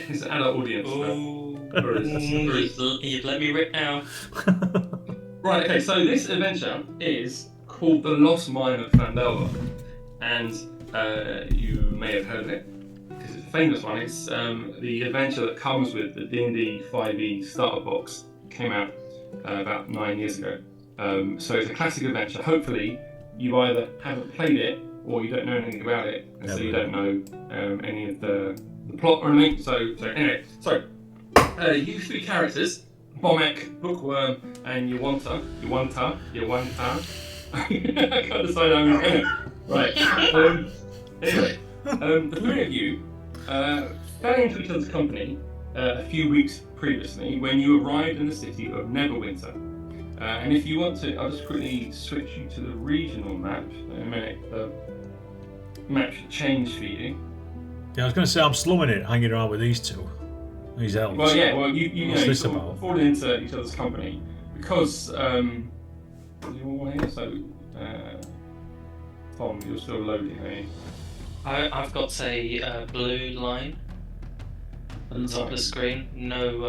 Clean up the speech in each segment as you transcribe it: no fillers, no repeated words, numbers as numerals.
It's an adult audience. You've let me rip now. Right, okay, so this adventure is called The Lost Mine of Phandelver. And you may have heard of it, because it's a famous one. It's the adventure that comes with the D&D 5e starter box. It came out about 9 years ago. So it's a classic adventure. Hopefully, you either haven't played it or you don't know anything about it, and so you don't know any of the plot or anything. So anyway, you three characters, Bomek, Bookworm, and Yawanta. I can't decide how I'm going to. Right. Anyway, the three of you fell into each other's company a few weeks previously when you arrived in the city of Neverwinter. And if you want to, I'll just quickly switch you to the regional map in a minute. The map should change for you. Yeah, I was going to say I'm slumming it, hanging around with these two, these elves. Well, yeah, well, you What's know, this sort of about? fall into each other's company because you're all here, so Tom, you're still loading, are you? I've got a blue line on the top of the screen. No,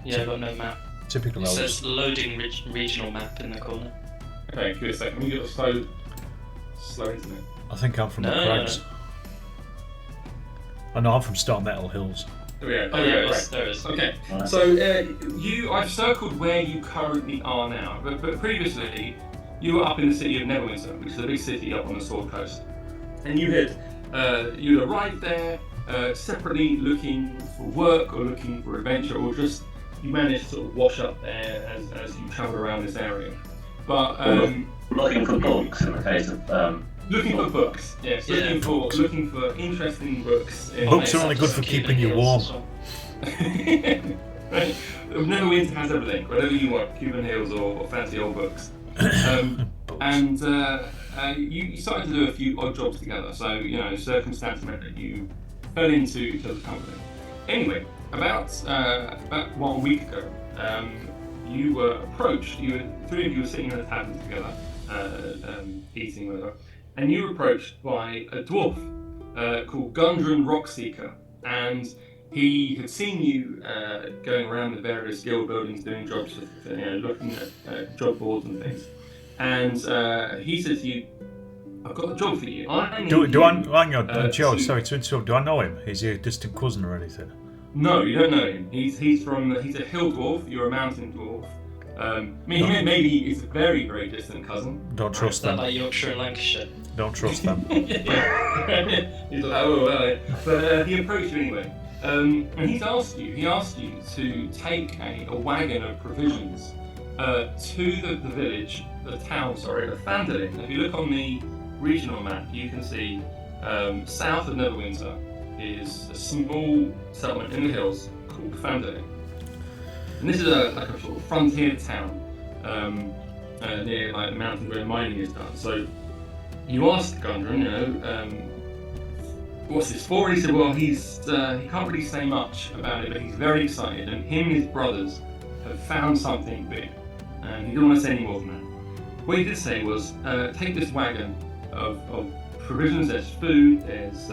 I've got no map. Typical It elves. says loading regional map in the corner. Okay, give it a second. We got slow internet. I think I'm from the No. crags. Oh no, I'm from Star Metal Hills. Yeah, There right. it is. Okay, Right. so I've circled where you currently are now, but previously you were up in the city of Neverwinter, which is a big city up on the Sword Coast, and you had arrived there separately, looking for work or looking for adventure, or just you managed to sort of wash up there as you travel around this area. But Looking for books in the case of looking for books, yes, Yeah, looking for interesting books. Books are only good for keeping you warm. Right. Neverwinter has everything, whatever you want, Cuban Hills or fancy old books. And you started to do a few odd jobs together, so circumstance meant that you fell into each other's company. Anyway, about 1 week ago, you were approached. Three of you were sitting at a tavern together, eating whatever, and you were approached by a dwarf called Gundren Rockseeker, and he had seen you going around the various guild buildings doing jobs, looking at job boards and things. And he said to you, "I've got a job for you. Hang on, Joe, sorry to interrupt. Do I know him? Is he a distant cousin or anything? No, you don't know him. He's a hill dwarf. You're a mountain dwarf. Maybe he's a very, very distant cousin. Don't trust Is that them. like Yorkshire and Lancashire? Don't trust them. He's like, oh, well. But he approached you anyway. And he asked you to take a wagon of provisions to the town of Phandelver. If you look on the regional map, you can see south of Neverwinter is a small settlement in the hills called Phandelver. And this is like a sort of frontier town near like the mountain where mining is done. So you asked Gundren, what's this for? He said, well, he can't really say much about it, but he's very excited, and him and his brothers have found something big, and he didn't want to say any more than that. What he did say was, take this wagon of provisions. There's food, there's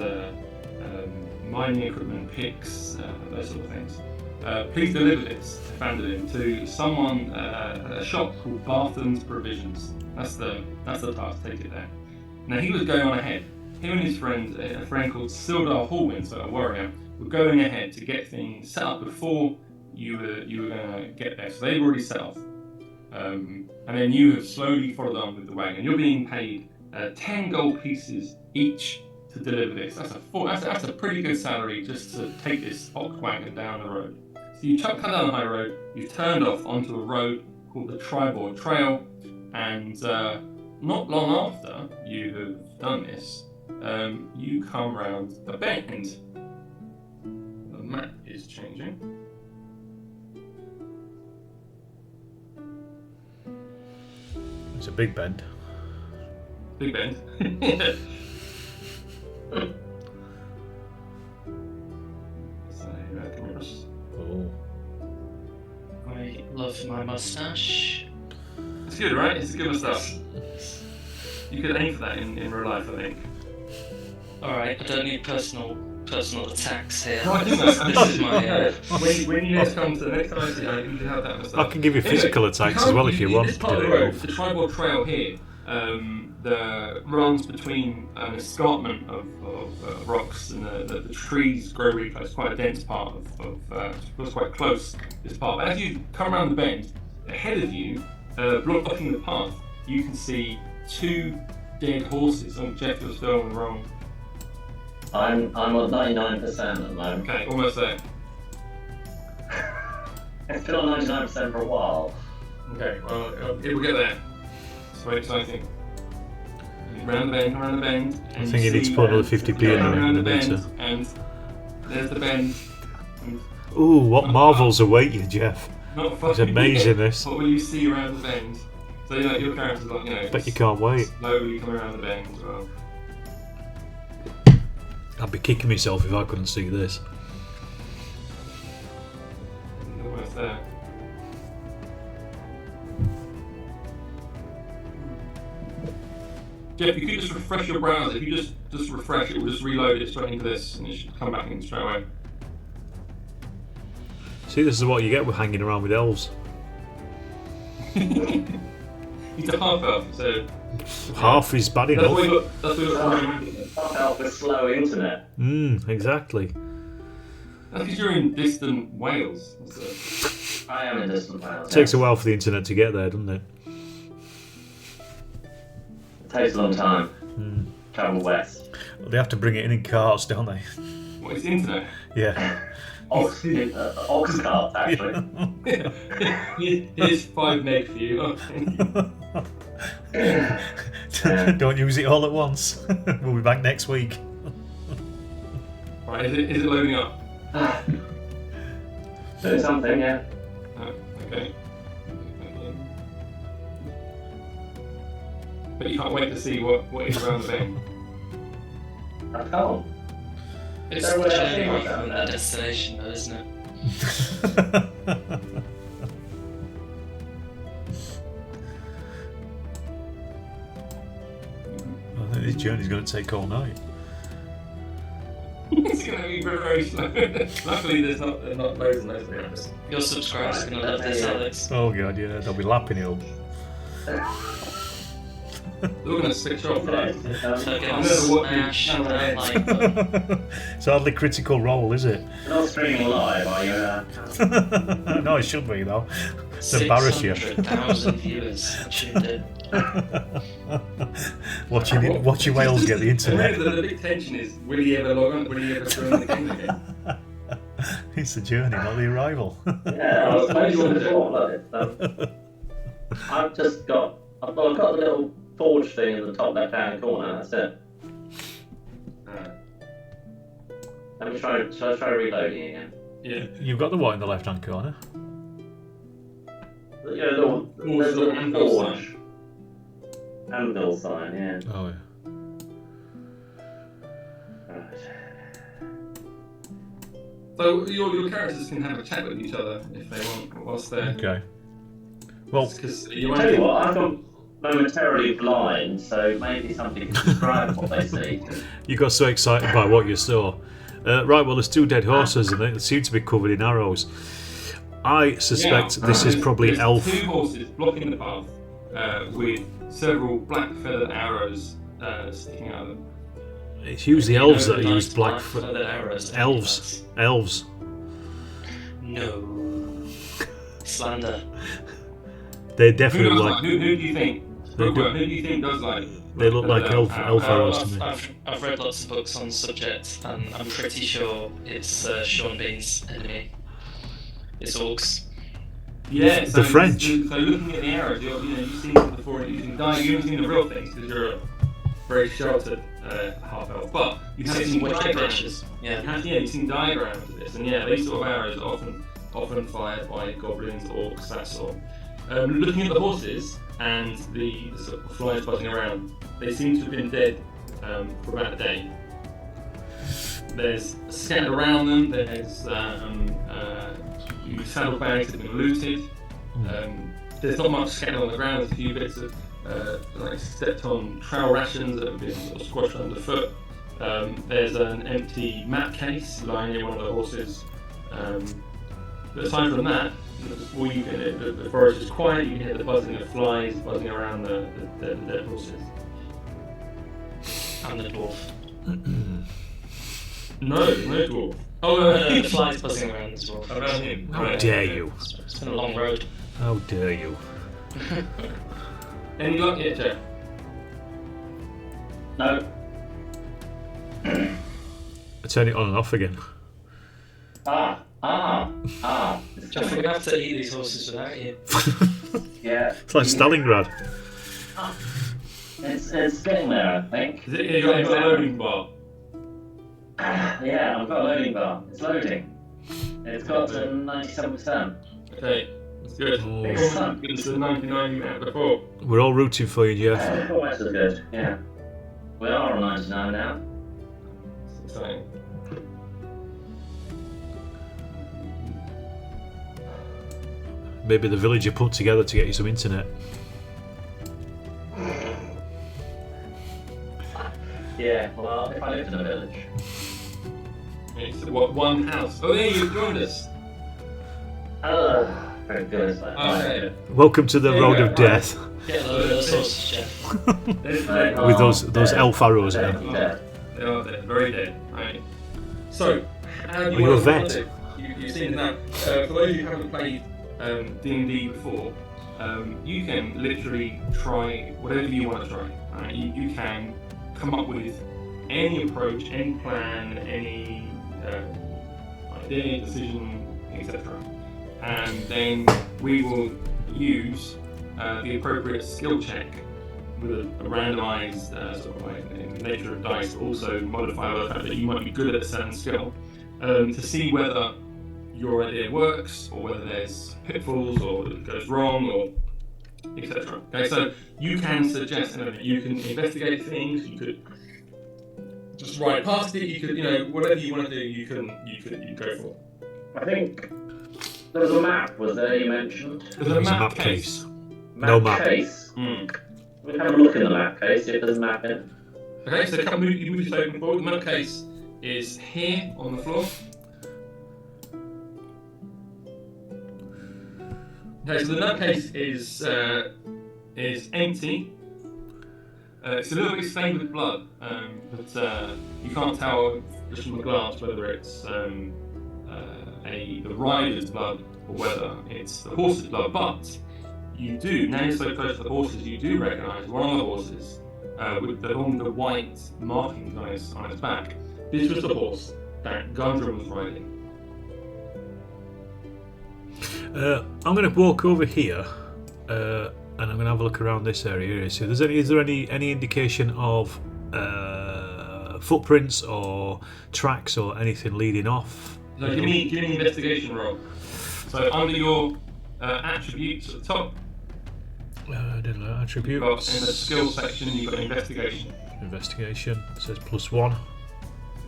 mining equipment, picks, those sort of things. Please deliver this to Phandelver to someone at a shop called Barthen's Provisions. That's the task. Take it there. Now he was going on ahead. Him and his friend, a friend called Sildar Hallwinter, a warrior, were going ahead to get things set up before you were going to get there. So they've already set off. And then you have slowly followed on with the wagon. You're being paid 10 gold pieces each to deliver this. That's a pretty good salary just to take this ox wagon down the road. So you come down the high road, you've turned off onto a road called the Tribord Trail, and not long after you have done this, you come round a bend. The map is changing. It's a big bend. Big bend. So, Oh. I love my mustache. it's good, right? It's good stuff. You could aim for that in real life, I think. Alright, I don't need personal personal attacks here. No, I think This is my. when you next come to the next idea, I think you can have that and stuff. I can give you physical attacks as well if you want This to part do of it. the road, the tribal trail here, the runs between an escarpment of rocks, and the trees grow really close. Quite a dense part feels quite close. This part. But as you come around the bend, ahead of you, blocking the path, you can see 2 dead horses. Oh, Jeff, you're still on the wrong. I'm on 99% at the moment. Okay, almost there. It's been on 99% for a while. Okay, well, we'll get there. It's very exciting. Round the bend. I think you need to put another 50p in around the there. bend, and there's the bend. Ooh, what marvels await you, Jeff? Not It's fucking amazing, this. What will you see around the bend? So your character's like, Bet you can't wait. slowly coming around the bend as well. I'd be kicking myself if I couldn't see this. You're almost there. Jeff, you could just refresh your browser. If you just refresh, it will just reload it straight into this, and it should come back in straight away. See, this is what you get with hanging around with elves. He's a half elf, so Half is bad that's enough. what you look. Half elf with slow internet. Exactly. That's because you're in distant Wales. So. I am in distant Wales. It takes a while for the internet to get there, doesn't it? It takes a long time. Travel west. Well, they have to bring it in carts, don't they? What is the internet? Yeah. Ox cart, actually. Here's 5 meg for you. Don't use it all at once. We'll be back next week. Right, is it loading up? Doing something, yeah. Oh, okay. But you can't wait to see what is around the bend. I can't. It's Don't the worry, I'll journey see rather what's than out the destination, though, isn't it? I think this journey's going to take all night. It's going to be very slow. Luckily, there's not loads and loads of errors. Your subscribers are going to love this, Alex. Oh god, yeah, they'll be lapping it up. They're all going to switch off, right? So get I'm on gonna watch smash you that now. like button. It's hardly Critical Role, is it? You're not streaming live, are you? No, it should be though. To embarrass you. 600,000 viewers tuned in. Watching whales get the internet. The big tension is, will he ever log on? Will he ever join the game again? It's the journey, not the arrival. Yeah, I was posting before, but I've got the little forge thing in the top left-hand corner. That's it. Let me try. Shall I try reloading again? Yeah. You've got the what in the left-hand corner? You know, there's a little forge. Anvil sign, yeah. Oh yeah. Right. So your characters can have a chat with each other if they want whilst they're. Okay. Well, Because you Tell you what, I've gone momentarily blind, so maybe somebody can describe what they see. you got so excited by what you saw. Right, well, there's 2 dead horses and they seem to be covered in arrows. I suspect this is probably there's elf. 2 horses blocking the path with several black feathered arrows sticking out of them. It's usually elves that Nice use black feathered arrows. Elves. No. Slander. They Who definitely does like. like? Who do you think? They do- Who do you think does like? They look like elf arrows to me. I've read lots of books on the subject, and I'm pretty sure it's Sean Bean's enemy. It's orcs. Yeah, The French. So looking at the arrows, you've seen them before. You haven't seen the real things because you're a very sheltered half elf. But you have seen Wicked diagrams. pictures. Yeah. You've seen diagrams of this, and these sort of arrows are often fired by goblins, orcs, that sort. Looking at the horses and the sort of flies buzzing around, they seem to have been dead for about a day. There's scattered around them. There's saddlebags have been looted. There's not much scattered on the ground. There's a few bits of like stepped on trail rations that have been sort of squashed underfoot. There's an empty map case lying near one of the horses. But aside from that, the forest is quiet. You can hear the buzzing of flies buzzing around the dead horses. And the dwarf. No dwarf. Oh, No, the flies buzzing around as well. Around him. How Right. dare you? It's been a long road. How dare you? Any luck yet, Jeff? No. I turn it on and off again. Ah. Jeff, we're gonna have to eat these horses without you. Yeah. It's like Stalingrad. It's getting there, I think. Is it? You got a loading bar. Yeah, I've got a loading bar. It's loading. It's got to 97%. Okay, that's good. Oh. It's the 99 you had before. We're all rooting for you, Jeff. Almost as good. Yeah. We are on 99 now. It's exciting. Maybe the villager put together to get you some internet. Yeah, well, if I lived in a village. It's what, one house. Oh, there you joined us. Very good. Okay. Welcome to the There you road go, of death. Get a load of those horses, Jeff. With those elf arrows in them. They are dead, very dead. Right. So, how do Are you a want to vet? do it? You've seen it now. For those who haven't played D&D before, you can literally try whatever you want to try. Right? You can come up with any approach, any plan, any idea, decision, etc. And then we will use the appropriate skill check with a randomized sort of like nature of dice, also modified by the fact that you might be good at a certain skill, to see whether your idea works or whether there's pitfalls or it goes wrong or etc. Okay, so you can suggest anything. You can investigate things. You could just ride past it. You could, whatever you want to do, you go for. I think there was a map, was there, you mentioned? There's a map case. No map. Case. Mm. We'll have a look in the map case, see if there's a map in it. Okay, so you move this open forward. The map case is here on the floor. Okay, so the map case is empty. It's a little bit stained with blood, but you can't tell just from the glance whether it's the rider's blood or whether it's the horse's blood. But you do, now you're so close to the horses, you do recognise one of the horses with the white markings on its back. This was the horse that Gundren was riding. I'm going to walk over here, and I'm going to have a look around this area here. So, is there any indication of footprints or tracks or anything leading off? So give me an investigation roll. So under your attributes at the top, Attributes. you've got in the skill section you've got investigation. Investigation. It says +1.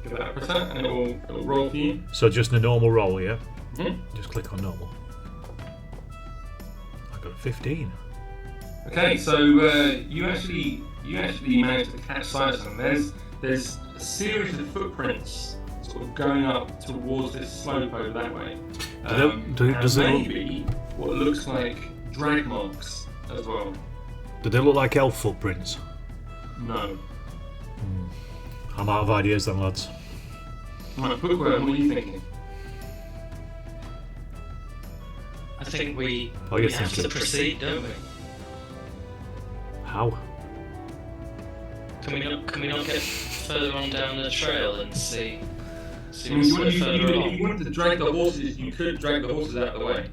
Give that a percent and it will roll for you. So just a normal roll, yeah. Mm-hmm. Just click on normal. I got a 15. Okay, so you actually managed to catch sight of something. There's a series of footprints sort of going up towards this slope over that way. Does it maybe what looks like drag marks as well. Do they look like elf footprints? No. I'm out of ideas then, lads. Right, Bookworm, what are you thinking? I think we What are you have thinking? to proceed, don't we? How? Can we not get further on down the trail and see I mean, what's if further you along? wanted to drag the horses, you could drag the horses out of the way.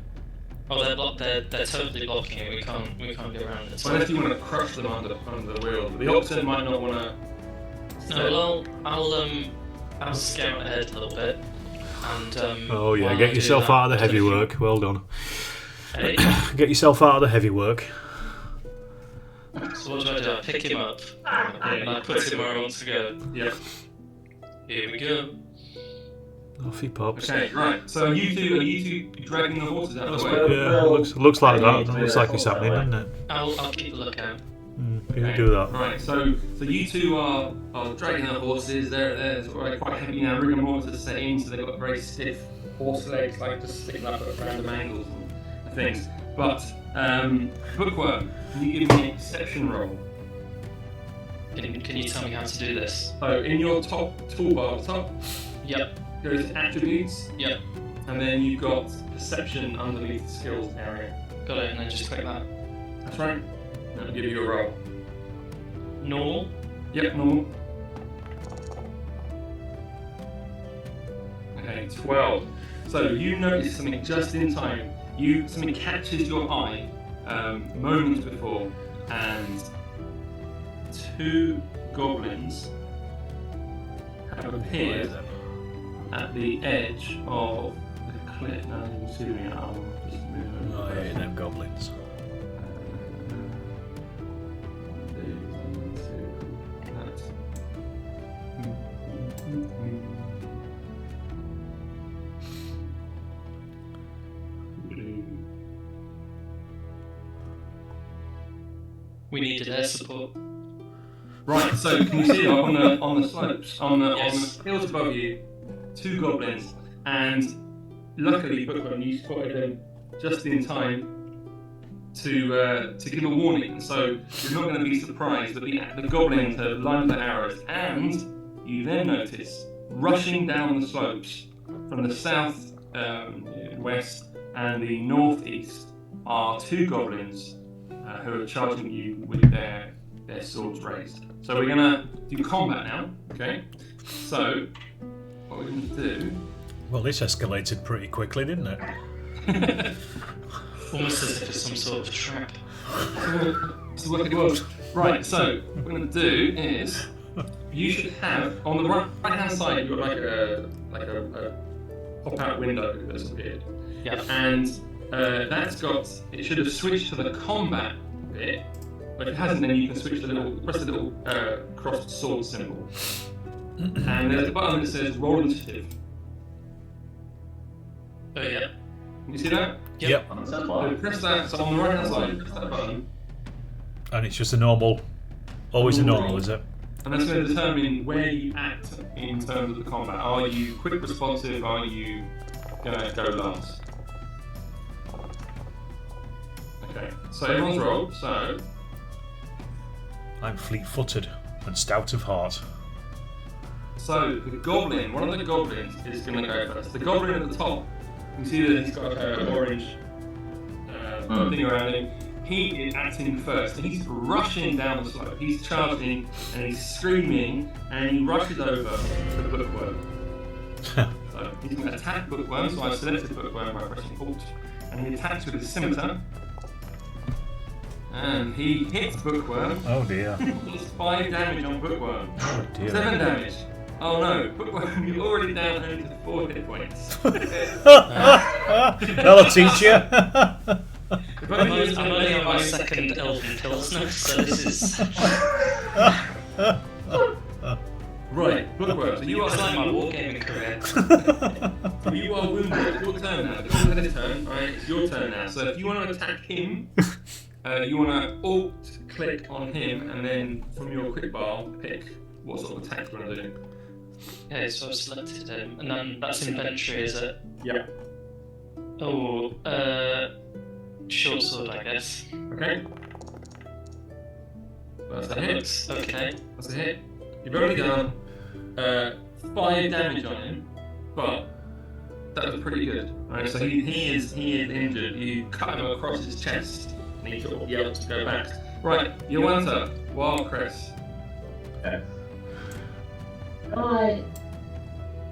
Oh, they're blocked. They're totally blocking it. We can't get around it. Unless you want to crush them under the wheel. The oxen might not want to. No, well, I'll scout ahead a little bit and. Oh yeah, while I get do yourself that, out of the heavy if you- work. Well done. Hey, Get yourself out of the heavy work. so what do? I pick him up and I put him where I want to go. Yeah. Here we go. Off he pops. Okay, right. So are you two dragging the horses out of the way? Yeah, looks like that. Looks like it's happening, doesn't it? I'll keep a lookout. You do that. Right, so you two are dragging the horses. They're sort of quite heavy now. Rigor mortis set in, so they've got very stiff horse legs, like just sticking up at random angles and things. But Bookworm, can you give me a perception roll? Can you tell me how to do this? So in your top toolbar, top Yep. goes attributes, Yep. and then you've got perception underneath the skills area. Got it, and then just click that. That's right. That'll give you a roll. Normal. Yep, normal. Okay, 12. So you notice something just in time. Something catches your eye moments before, and 2 goblins have appeared at the edge of the cliff. Now you can see me. I'll just move over. Oh, yeah, them goblins. We needed air support. Right, so can you see on the slopes, on the hills above you, 2 goblins, and luckily, Bookworm, you spotted them just in time to give a warning. So you're not going to be surprised that the goblins have lined their arrows, and you then notice rushing down the slopes from the south, west, and the northeast are 2 goblins who are charging you with their swords raised. So we're gonna do combat now, okay? So what we're gonna do? Well, this escalated pretty quickly, didn't it? Almost as if it's some sort of trap. So what it was. Right, so what we're gonna do is you should have on the right hand side you've got like a pop out window that's appeared. Yep. And it should have switched to the combat bit. But if it hasn't, then you can switch press the little crossed sword symbol. And there's a button that says roll initiative. Oh yeah. Can you see that? Yep. So press that, so on the right hand side, press that button. And it's just a normal, always a normal, is it? And that's going to determine where you act in terms of the combat. Are you quick responsive? Are you going to go last? Okay, so everyone's rolled, so... I'm fleet-footed and stout of heart. So the goblin, one of the goblins is going to go first. The goblin at the top, you can see that he's got an orange thing around him. He is acting first, and he's rushing down the slope. He's charging, and he's screaming, and he rushes over to the Bookworm. So he's going to attack Bookworm, so I've selected Bookworm by pressing Alt, and he attacks with his scimitar. And he hits Bookworm. Oh dear. It's 5 damage on Bookworm. Oh dear. 7 damage. Oh no, Bookworm, you're already down only to 4 hit points. That'll teach you. I'm only on my second Elven Pilsner, so this is... Right, Bookworm, so you are It's like my wargaming career. So you are wounded. It's your turn now. The goblin had his turn, right? It's your turn now. So if you want to attack him, you want to alt-click on him, and then from your quick bar, pick what sort of attack you want to do. Okay, so I've selected him, and then that's inventory, is it? Yeah. Oh, short sword, I guess. Okay. That's a hit. Okay. That's a hit. You've already done 5 damage on him, but that was pretty good. Right, so he is injured. You cut him across his chest, and he sort of yells to go back. Right, Yolanta, Wild Chris. Okay. Hi.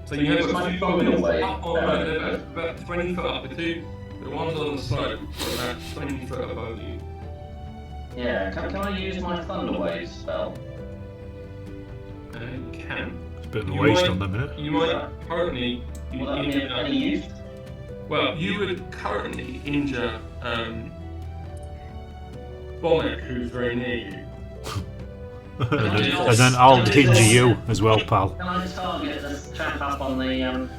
So you have My two phone goblins away. up on about 20 foot up. The ones on the slope are about 20 foot above you. Yeah, can I use my Thunder Wave spell? You can. It's a bit of a waste on them, isn't it? You might currently Will that be of any use? Well, you would currently injure Bonnet, who's very near you. And then I'll injure you as well, pal. Can I target this chap up on the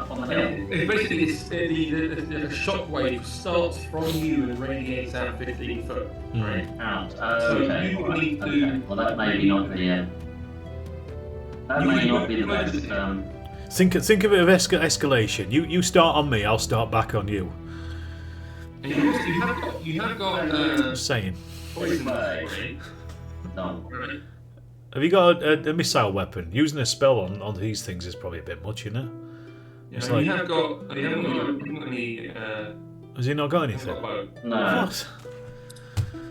Up on the hill. It's basically the shockwave starts from you and radiates out 15 foot, right? Out. So Okay. you Right. need to. Okay. Well, that may not be it. That You may need not to be the focus best. it. Think of it as escalation. You start on me, I'll start back on you. And you have got Just saying. poison Way. spray, No. right? Have you got a missile weapon? Using a spell on these things is probably a bit much, isn't it? Yeah, It's you like- haven't got any. Has he not got anything? Got bow. No. What?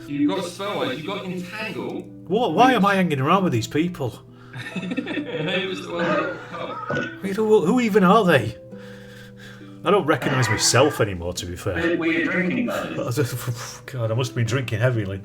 You've got spell-wise. You've got entangle. What? Why am I hanging around with these people? And it was the one that got Who even are they? I don't recognise myself anymore, to be fair. Were you drinking those? God, I must have been drinking heavily.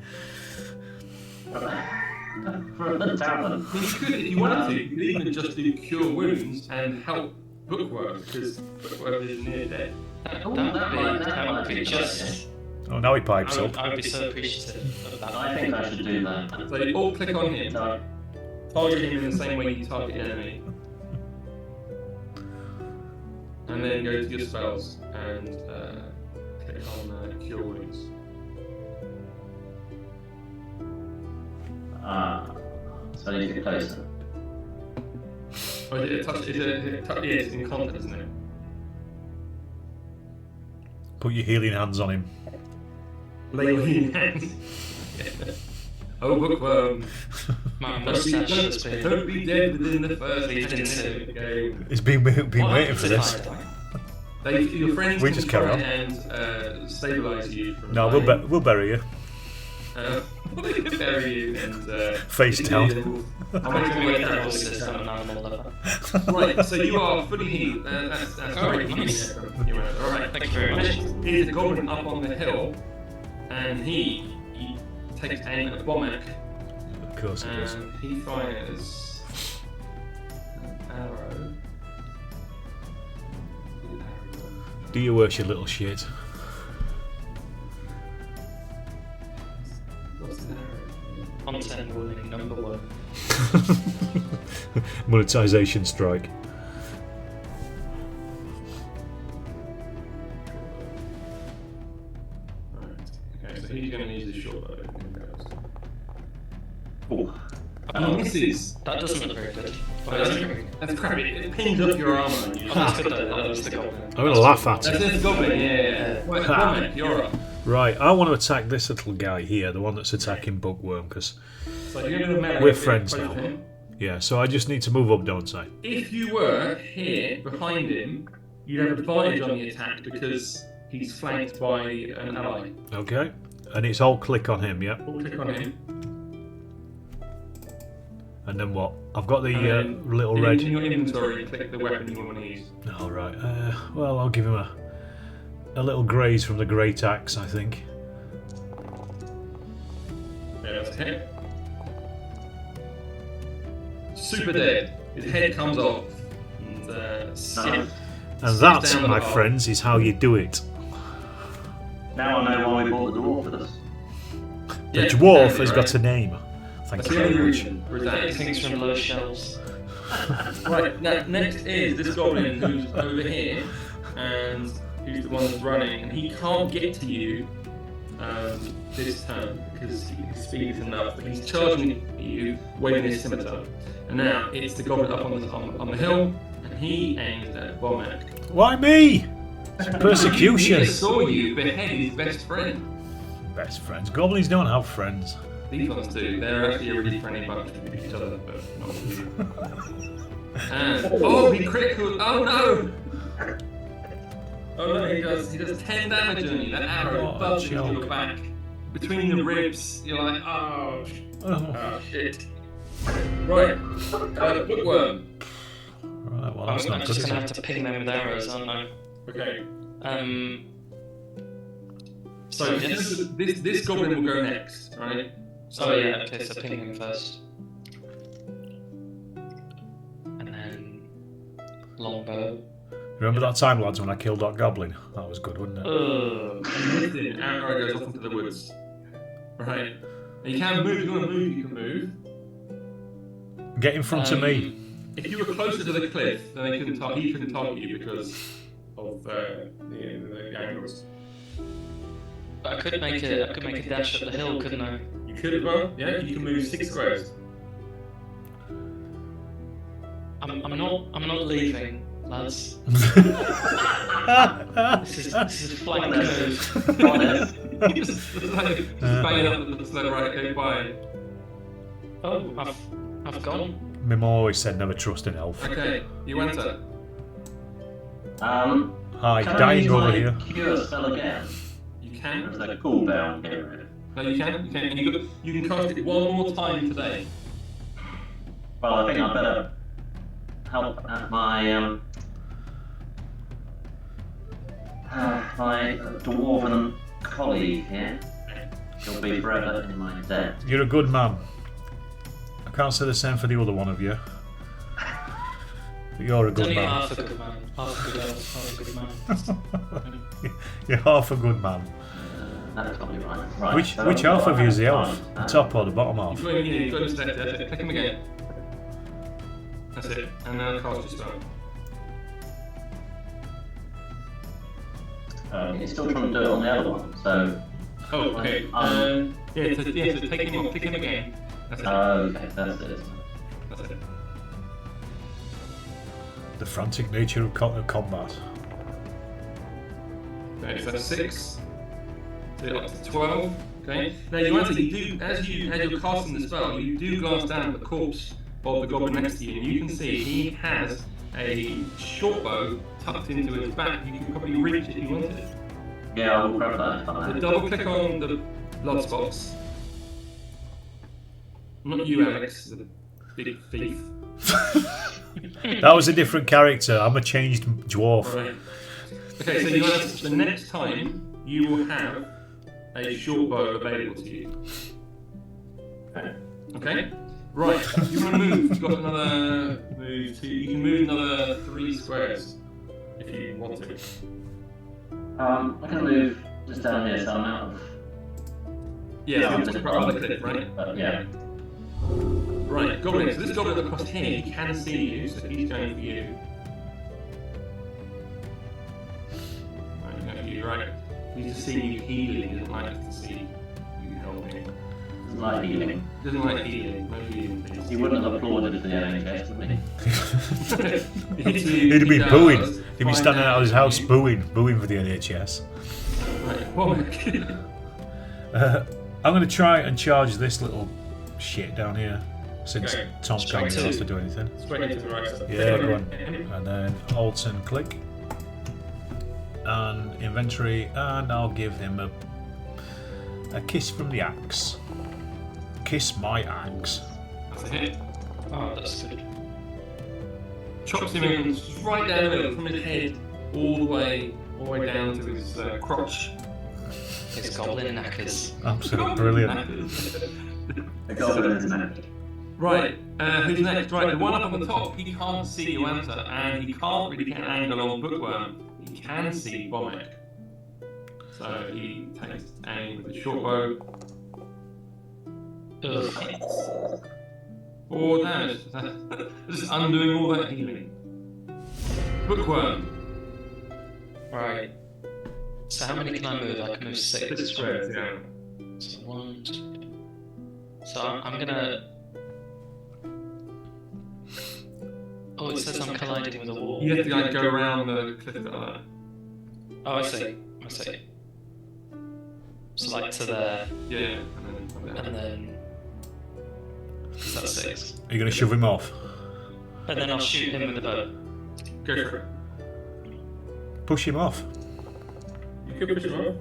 From the tavern. You could, if you wanted to, you could even just do cure wounds and help bookworm, because bookworm is near dead. That might would be be just. Oh, now he pipes up. I would be so appreciative of that. I think I should do that. So you all click on him, No. target him in the same way you target the enemy. And then go to your spells and click on cure wounds. So I need to get closer. Or is it a touch? Yeah, it's in contact, isn't it? Put your healing hands on him. Lay your healing hands. Oh, bookworm. My mustache has been. Don't be dead within the first Lead 10 into- minutes of the game. He's been waiting What for this. happens if I die? Your friends We can just carry try on. and stabilise you from No, dying. we'll bury you. They can bury you and Face down. I'll make I'm you going work to out. divorce I'm an animal lover. Right, so you are fully healed. That's Oh, great. nice. Alright, Thank you very much. here's a goblin up on the hill, and he takes aim at Bomek, Of course it is. and he fires an arrow. Do your worst, you little shit. What's an arrow? Content warning number 1. Monetization strike. Right. Okay, so he's going to use his short bow. Oh. Oh, misses. That doesn't look very good. Oh, that's great. That's crap. It pings up your armor. And you Oh, that's good though. That was the goblin. I'm going to laugh at That's it. this goblin. Yeah. Right, Bomek, you're up. Right, I want to attack this little guy here, the one that's attacking Bookworm, because, So you're going to melee. We're friends both now. of him. yeah, so I just need to move up, don't I? If you were here behind him, you'd have advantage on the attack because he's flanked by an ally. Okay. And it's all click on him, yeah? We'll click on him. And then what? I've got the And then little in red. your inventory, click the weapon you want to use. Alright, well, I'll give him a little graze from the great axe, I think. Yeah, that's a hit. Super dead. His head comes off. And sits And that, down my the bar. friends, is how you do it. Now I know why we brought the dwarf with us. The Yeah, dwarf exactly, has right. got a name. Thank That's you the only very much. reason. for Take that. things from low shelves. Right, now, next is this goblin who's over here, and who's the one that's running, and he can't get to you this turn because his speed is enough, but he's charging at you, waving his scimitar. And now it's the goblin up on the hill, and he aims at Bomek. Why me? He Persecution. just saw you behead his best friend. Best friends. Goblins don't have friends. These ones do. They're actually a really friendly bunch with each other, but not with you. And oh, he critical! Oh no! Oh no, he does 10 damage on you. That arrow Oh, buzzes into joke. your back. Between the ribs, you're like, oh, Oh. shit. Right, bookworm. Right, well, I'm that's not just good. going to is have to ping them with arrows, aren't I? Okay. So yes. This goblin will go next, right? Oh yeah, okay, so ping him first. And then longbow. it? Remember that time, lads, when I killed that goblin? That was good, wasn't it? Listen, arrow goes off into the woods. Right. And you can move, if you want to move, you can move. Get in front of me. if you were closer to the cliff, then he couldn't target you because of the angles. But I could make a dash up the hill, couldn't I? You could as well. Yeah, you can move 6 squares. I'm not leaving, lads. This is a flank move. Just banging up the slow right, okay, bye. Oh, I've gone. Mim always said never trust an elf. Okay, you enter. Hi, Can I dying use over my here. cure spell again? You can. There's a cooldown here. No, you can. And you can cast it one more time today. Well, I think I better help at my dwarven colleague here. He'll be forever in my debt. You're a good man. I can't say the same for the other one of you. But you're a good Only man. half a good man. Half a good elf, half a good man. You're half a good man. That's probably right. Right. Which so half of you is the elf? right, The top or the bottom half? You've got to select it. That's it. Click him again. That's it. And now cast your spell. He's still trying to do it on the other one, so. Oh, okay. So take him off. Click him again. That's it. Okay, that's it. That's it. The frantic nature of combat. Okay, so that's 6. So you're up to 12. Okay. Now you answer. You do as you're casting the spell, you do glance down at the corpse of the goblin next to you, and you can see he has a short bow tucked into his back. You could probably reach it if you wanted. Yeah, I will grab that. So double click on the blood spots. Not you, Alex, the big thief. That was a different character. I'm a changed dwarf. Right. Okay, so you answer, the next time you will have a short bow available to you. Okay? Right, you want to move. You've got another move to. You can move another 3 squares if you want to. I can move just down here, so I'm out of. Yeah, so just right on the cliff, right? Yeah. Right, goblin. So this goblin across here, he can see you, so he's going for you. Right, he's going for you, right. He's just seeing you healing, he doesn't like to see you helping. Doesn't like healing. Doesn't like healing, no healing please. He wouldn't have applauded the NHS, would he? He'd be booing. He'd be standing out of his house booing for the NHS. Right, what am I I'm going to try and charge this little shit down here, since Okay. Tom can't get us to do anything. Straight into the right side. Yeah, go on. And then Alt and click. And inventory, and I'll give him a kiss from the axe. Kiss my axe. That's a hit. Oh, that's good. Chops him in right down the middle, from his head all the way down to his crotch. His goblin knackers. Absolutely brilliant. The goblin is knackered. Right, who's next? Right, the one up on the top, he can't see you enter, and he can't really get an angle on Bookworm. He can see Bomek. So he takes aim with the short bow. Ugh. 4 damage. Just undoing all that healing. Bookworm. Right. So how many can I move? I can move 6. 6 squares, yeah. So 1, 2. So I'm gonna. Oh, it says I'm colliding with a wall. You have to like, go around the cliff like that. Oh, I see. So like to there, Yeah, and then. So that's 6. Are you going to shove him off? And then I'll shoot him with the bow. Go for it. Push him off. You could push him off.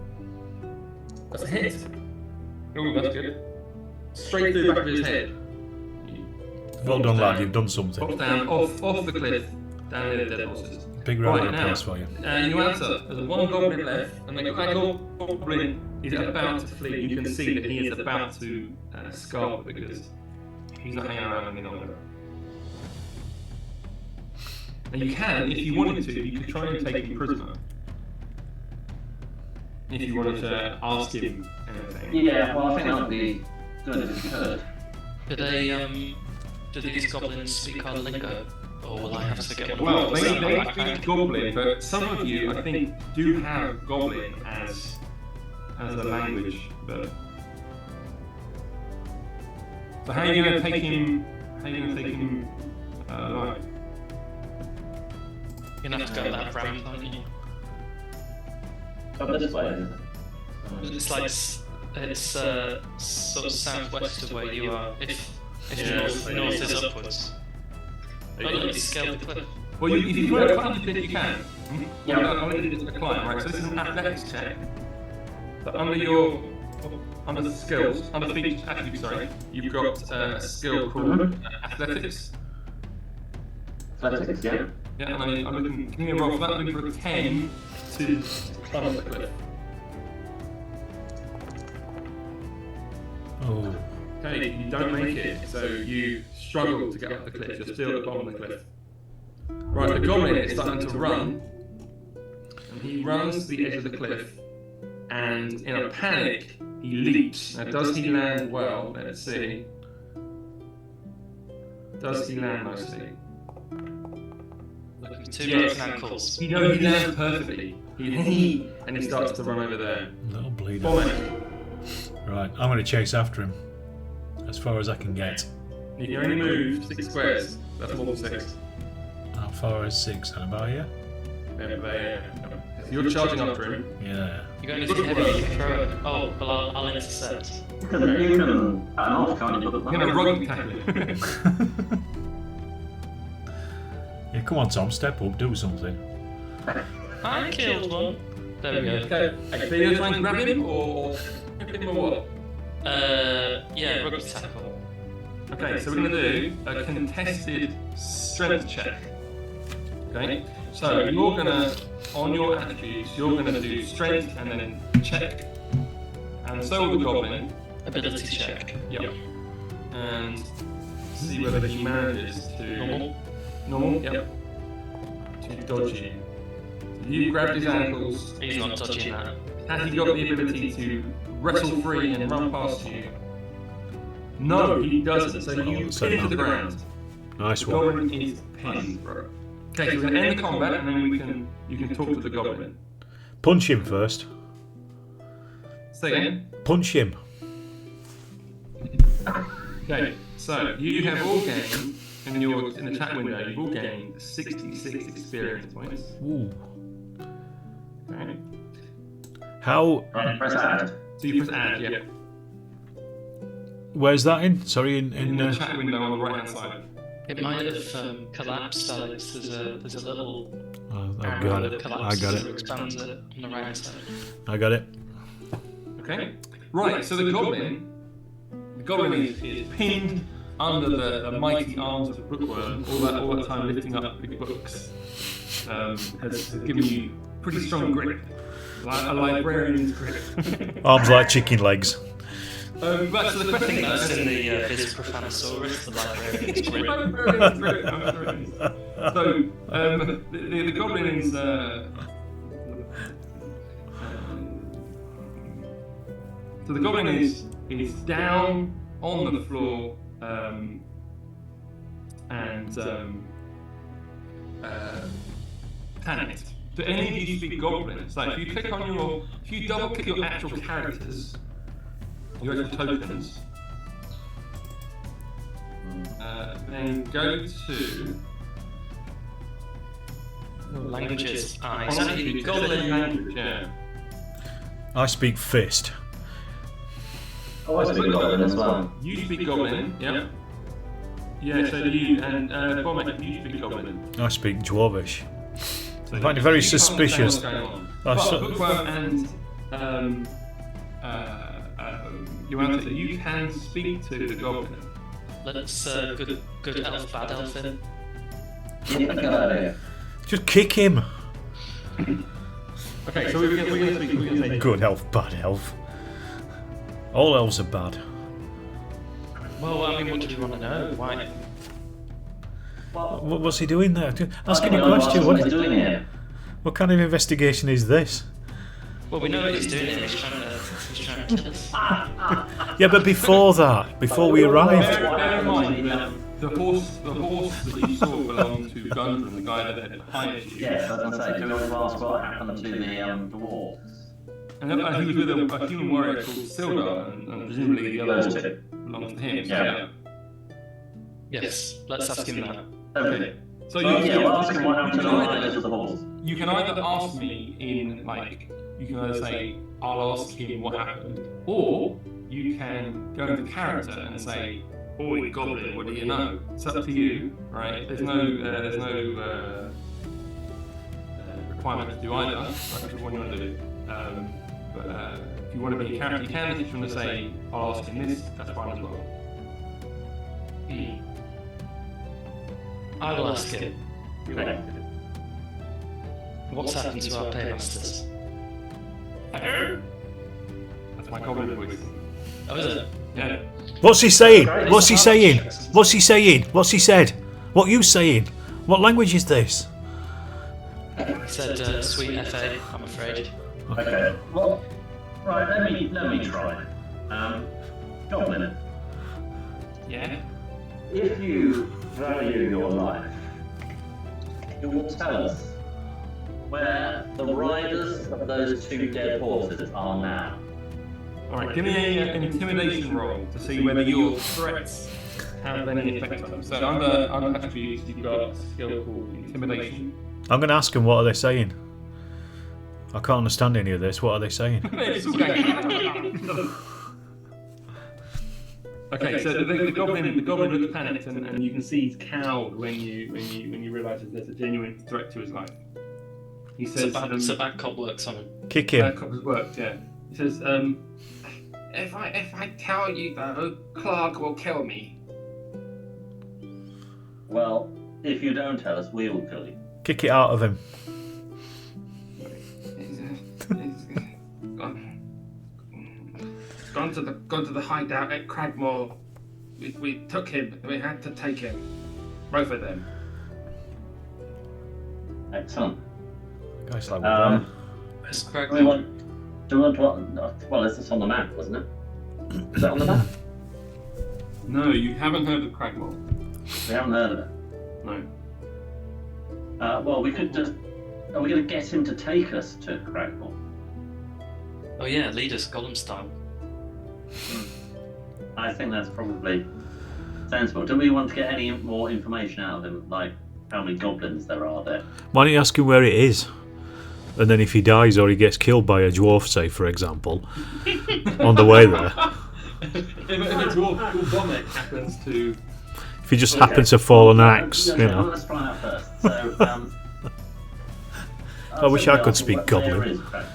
That's a hit. Oh, that's good. Straight through the back of his head. Well done, lad. You've done something. Pops down off the cliff, down near the dead horses. Big round of Right, now, applause for you. and you answer. There's one goblin left, and the goblin is about to flee. You can see that he is about to scarp because he's not hanging around any longer. And you can, if you wanted to, you could try and take him prisoner. If you wanted to ask him anything. Yeah, well, I think that would be good if you could. Do these goblins speak our lingo? Or will I have to get one Well, of those? they speak Goblin, but some of you, I think, do have Goblin as a language. But so how are you going to take him? How are you going to take him alive? You're gonna have to go that ramp, aren't you? Come this way, isn't it? It's like it's sort of southwest of where you are. If north is upwards. I'll let you scale the cliff. Well, if you want to climb the cliff, you can. Yeah. I'll let you do the climb, right? So this is an athletics check. So under the skills, under features attributes, sorry, you've got a skill called athletics. Athletics, yeah. Yeah, and I'm looking, give me a roll for that. I'm looking for a 10 to climb up the cliff. Oh. Okay, you don't make it, so you struggle to get up the cliff. You're still at the bottom of the cliff. Right, the goblin is starting to run, and he runs to the edge of the cliff, and in a panic, he leaps. Now, does he land well? Let's see. Does he land nicely? Two broken ankles. He lands perfectly. And he starts to run over there. Little bleeder. Vomit. Right, I'm going to chase after him as far as I can get. You can only move 6 squares. That's more than 6. How far is 6? And about here? So you're charging after him. Yeah. You're going to be heavy, you can throw it. Oh, well, I'll intercept. Because you can cut him off, can't you? You're going to rugby tackle him. Yeah, come on, Tom, step up, do something. I killed one. There we go. Okay, so you're trying to grab him or grip him or what? Yeah, rugby tackle. Okay, so we're going to do a contested strength check. Okay, so you're going to, on your attributes, you're going to do strength and then check. And so will the goblin. Ability check. Yep. And see whether he manages to... Normal? Yep. To dodge you. You grabbed his ankles. He's not touching that. Has he got the ability to wrestle free and run past you? No, he doesn't. So you pin him to the ground. Nice The one. goblin is pinned, bro. Okay, so we're going to end the combat and then you can talk to the goblin. Punch him first. Say again? Punch him. Okay, so you have all gained, in the chat window, you've all gained 66 experience points. Ooh. Okay. How? Press add. So you press add, yeah. Where's that in? Sorry, In the chat window on the right hand side. It might have collapsed, Alex. There's a little I arrow got that it. I collapses got or it. expands it on the right hand side. I got it. Okay. Right, so the goblin is pinned under the mighty arms of the bookworm. All that time lifting up big books has given you pretty strong grip, like a librarian's grip. Arms like chicken legs. Back to the I question. think that's in the Vis Profanosaurus, the librarian's grip. Librarian's grip. So the goblin is. So the goblin is down on the floor and panicked. Do any of you speak goblin? So if you double click your actual characters, your actual tokens, then go to Languages. I on speak attributes, Goblin. language, yeah. I speak fist. Oh, I speak Goblin as well. You speak goblin, yeah. Yeah, so do you, and Vomit, you speak goblin. I speak Dwarvish. So I find it very you can't suspicious. understand what's going on. Oh, But so- Bookworm and Joanna, you can speak to the goblin. Let's good elf, bad elf in. Yeah, good idea. Just kick him. Okay, so we're going to say Good elf, bad elf. All elves are bad. Well, I mean, what do you want to know? Why? What's he doing there? Asking a I don't know question. what he's doing here. What kind of investigation is this? Well, we know what he's doing. He's trying to kill us. Yeah, but before that, before we arrived. Bear in mind that The horse that you saw belonged to Gundren, the guy that had hired you. Yes, I was going to say, do you want to ask what happened to the dwarves? And he was with a human warrior called Sildar, and presumably the other Those horse two. belonged to him. Yeah. Yes, let's ask him that. Okay. So Well, you, yeah, we'll ask him what happened to the riders of the horse. you can either ask me in like, you can either say I'll ask him what happened, or you can go into character and say, "Oi, goblin, what do you know?" It's up to you, right? There's no requirement to do either. Right? Whichever one you want to do. But if you want to be a character, you can. If you want to say, "I'll ask him this," that's fine as well. I will ask him. Okay. What's happened to our paymasters? That's my goblin voice. Oh, is it? Yeah. What's he saying? What's he saying? What's he saying? What's he said? What you saying? What language is this? He said, sweet FA, I'm afraid. Okay. Well, right. Let me try. Goblin, Yeah. if you value your life, you will tell us where the riders of those two dead horses are now. Alright, give me an intimidation roll to see whether your threats have any effect on them. So I'm attributes, you've got a skill called intimidation. I'm going to ask him what are they saying. I can't understand any of this. What are they saying? Okay, so the goblin looks panicked, and you can see he's cowed when you realise that there's a genuine threat to his life. He says, So bad cop works on him. Kick him. cop has worked, yeah. He says, if I tell you though, Clark will kill me. Well, if you don't tell us, we will kill you. Kick it out of him. Gone to the hideout at Cragmore. We took him. We had to take him. Both of them. Excellent. Guys like Where's Do Craig? we want to? Well, it's just on the map, wasn't it? Is that on the map? No, you haven't heard of Cragmore. We haven't heard of it. No. Well, we could just. Are we going to get him to take us to Cragmore? Oh yeah, lead us, Gollum style. I think that's probably sensible. Do we want to get any more information out of him, like how many goblins there are there? Why don't you ask him where it is? And then if he dies or he gets killed by a dwarf, say, for example, on the way there. If a dwarf called Bomek happens to... If he just happens to fall on an axe, you Well, know. let's try that first. So, I wish I could ask speak what goblin. there is, Craig.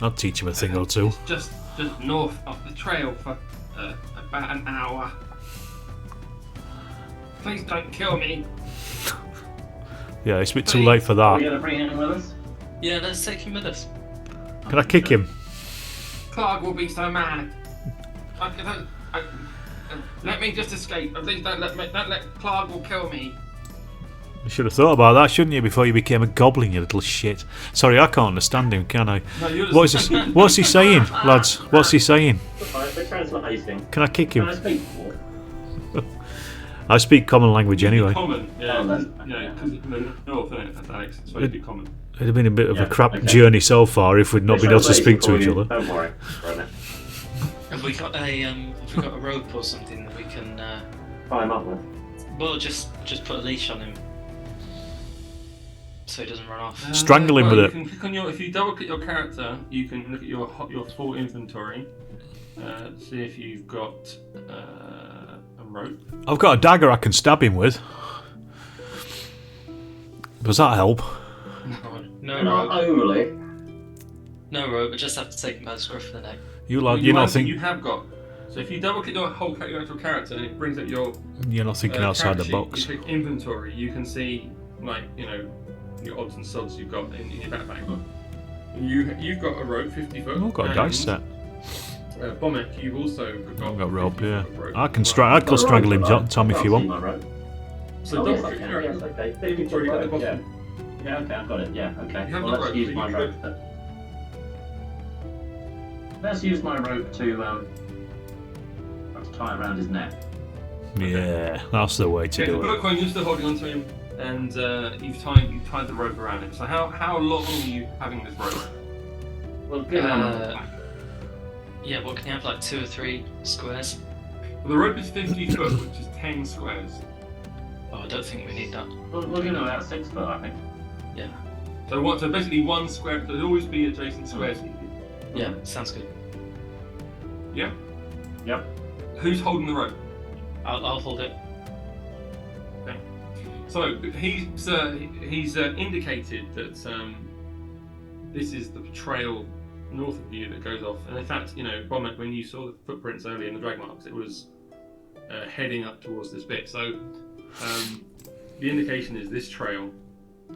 I'd teach him a thing or two. Just north of the trail for about an hour. Please don't kill me. Yeah, it's a bit too late for Are we that. going to bring him with us? Yeah, let's take him with us. Can I kick him? Clark will be so mad. Let me just escape. Please don't let Clark will kill me. You should have thought about that, shouldn't you, before you became a goblin, you little shit. Sorry, I can't understand him, can I? No, you're What is this? What's he saying, lads? What's he saying? Alright, we're translating. Can I kick Can him? I speak for? I speak common language anyway. Common, yeah. Oh, that's- Because it's the north, isn't it? That's Alex. It's supposed to be common. It'd have been a bit of a Yeah, crap okay. journey so far if we'd not been able to speak to each other. Don't worry. Run it. Have we got a rope or something that we can? Tie him up with. Well, just put a leash on him, so he doesn't run off. Strangle him with you it. can click on if you double click your character, you can look at your full inventory. See if you've got a rope. I've got a dagger I can stab him with. Does that help? No Not rope. overly. No rope. We just have to take him by the scruff of the neck. You're not thinking. You have got. So if you double click your whole actual character, and it brings up your You're not thinking outside the character box. sheet, you click inventory. You can see your odds and sods you've got in your backpack. You've got a rope, 50 foot. I've got a dice set. Bomek, you've also got. I've got rope, 50 yeah. foot rope. I can strangle him, Tom, if you want. So Oh, double yes, I click can. your Yes, character. okay. Inventory at the bottom. Yeah, okay, I've got it. Yeah, okay. You have Well, got let's rope, use so my you rope. Let's use my rope to tie it around his neck. Yeah, that's the way to Okay, do so it. Bullet Coin, you're still holding onto him, and you've tied the rope around him. So how long are you having this rope? Well, give him Yeah, what can you have, like 2 or 3 squares? Well, the rope is 50 foot, which is 10 squares. Oh, I don't think we need that. we'll give him about 6 foot, I think. Yeah. So basically 1 square, there'll always be adjacent squares needed. Yeah, sounds good. Yeah? Yep. Who's holding the rope? I'll hold it. Okay. So he's indicated that this is the trail north of you that goes off. And in fact, Bonnet, when you saw the footprints earlier in the drag marks, it was heading up towards this bit. So the indication is this trail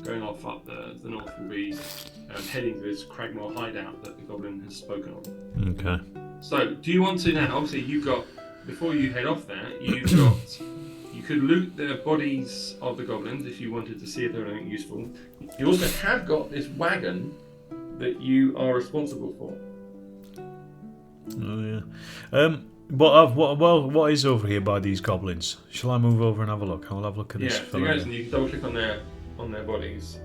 going off up the north will be heading to this Cragmore hideout that the goblin has spoken of. Okay. So, do you want to now? Obviously, you've got before you head off there. You could loot the bodies of the goblins if you wanted to see if they're anything useful. You also have got this wagon that you are responsible for. Oh yeah. What is over here by these goblins? Shall I move over and have a look? I'll have a look at this So fella. you can double click on their bodies.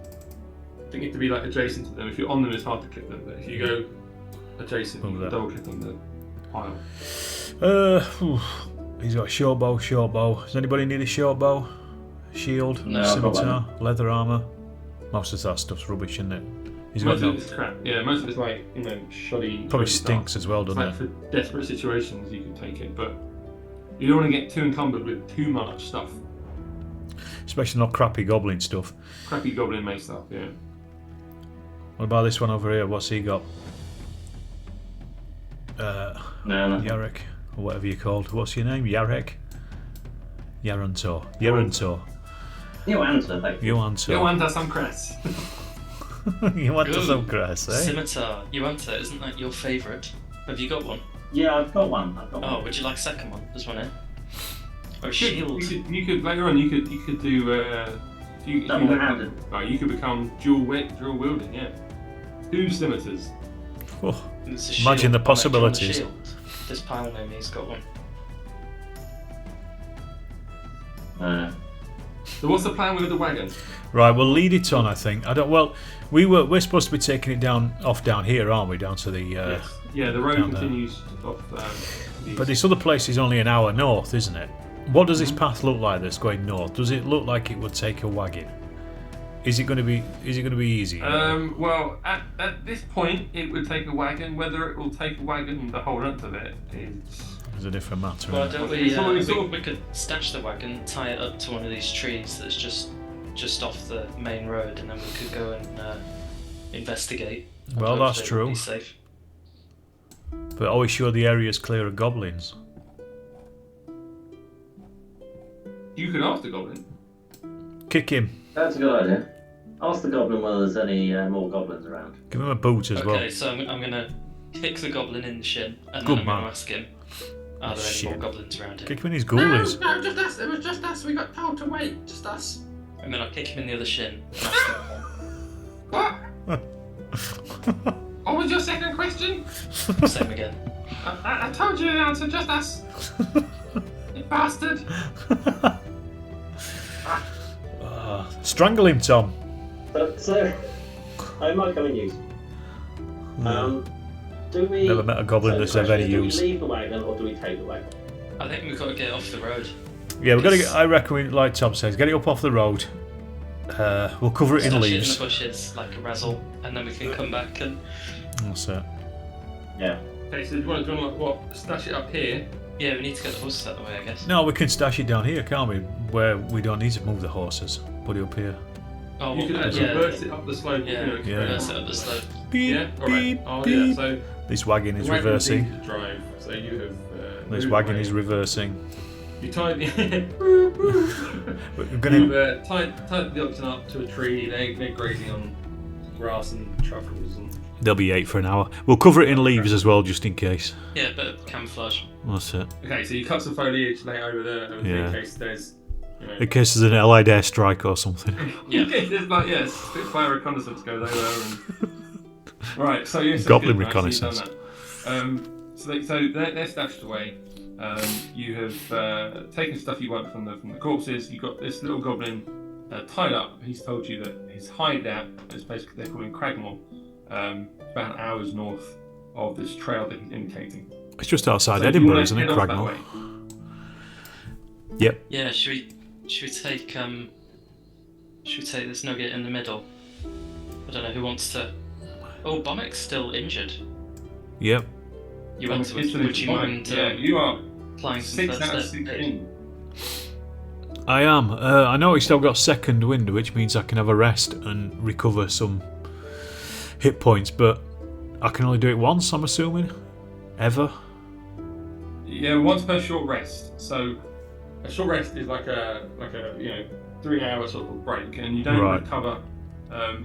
I think you have to be like adjacent to them. If you're on them, it's hard to click them. But if you go adjacent, you can double click on the pile. He's got a short bow. Does anybody need a short bow? Shield, No, I've got scimitar, leather armour. Most of that stuff's rubbish, isn't it? He's Most got of it's crap. Yeah, most of it's like shoddy. probably stuff. stinks as well, It's doesn't like it? for desperate situations you can take it, but you don't want to get too encumbered with too much stuff. Especially not crappy goblin stuff. Crappy goblin made stuff, yeah. What about this one over here? What's he got? No. Yarek, or whatever you're called. What's your name? Yarek? Yarantor. You answer, thank you. Yuantor. You want some cress. You want Ooh, some grass, eh? Scimitar. Yuanta, isn't that your favourite? Have you got one? Yeah, I've got one. Oh, would you like a second one? There's one in. Or a You shield. could later on. You could do. Double-handed. Right, you could become dual wielding. Yeah. 2 scimitars. Oh, There's a imagine shield. the Oh, no, do you want a possibilities. shield? This pile name, he's got one. So what's the plan with the wagon? Right, we'll lead it on. I think. I don't. Well, we're supposed to be taking it down here, aren't we? Down to the. Yes. Yeah, the road down there. continues off. But this other place is only an hour north, isn't it? What does this path look like that's going north? Does it look like it would take a wagon? Is it going to be easy? Well, at this point, it would take a wagon. Whether it will take a wagon the whole length of it is. It's a different matter. Well, isn't it? don't we could stash the wagon, tie it up to one of these trees that's just off the main road, and then we could go and investigate. and Well, that's hopefully true. Be safe. But are we sure the area's clear of goblins? You could ask the goblin. Kick him. That's a good idea. Ask the goblin whether there's any more goblins around. Give him a boot as well. Okay, so I'm gonna kick the goblin in the shin, and Good then I'm man. gonna ask him, are there any Shit. more goblins around here? Kick him in his No, ghoulies. no, just us. It was just us. We got told to wait. Just us. And then I'll kick him in the other shin. And ask him, What? What was your second question? same again. I told you the answer. Just us. You bastard. Strangle him, Tom. So I might come in use. Do we? Never met a goblin that's of any do use. we leave the wagon or do we take the wagon? I think we've got to get off the road. Yeah, we've got to get. I reckon, like Tom says, get it up off the road. We'll cover it in Stash leaves. it in the bushes like a razzle, and then we can come back and. That's it. Yeah. Okay, so do you want to stash it up here? Yeah, we need to get the horses out of the way, I guess. No, we can stash it down here, can't we? Where we don't need to move the horses. Put it up here. Oh, You can actually reverse it up the slope. Yeah, reverse it up the slope. Beep, Yeah. All right. beep, Oh beep. yeah. So This wagon is the wagon's reversing. easy to drive. So you have. This moved wagon away. is reversing. You tied We're gonna. You've tied the oxen up to a tree. They're grazing on grass and truffles and. They'll be 8 for an hour. We'll cover it in leaves as well, just in case. Yeah, bit of camouflage. That's it. Okay, so you cut some foliage, lay it over there Yeah. in case there's. In case there's an allied airstrike or something. Yeah. There's like Spitfire reconnaissance goes over and. Right, so yes. Goblin good, right, so you've reconnaissance. done that. So they're stashed away. You have taken stuff you want from the corpses. You've got this little goblin tied up. He's told you that his hideout is basically, they're calling Cragmore, about an hour's north of this trail that he's indicating. It's just outside So Edinburgh, isn't it, Cragmore? Yep. Yeah, should we take this nugget in the middle? I don't know who wants to. Oh, Bommek's still injured. Yep. You want to? Would you mind? Yeah, you are applying some 6 out of first aid? 16. I am. I noticed I've got second wind, which means I can have a rest and recover some hit points, but I can only do it once, I'm assuming? Ever? Yeah, once per short rest. So a short rest is like a 3-hour sort of break, and you don't recover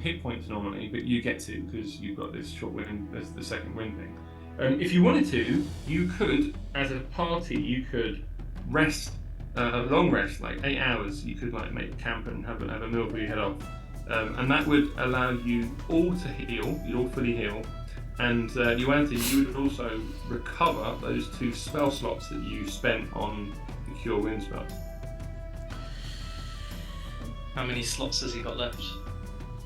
hit points normally, but you get to because you've got this short wind, the second wind thing. If you wanted to, you could, as a party, you could rest a long rest, like 8 hours. You could like make a camp and have a meal before you head off, and that would allow you all to heal. You'd all fully heal, and you would also recover those 2 spell slots that you spent on the cure wound spell. How many slots has he got left?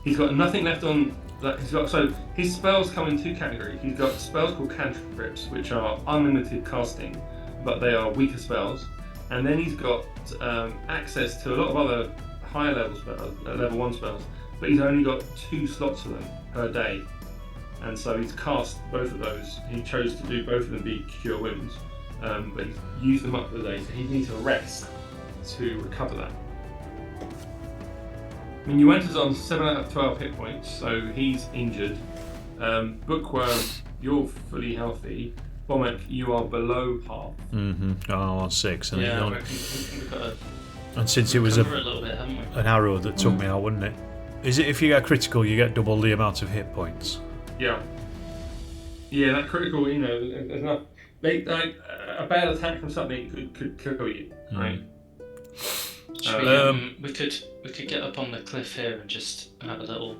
He's got nothing left on. So his spells come in 2 categories. He's got spells called cantrips, which are unlimited casting, but they are weaker spells. And then he's got access to a lot of other higher level spells, level 1 spells, but he's only got 2 slots of them per day. And so he's cast both of those. He chose to do both of them be cure wounds, but he's used them up for the day, so he needs a rest to recover that. I mean, Uenter's on 7 out of 12 hit points, so he's injured. Bookworm, you're fully healthy. Bommek, you are below half. Oh, 6. And, Yeah, I reckon we've got to and since it was recover a little bit, haven't we? an arrow that took me out, wouldn't it? Is it if you get critical, you get double the amount of hit points? Yeah. Yeah, that critical, there's enough. A bad attack from something could kill you, right? We could get up on the cliff here and just have a little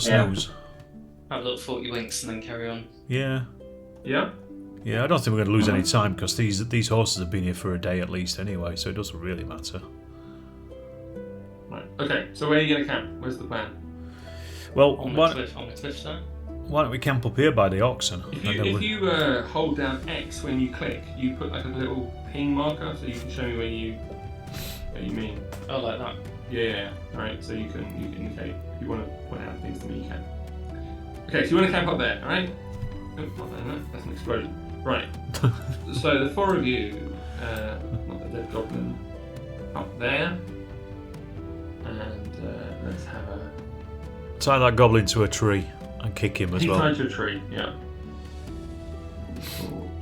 snooze. have a little 40 winks and then carry on. Yeah. Yeah? Yeah, I don't think we're going to lose any time because these horses have been here for a day at least anyway, so it doesn't really matter. Right. Okay, so where are you going to camp? Where's the plan? Well, On the cliff side? why don't we camp up here by the oxen? If you hold down X when you click, you put like a little ping marker so you can show me where you mean. Oh, like that? Yeah. Alright, so you can indicate. If you want to point out things to me, you can. Okay, so you want to camp up there, alright? Oh, not there, no, that's an explosion. Right. So the 4 of you, not the dead goblin, up there. And let's have a... Tie that goblin to a tree and kick him as He's well. tied to a tree, yeah.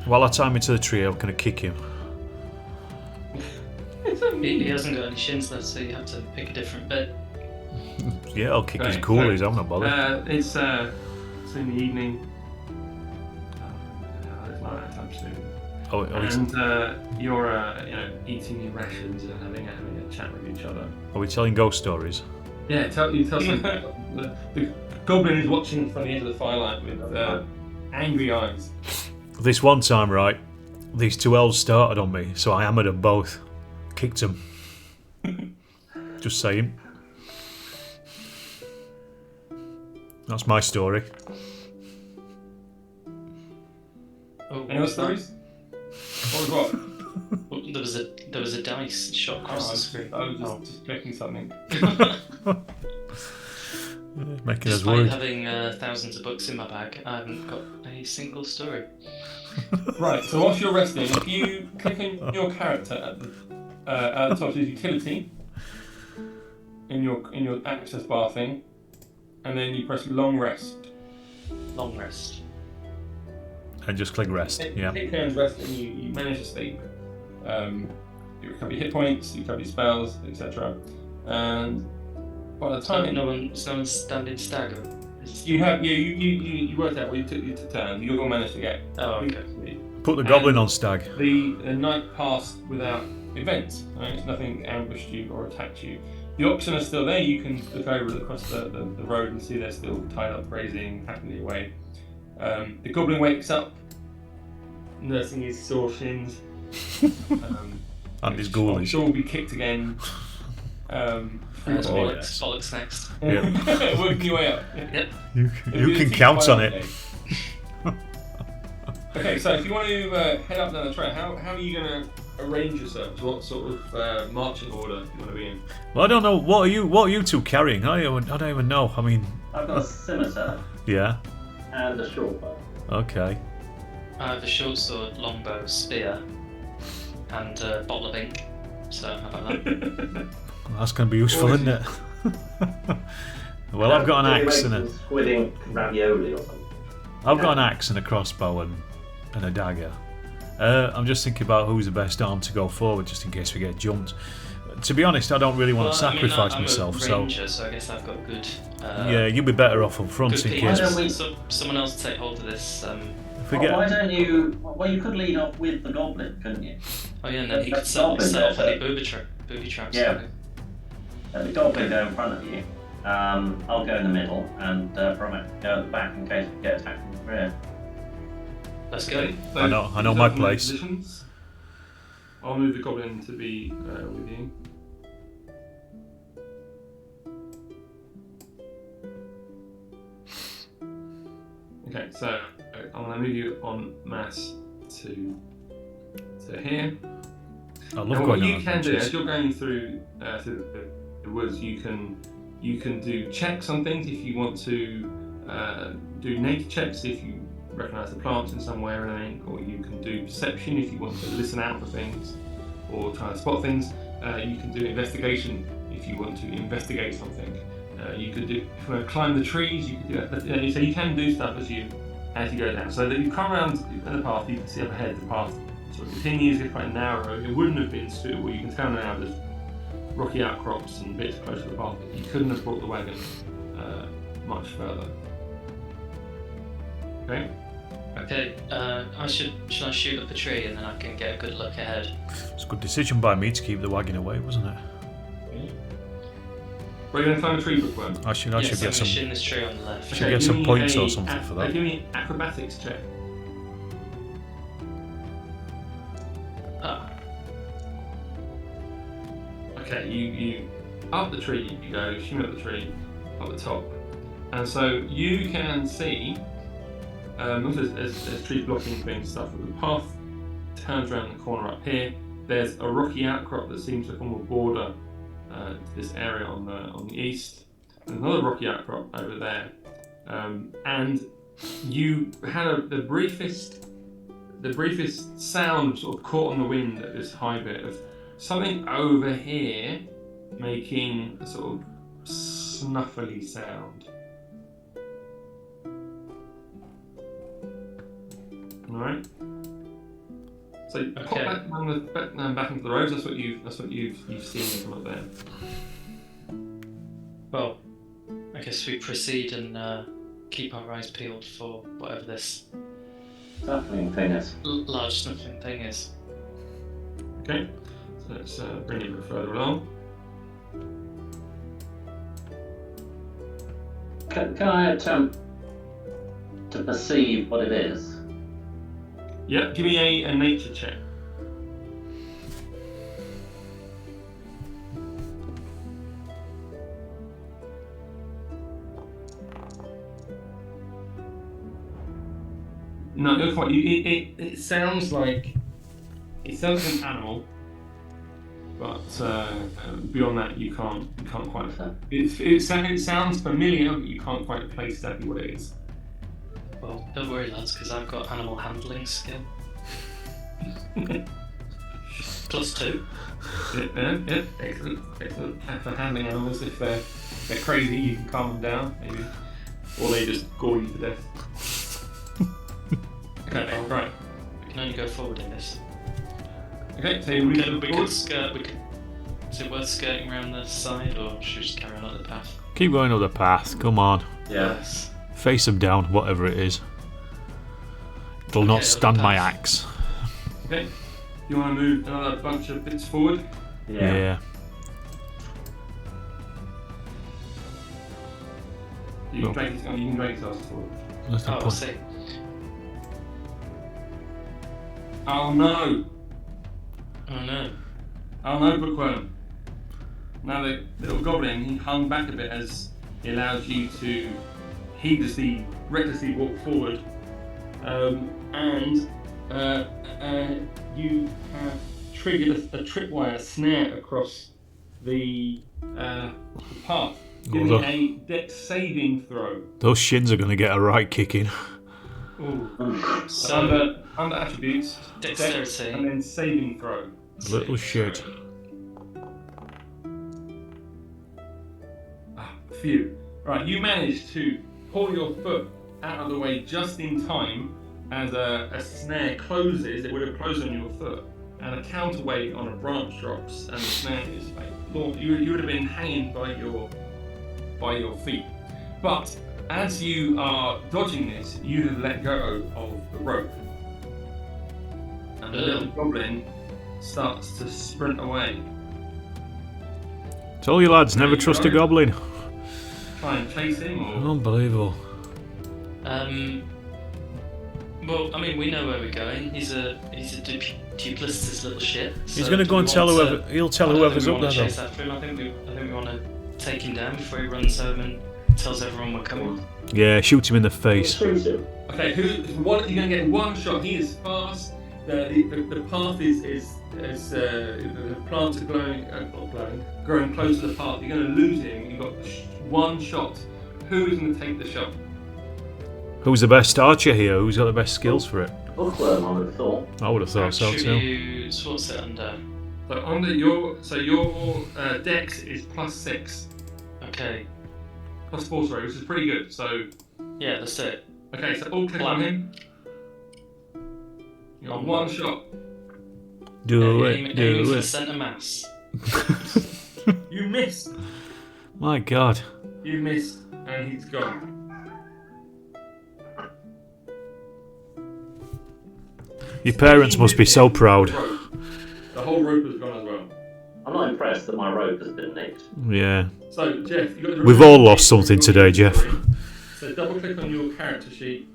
While I tie him to the tree, I'm going to kick him. He hasn't got any shins left, so you have to pick a different bit. Yeah, I'll kick his Okay, coolies, so, I'm not bothered. It's in the evening. It's not that time soon. And you're eating your rations and having a chat with each other. Are we telling ghost stories? Yeah, tell some. The goblin is watching from the edge of the firelight with angry eyes. This one time, right, these 2 elves started on me, so I hammered them both. Kicked them. Just saying. That's my story. Oh, Any other stories? What was what? Well, there was a dice shot across the screen. I was just clicking something. Making us Despite worried. having thousands of books in my bag, I haven't got a single story. Right, so whilst you're resting, if you click on your character at the top of his utility in your access bar thing, and then you press long rest. Long rest. And just click rest. Yeah. Take turns resting, you manage to sleep. You recover your hit points, you recover your spells, etc. And by the time No one's standing stagger. you worked out where you took turns. You all managed to get. Oh, okay. Put the goblin on stag. The night passed without events. Right? Nothing ambushed you or attacked you. The oxen are still there. You can look over across the road and see they're still tied up, grazing happily away. The goblin wakes up, nursing his sore shins, And his I'm ghoulies. sure will be kicked again. Bollocks next. Yeah. Working your way up. Yep. You can count on it. Okay, so if you want to head up down the trail, how are you going to arrange yourselves? What sort of marching order do you want to be in? Well, I don't know. What are you two carrying? I don't even know. I mean. I've got a scimitar. Yeah. And a short bow. Okay. I have a short sword, longbow, spear, and a bottle of ink. So how about that? That's going to be useful, isn't it? Well, I've got an axe and a. Squidding ravioli or something. I've got an axe and a crossbow and a dagger. I'm just thinking about who's the best arm to go forward, just in case we get jumped. To be honest, I don't really want to sacrifice myself. I'm a ranger, so I guess I've got good. Yeah, you'd be better off up front in Why case. don't we, someone else take hold of this? Why don't you? Well, you could lead off with the goblin, couldn't you? Oh yeah, and then he could set off any booby traps. Yeah. Let the goblin go in front of you. I'll go in the middle, and Promet go at the back in case we get attacked from the rear. Let's go. So I know my place. Positions. I'll move the goblin to be with you. Okay, so I'm going to move you on mass to here. I love Now, going what on you can do adventures. as you're going through the woods, you can do checks on things if you want to do nature checks if you recognise the plants in some way or anything, or you can do perception if you want to listen out for things or try to spot things. You can do investigation if you want to investigate something. You could do, if you want to climb the trees, you can do that. So you can do stuff as you go down. So that you come around the path, you can see up ahead the path sort of continues, it's quite narrow. It wouldn't have been suitable. You can tell now there's rocky outcrops and bits close to the path. You couldn't have brought the wagon much further. Okay. Okay. Should I shoot up a tree and then I can get a good look ahead? It's a good decision by me to keep the wagon away, wasn't it? We're going to climb a tree, Bookworm. I should I'm get some. shooting this tree on the left. Should get some points or something for that. Give me an acrobatics check. Ah. Okay, you up the tree you go, shoot up the tree, up the top. And so you can see, there's trees blocking things and stuff, but the path turns around the corner up here. There's a rocky outcrop that seems to form a border to this area on the east. There's another rocky outcrop over there. And you had the briefest sound sort of caught on the wind at this high bit of something over here making a sort of snuffly sound. Alright. So pop back into the roads. That's what you've seen from up there. Well, I guess we proceed and keep our eyes peeled for whatever this Snuffling thing is. large snuffling thing is. Okay. So let's bring it a bit further along. Can I attempt to perceive what it is? Yeah. Give me a nature check. No, you're quite. It sounds like an animal, but beyond that, you can't quite. It sounds familiar, but you can't quite place exactly what it is. Well, don't worry, lads, because I've got animal handling skill. +2. Yeah, excellent. For handling animals, if they're crazy, you can calm them down, maybe, or they just gore you to death. Okay, right. We can only go forward in this. Okay, so We could skirt. Is it worth skirting around the side, or should we just carry on up the path? Keep going up the path. Come on. Yes. Face them down, whatever it is. It'll not stand my axe. Okay. You want to move another bunch of bits forward? Yeah. You can drag yourself forward. That's the Oh, I point. see. Oh no! Oh no. Oh no, Bookworm. Now the little goblin, he hung back a bit as he allowed you to recklessly walk forward. And you have triggered a tripwire snare across the path. Give me a dex saving throw. Those shins are going to get a right kicking. Ooh. So under attributes, dexterity, and then saving throw. Little shit. Phew. Right, you managed to pull your foot out of the way just in time as a snare closes. It would have closed on your foot, and a counterweight on a branch drops, and the snare is like, you would have been hanging by your feet. But as you are dodging this, you have let go of the rope, and the little goblin starts to sprint away. Tell you lads, never trust a goblin. Try and chase him, or Unbelievable. Well, I mean, we know where we're going. He's a duplicitous little shit. He's going to go and tell whoever. He'll tell whoever's up there, Chase though. after him. I think we want to take him down before he runs home and tells everyone we're coming. Yeah, shoot him in the face. Shoot him. okay, you're going to get one shot. He is fast. The path is the plants are growing close to the path. You're going to lose him. You've got one shot. Who is going to take the shot? Who's the best archer here? Who's got the best skills for it? Bookworm, I would have thought. I would have thought so too. What's it under? So under your dex is +6, Okay. +4, sorry, which is pretty good. So Yeah, let's do it. okay, so all click on him. You got one shot. Do Aiming it, for do the it. centre mass. You missed. My God. You missed, and he's gone. Your parents must be so proud. The whole rope has gone as well. I'm not impressed that my rope has been nicked. Yeah. So Jeff, you got the We've all lost something today, Jeff. So double click on your character sheet.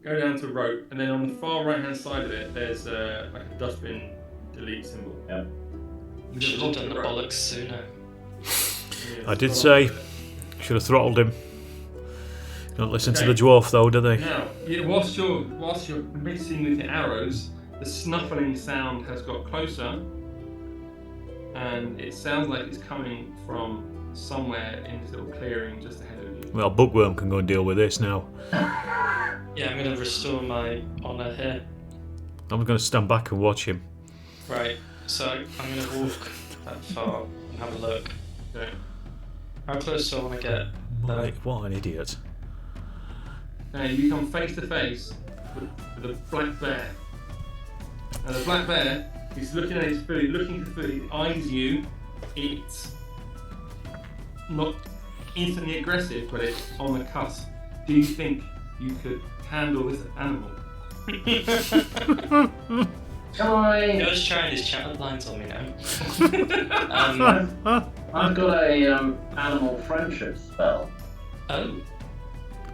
Go down to rope, and then on the far right hand side of it, there's like a dustbin delete symbol. Yep. We should have done the bollocks sooner. Yeah, I did say, should have throttled him. Don't listen to the dwarf though, do they? Now, whilst you're mixing with your arrows, the snuffling sound has got closer, and it sounds like it's coming from somewhere in this little clearing just ahead of you. Well, Bookworm can go and deal with this now. Yeah, I'm going to restore my honour here. I'm going to stand back and watch him. Right, so I'm going to walk that far and have a look. Okay. How close do I want to get? What an idiot. Now you come face to face with a black bear. And the black bear is looking at his food, looking for food, it eyes you. It's not instantly aggressive, but it's on the cusp. Do you think you could handle this animal? Go's trying his chat lines on me now. I've got a animal friendship spell. Oh,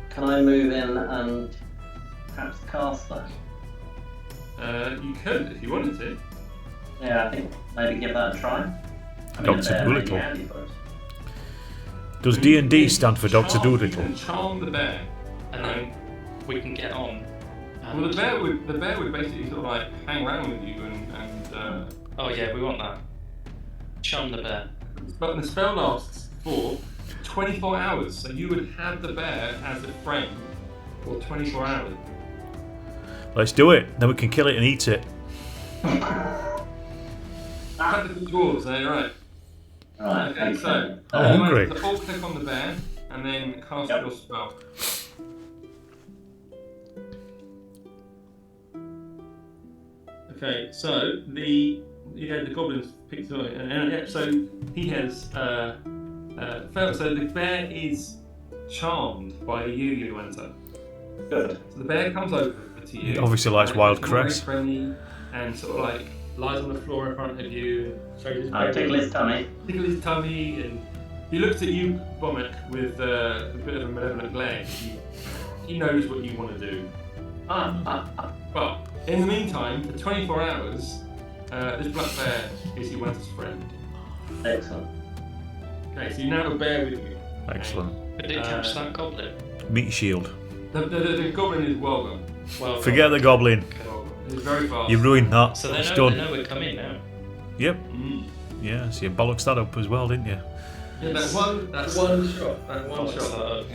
Can I move in and perhaps cast that? You could if you wanted to. Yeah, I think maybe give that a try. I mean, Dr. a bear may be Doolittle. handy for us. Does D&D stand for Dr. You Doolittle? can charm the bear. and then we can get on. Well, the bear would basically sort of like hang around with you and Oh yeah, we want that. Charm the bear. but the spell lasts for 24 hours, so you would have the bear as a friend for 24 hours. Let's do it. Then we can kill it and eat it. Cut the dwarves, right? Right, Okay, so I'm hungry. so all click on the bear and then cast Yep. your spell. Okay, so the goblins picked it up, and yeah, so he has felt. So the bear is charmed by you, Yuenta. Good. So the bear comes over to you. He obviously likes and wild he's very cress. friendly and sort of like lies on the floor in front of you and shows his I tickle his tummy. tickle his tummy, and he looks at you, Bomic, with a bit of a malevolent glare. He knows what you want to do. But In the meantime, for 24 hours, this black bear is your Wanta's friend. Excellent. Okay, so you now have a bear with you. Excellent. Did it catch that goblin? Meat shield. The goblin is well gone. Well, Forget the goblin. It's very fast. You ruined that. So It's they done. know we're coming now. Yep. Mm. Yeah, so you bollocks that up as well, didn't you? Yeah, that's one shot. That one shot.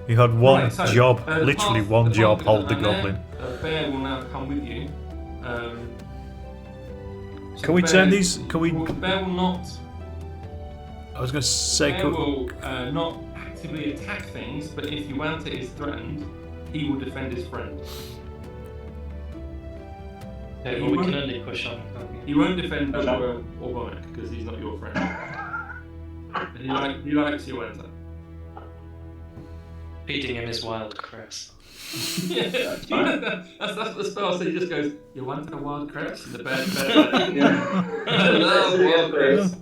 You had one Right, so, job, the literally path- one the job, path hold the and then goblin. The bear will now come with you. So Can we the turn bear- these? Can we? Well, the bear will not. I was going to say. Bear will not actively attack things, but if Yuanta is threatened, he will defend his friend. Yeah, He but we won't- can only push on. Can't we? He won't defend Bookworm or Bonnet because he's not your friend. He likes Yuanta. Feeding him his wild cress. Yeah, that's what the spell says. He just goes, "You want a wild crepes?" And the bear. I love wild crepes.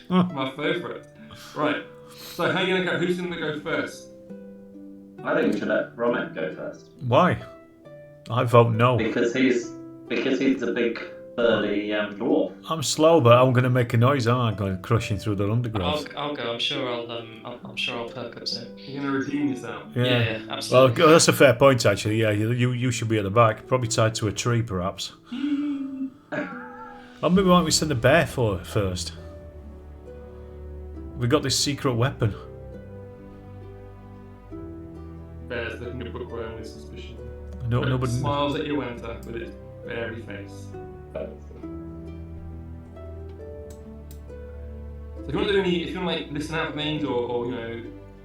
My favourite. Right. So how are you gonna go? Who's gonna go first? I think we should let Romek go first. Why? I vote no. Because he's a big burly dwarf. I'm slow, but I'm going to make a noise. I'm going crushing through the undergrowth. I'll go. I'm sure I'll perk up soon. You're gonna redeem yourself. Yeah, Well, absolutely. that's a fair point, actually. Yeah, you should be at the back, probably tied to a tree, perhaps. Or maybe why don't we send the bear for first? We got this secret weapon. Bear's looking at Bookworm with suspicion. No, But nobody. smiles at Yuanta with its beary face. So if you want to like listen out for things or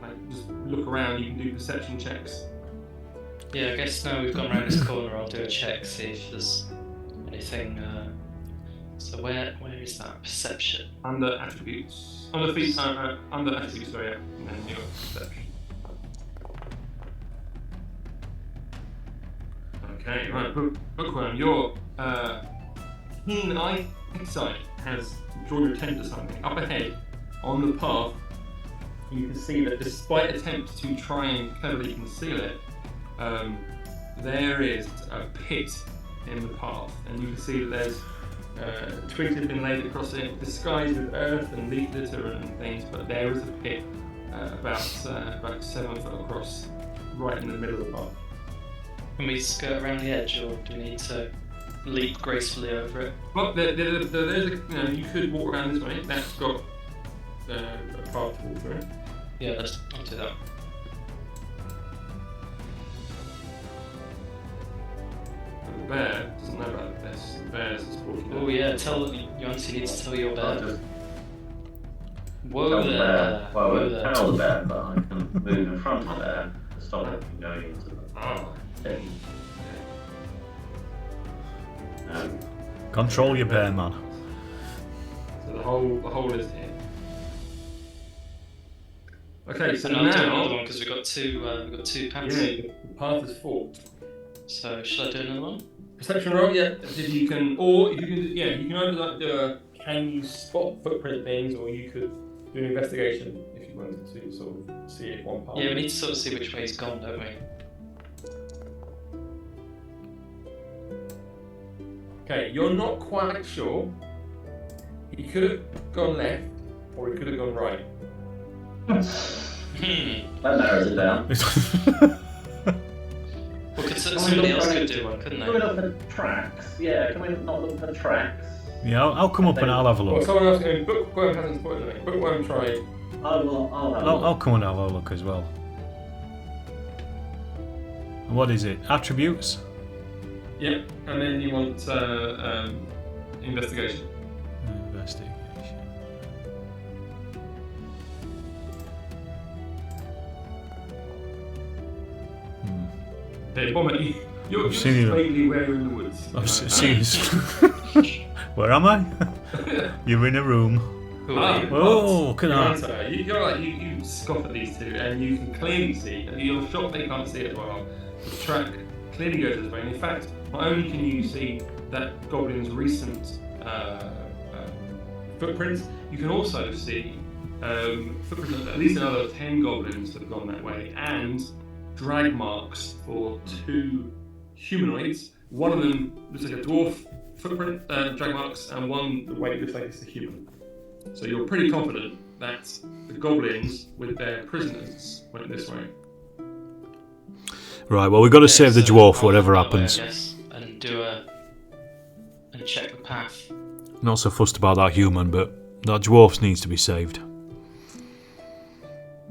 like just look around, you can do perception checks. Yeah, I guess now we've gone around this corner, I'll do a check, see if there's anything. So where is that perception? Under attributes. Under attributes, sorry, yeah. And then your perception. Okay, right. Bookworm, your keen eyesight has drawn your attention to something. Up ahead, on the path, you can see that despite attempts to try and cleverly conceal it, there is a pit in the path, and you can see that there's twigs have been laid across it, disguised with earth and leaf litter and things, but there is a pit about 7 foot across, right in the middle of the path. Can we skirt around the edge, or do we need to leap gracefully over it? Well, there's a, you could walk around this way. That's got a path to walk through. Yeah, I'll do that. But the bear doesn't know about this. The bear's just walking. Oh yeah, you actually need to tell your I'll bear. just Whoa tell the bear. there! Well, I Whoa won't there! tell the bear, but I can move in front of the bear to stop it from going into the Oh. thing. Control your bear, man. So the hole is here. Okay, so And I'll do another now, one because we've got two paths. yeah, the path is forked. So should I do another one? Perception roll, yeah. If you can, or if you can, yeah, you can either like do a can you spot footprint things, or you could do an investigation if you wanted to sort of see if one path. Yeah, we need to sort of see which way he's gone, don't we? Okay, you're not quite sure. He could have gone left, or he could have gone right. That narrows it down. Well, somebody else could do one, couldn't Can we they? look for tracks? Yeah, can we not look for tracks? Yeah, I'll come up and I'll have a Well, look. someone else. Bookworm hasn't spotted anything. Bookworm tried. I'll have a I'll look. come and have a look as well. And what is it? Attributes? Yep, and then you want investigation. Investigation. Hey, Bomber, you're I've seen you. vaguely where in the woods. I've seen. Where am I? You're in a room. Who are you? Oh, look at that. That. You scoff at these two, and you can clearly see, and you're shocked they can't see it as well. The track clearly goes this way, and in fact, not only can you see that goblin's recent footprints, you can also see footprints of at least another 10 goblins that have gone that way, and drag marks for 2 humanoids One of them looks like a dwarf footprint, drag marks, and one the way it looks like it's a human. So you're pretty confident that the goblins with their prisoners went this way. Right, well, we've got to save the dwarf, whatever I'll go happens. that way, I guess, and and check the path. Not so fussed about that human, but that dwarf needs to be saved.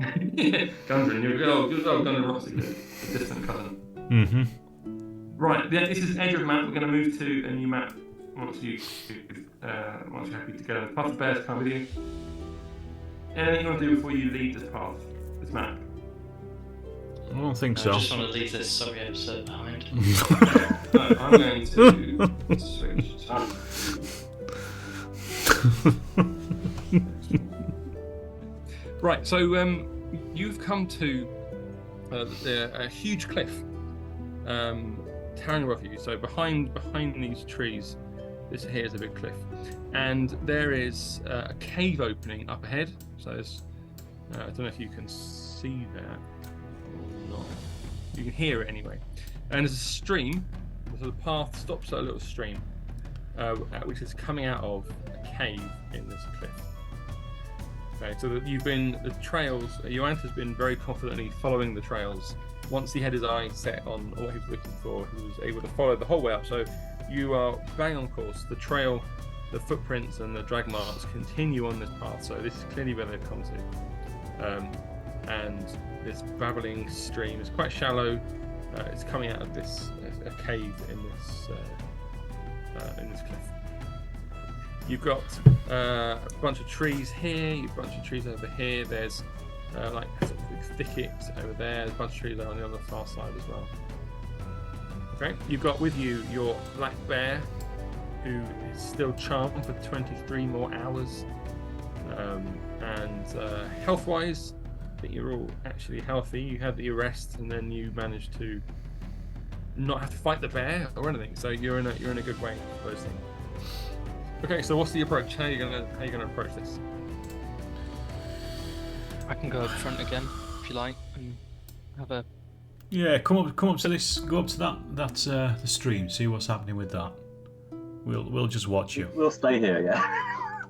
Gundren, you're good old Gundren Rossi, a distant cousin. Mm-hmm. Right, this is the edge of the map. We're going to move to a new map once you're happy to go. Path of Bears come with you. Anything you want to do before you leave this path, this map? I don't think I so. just want to leave this sorry episode behind. No, I'm going to switch to... Right, so you've come to a huge cliff towering above you. So behind these trees, this here is a big cliff, and there is a cave opening up ahead. So there's, I don't know if you can see that or not. You can hear it anyway. And there's a stream. So the path stops at a little stream, which is coming out of a cave in this cliff. Okay, so that the trails, Johannes been very confidently following the trails. Once he had his eyes set on what he was looking for, he was able to follow the whole way up. So you are bang on course. The trail, the footprints and the drag marks continue on this path. So this is clearly where they've come to. And this babbling stream is quite shallow. It's coming out of this a cave in this cliff. You've got a bunch of trees here. You've got a bunch of trees over here. There's like a sort of thicket over there. There's a bunch of trees on the other far side as well. Okay. You've got with you your black bear, who is still charmed for 23 more hours. And health-wise, I think you're all actually healthy. You had the arrest, and then you managed to not have to fight the bear or anything. So you're in a good way for those things. Okay, so what's the approach? How are you gonna approach this? I can go up front again if you like and have a. Yeah, come up to this. Go up to that the stream. See what's happening with that. We'll just watch you. We'll stay here, yeah.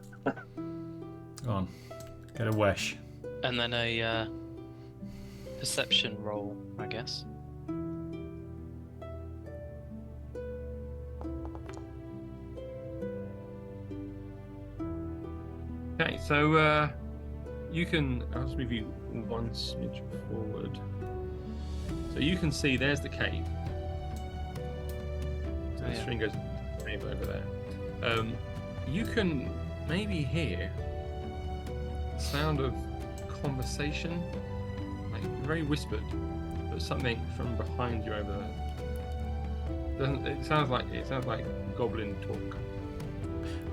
Go on, get a wesh. And then a perception roll, I guess. Okay, so you can. I'll just move you one smidge forward, so you can see there's the cave. So the string goes cave over there. You can maybe hear the sound of conversation, like very whispered, but something from behind you over there. It sounds like goblin talk.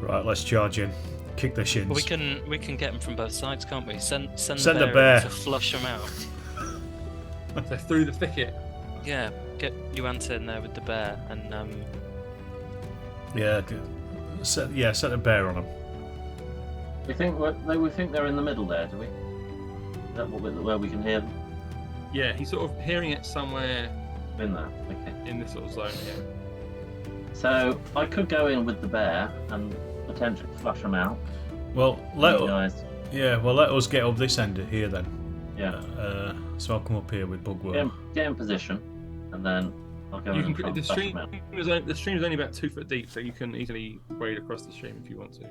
Right, let's charge in. Kick their shins. Well, we can get them from both sides, can't we? Send the bear to flush them out. So through the thicket. Yeah, get Johannes in there with the bear and set the bear on them. We think they're in the middle there, do we? Is that where we can hear them? Yeah, he's sort of hearing it somewhere In there, okay. in this sort of zone here. So I could go in with the bear and potentially flush them out. Well, let us get up this end here then. Yeah. So I'll come up here with Bugworm. Get in position, and then I'll go in and try and flush them out. The stream is only about 2 foot deep, so you can easily wade across the stream if you want to.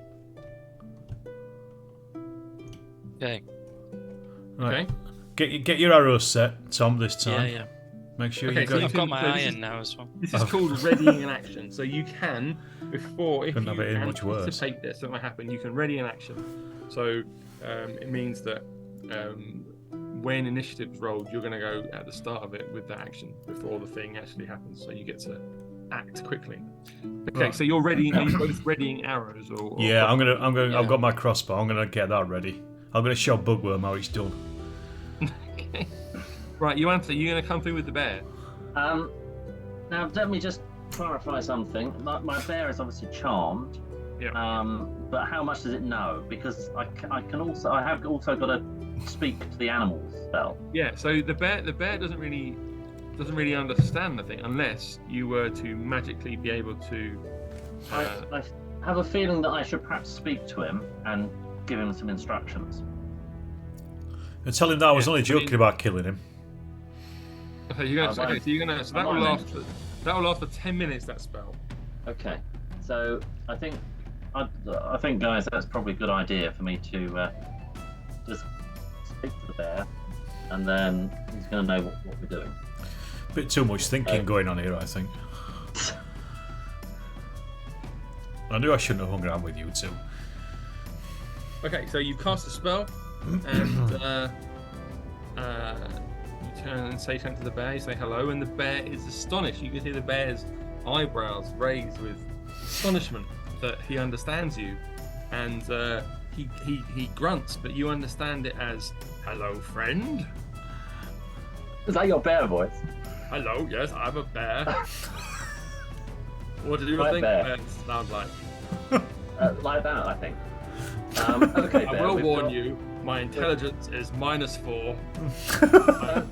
okay. Right. Okay. Get your arrows set, Tom, this time. Yeah. Make sure Okay, you so got. I've got my eye in now as well. This is called readying an action. So you can, before, if Couldn't have you it in much worse. anticipate that something might happen, you can ready an action. So it means that when initiative's rolled, you're going to go at the start of it with that action before the thing actually happens. So you get to act quickly. Okay, Right. so are you both readying arrows or Yeah, I'm gonna. Yeah. I've got my crossbow. I'm gonna get that ready. I'm gonna show Bugworm how it's done. Okay. Right, you answer. You're going to come through with the bear. Now let me just clarify something. My bear is obviously charmed. Yeah. But how much does it know? Because I have also got to speak to the animals spell. Yeah. So the bear doesn't really doesn't really understand the thing unless you were to magically be able to. I have a feeling that I should perhaps speak to him and give him some instructions. And tell him that I was only joking about killing him. Okay, you're gonna. Okay, so you're gonna. So that will last. That will last for 10 minutes. That spell. Okay, so I think, guys, that's probably a good idea for me to just speak to the bear, and then he's going to know what we're doing. Bit too much thinking going on here, I think. I knew I shouldn't have hung around with you two. Okay, so you cast a spell, and you turn and say something to the bear. You say hello, and the bear is astonished. You can hear the bear's eyebrows raised with astonishment that he understands you, and he grunts, but you understand it as "Hello, friend." Is that your bear voice? Hello, yes, I'm a bear. What do you Right, think bear. bears sound like? Like that, I think. Okay, I bear, will we've warn got- you, my intelligence is -4.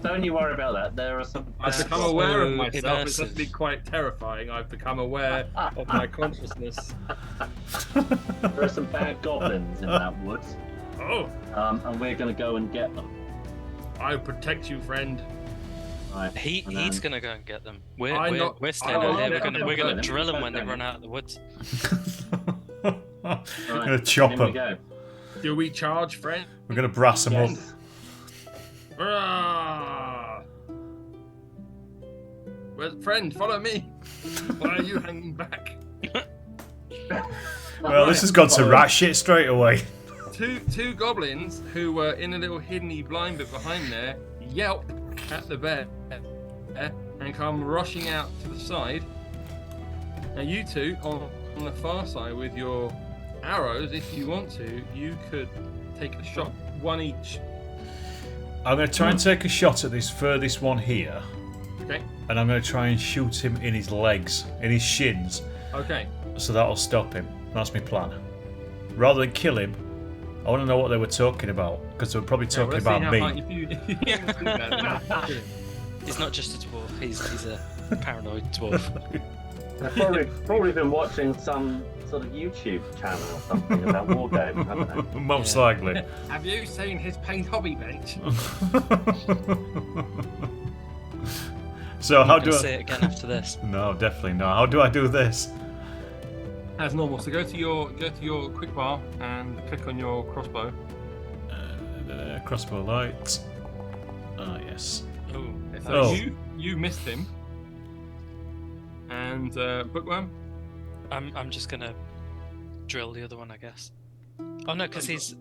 Don't you worry about that. There are some. I've become So aware of myself. It's immersive. actually quite terrifying. I've become aware of my consciousness. There are some bad goblins in that woods, Oh, and we're going to go and get them. I protect you, friend. Right. He's and then- gonna go and get them. I'm not- We're staying I'm out not here. gonna We're go gonna then. drill them when they Don't run out of the woods. I'm Right, gonna chop in we him. go. Do we charge, friend? We're gonna brass him up. Yes. Hurrah! Well, friend, follow me. Why are you hanging back? Well, this has gone to rat shit straight away. Two goblins who were in a little hidden blind bit behind there yelp at the bear and come rushing out to the side. Now you two on the far side with your arrows, if you want to, you could take a shot, one each. I'm gonna try and take a shot at this furthest one here, Okay. and I'm gonna try and shoot him in his legs, in his shins, Okay. so that'll stop him. That's my plan. Rather than kill him, I want to know what they were talking about, because they were probably talking let's see about how me. high- if you can do that, then- He's not just a dwarf. He's a paranoid dwarf. They've probably been watching some sort of YouTube channel or something about Wargaming, haven't they? Most Yeah. likely. Have you seen his paint hobby bench? So how I'm do gonna I? say it again after this. No, definitely not. How do I do this? As normal. So go to your quick bar and click on your crossbow. Crossbow light. Ah, yes. Oh, So Oh. you missed him. And bookworm. I'm just gonna drill the other one, I guess. Oh no, because he's.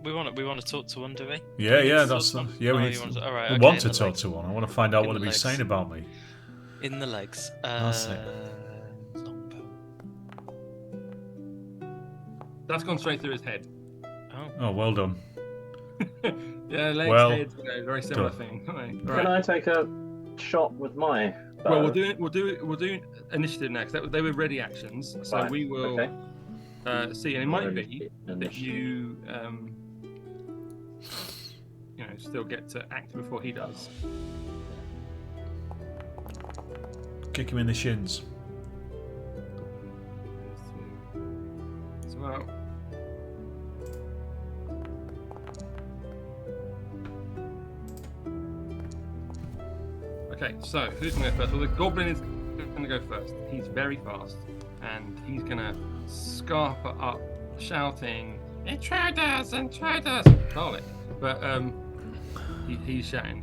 We want to talk to one, do we? Yeah, We need yeah, to that's talk the, to one? yeah. Oh, We, you need want to, to- alright, we okay, want in to the talk legs. to one. I want to find out In what the they've been legs. saying about me. In the legs. That's it. Longbow. That's gone straight through his head. Oh. Oh, well done. Yeah, legs, Well, head, very similar done. thing. Right. Can I take a shot with my bow? Well, we'll do initiative next. They were ready actions, so Right, we will okay. see. And it might be that Initiative. you still get to act before he does. Kick him in the shins. As well. Okay, so who's going to go first? Well, the goblin is going to go first. He's very fast, and he's going to scarper up, shouting, "Intruders! Intruders!" Garlic. But he's shouting.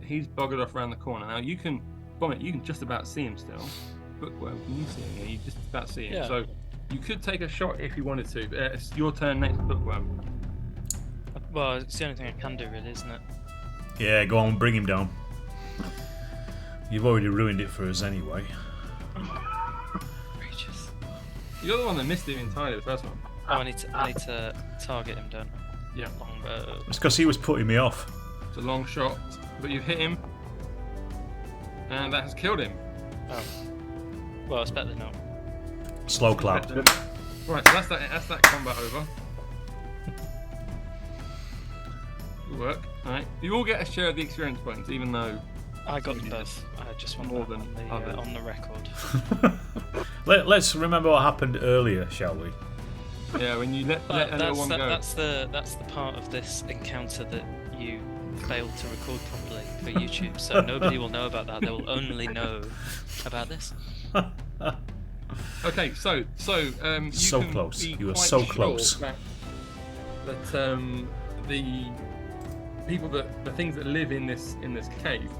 He's buggered off around the corner. Now you can, Vomit, you can just about see him still. Bookworm, can you see him? Yeah, you just about see him. Yeah. So you could take a shot if you wanted to. It's your turn next, Bookworm. Well, it's the only thing I can do, really, isn't it? Yeah, go on, bring him down. You've already ruined it for us anyway. Outrageous. You're the one that missed him entirely, the first one. Oh, I need to target him, don't I? Yeah. Longbow. It's because he was putting me off. It's a long shot, but you've hit him, and that has killed him. Oh. Well, it's better than not. Slow clap. Right, so that's that combat over. Good work. Alright. You all get a share of the experience points, even though I got them both. I just want More that than on others. the record. Let's remember what happened earlier, shall we? Yeah, when you let But a little one go. that's the part of this encounter that you failed to record properly for YouTube. So nobody will know about that. They will only know about this. Okay, so you So can close. be You were quite so sure close. That the people the things that live in this cave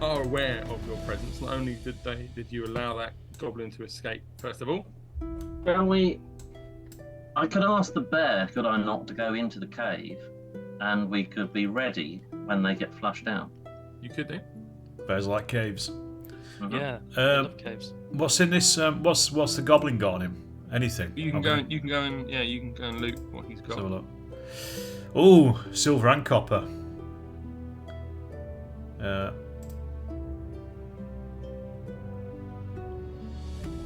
are aware of your presence. Not only did you allow that goblin to escape, first of all. Can we? I could ask the bear, could I not, to go into the cave, and we could be ready when they get flushed out. You could do. Bears like caves. Mhm. Yeah, I Um, love caves. What's in this? What's the goblin got on him? Anything? You can Okay. go. You can go and you can go and loot what he's Let's got. have a look. Ooh, silver and copper.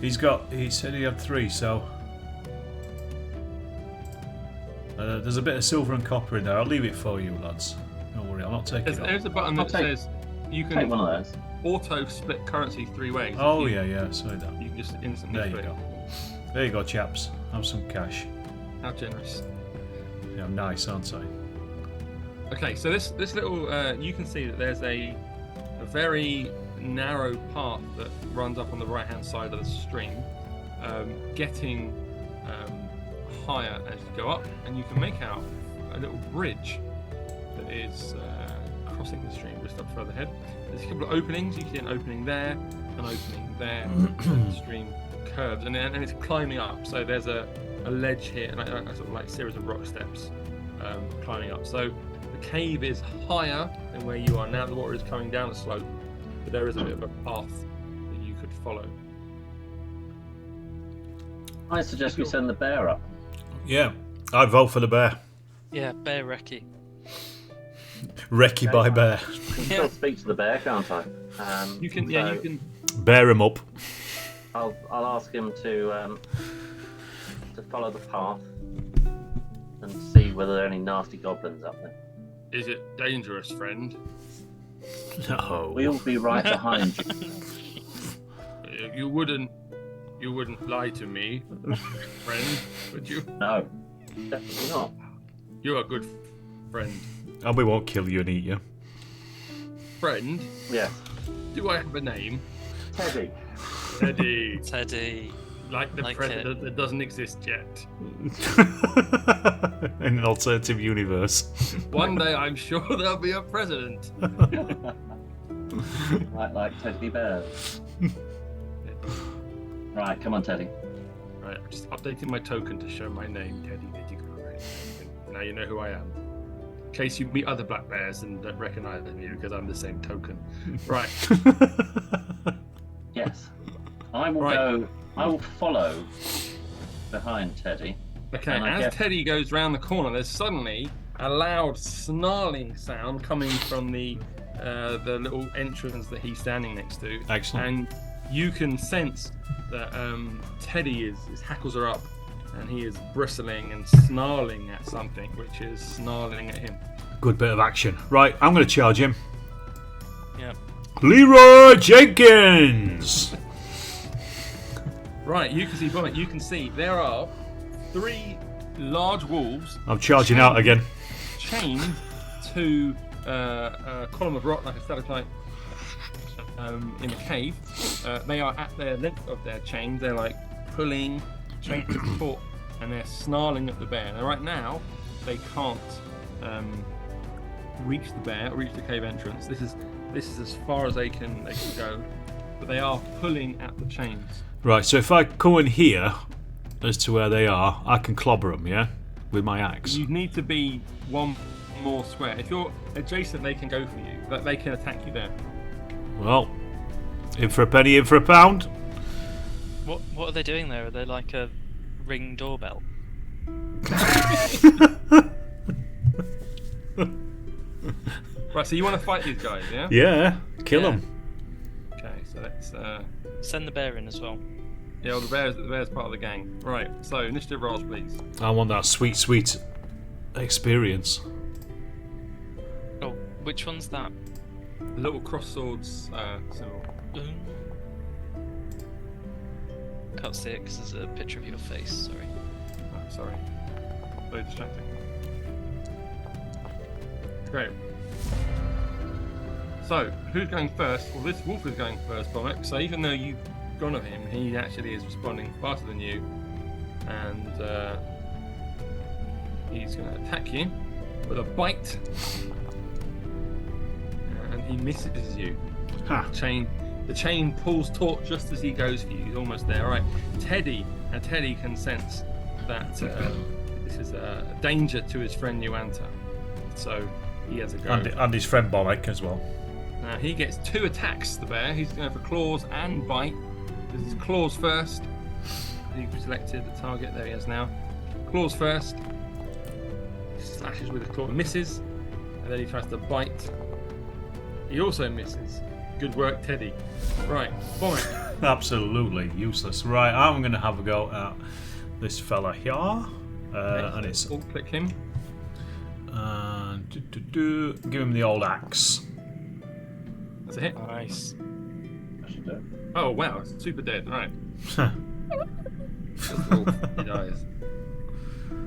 He said he had 3, so there's a bit of silver and copper in there. I'll leave it for you, lads. Don't worry, I'll not take it. There's a button I'll that take- says you Take can one of those. auto split currency 3 ways. Oh You- yeah, sorry that. You can just instantly There you split. go. There you go, chaps. Have some cash. How generous. Yeah, I'm nice, aren't I? Okay, so this little you can see that there's a very narrow path that runs up on the right hand side of the stream, getting higher as you go up, and you can make out a little bridge that is crossing the stream just up further ahead. There's a couple of openings. You can see an opening there, an opening there. The stream curves and it's climbing up. So there's a ledge here, and a sort of like series of rock steps climbing up. So the cave is higher than where you are now. The water is coming down a slope, but there is a bit of a path that you could follow. I suggest we send the bear up. Yeah, I'd vote for the bear. Yeah, bear recce. Recce by bear. I can still speak to the bear, can't I? You can, so you can. Bear him up. I'll ask him to follow the path and see whether there are any nasty goblins up there. Is it dangerous, friend? No. We'll be right behind you. You wouldn't lie to me, friend, would you? No, definitely not. You're a good friend. And we won't kill you and eat you. Friend, Yes, do I have a name? Teddy. Teddy. Teddy. Like the Like president that doesn't exist yet. In an alternative universe. One day I'm sure there'll be a president. like teddy bears. Right, come on, Teddy. Right, I'm just updating my token to show my name, Teddy. There you go. Right. Now you know who I am. In case you meet other black bears and don't recognise me because I'm the same token. Right. Yes, I will Right. go. I will follow behind Teddy. Okay, And I as guess- Teddy goes round the corner, there's suddenly a loud snarling sound coming from the little entrance that he's standing next to. Excellent. And you can sense that Teddy his hackles are up, and he is bristling and snarling at something, which is snarling at him. Good bit of action. Right, I'm going to charge him. Yeah. Leroy Jenkins! Right, you can see, Bonnet, you can see there are 3 large wolves I'm charging out again. chained to a column of rock like a stalactite in a cave. They are at the length of their chains. They're like pulling, chained to the foot, and they're snarling at the bear. Now, right now, they can't reach the bear or reach the cave entrance. This is as far as they can go, but they are pulling at the chains. Right, so if I come in here as to where they are, I can clobber them, yeah? With my axe. You need to be one more square. If you're adjacent, they can go for you, but they can attack you there. Well, in for a penny, in for a pound. What are they doing there? Are they like a Ring doorbell? Right, so you want to fight these guys, yeah? Yeah, kill Yeah. them. Okay, so let's. Send the bear in as well. Yeah, well, the bear's part of the gang. Right, so initiative rolls, please. I want that sweet, sweet experience. Oh, which one's that? The little cross swords symbol. Can't see it because there's a picture of your face. Sorry. Oh, sorry. Very distracting. Great. So, who's going first? Well, this wolf is going first, Bomek. So even though you've gone at him, he actually is responding faster than you. And he's going to attack you with a bite. And he misses you. Ha. The chain pulls taut just as he goes for you. He's almost there. All right. Teddy. Now Teddy can sense that this is a danger to his friend Yuanta. So he has a go. And his friend Bomek as well. Now he gets 2 attacks, the bear. He's going for claws and bite. This is claws first. He selected the target. There he is now. Claws first. He slashes with his claw. Misses. And then he tries to bite. He also misses. Good work, Teddy. Right, Bomek. Absolutely useless. Right, I'm going to have a go at this fella here. And it's... We'll click him. Give him the old axe. That's a hit. Nice. I should do. Oh, wow. It's super dead. Right. He dies.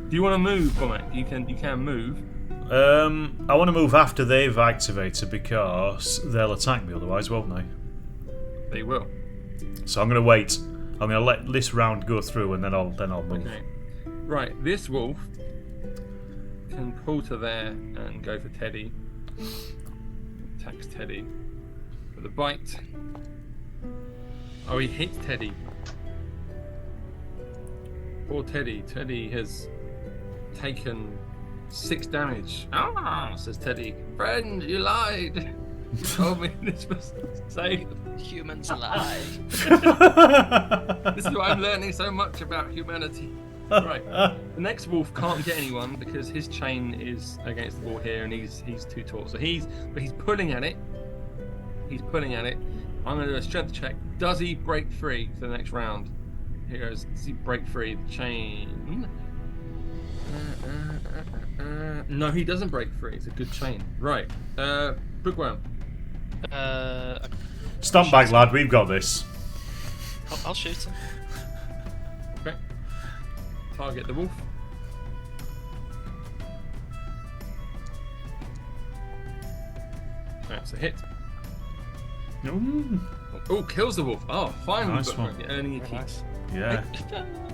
Do you want to move, Bomek? You can move. I want to move after they've activated because they'll attack me otherwise, won't they? They will. So I'm going to wait. I'm going to let this round go through and then I'll move. Okay. Right, this wolf can pull to there and go for Teddy. Attacks Teddy with a bite. Oh, he hits Teddy. Poor Teddy. Teddy has taken 6 damage. Ah, says Teddy. Friend, you lied. You told me this was safe. Humans alive. This is why I'm learning so much about humanity. Right. The next wolf can't get anyone because his chain is against the wall here and he's too tall. So he's pulling at it. He's pulling at it. I'm going to do a strength check. Does he break free for the next round? Here goes. Does he break free? The chain. No, he doesn't break free. It's a good chain. Right. Bookworm. Stand back, lad. We've got this. I'll shoot him. Okay. Target the wolf. That's a hit. Ooh. Oh, kills the wolf. Oh, finally, Nice Bookworm. one. You're earning a Very keep. nice. Yeah.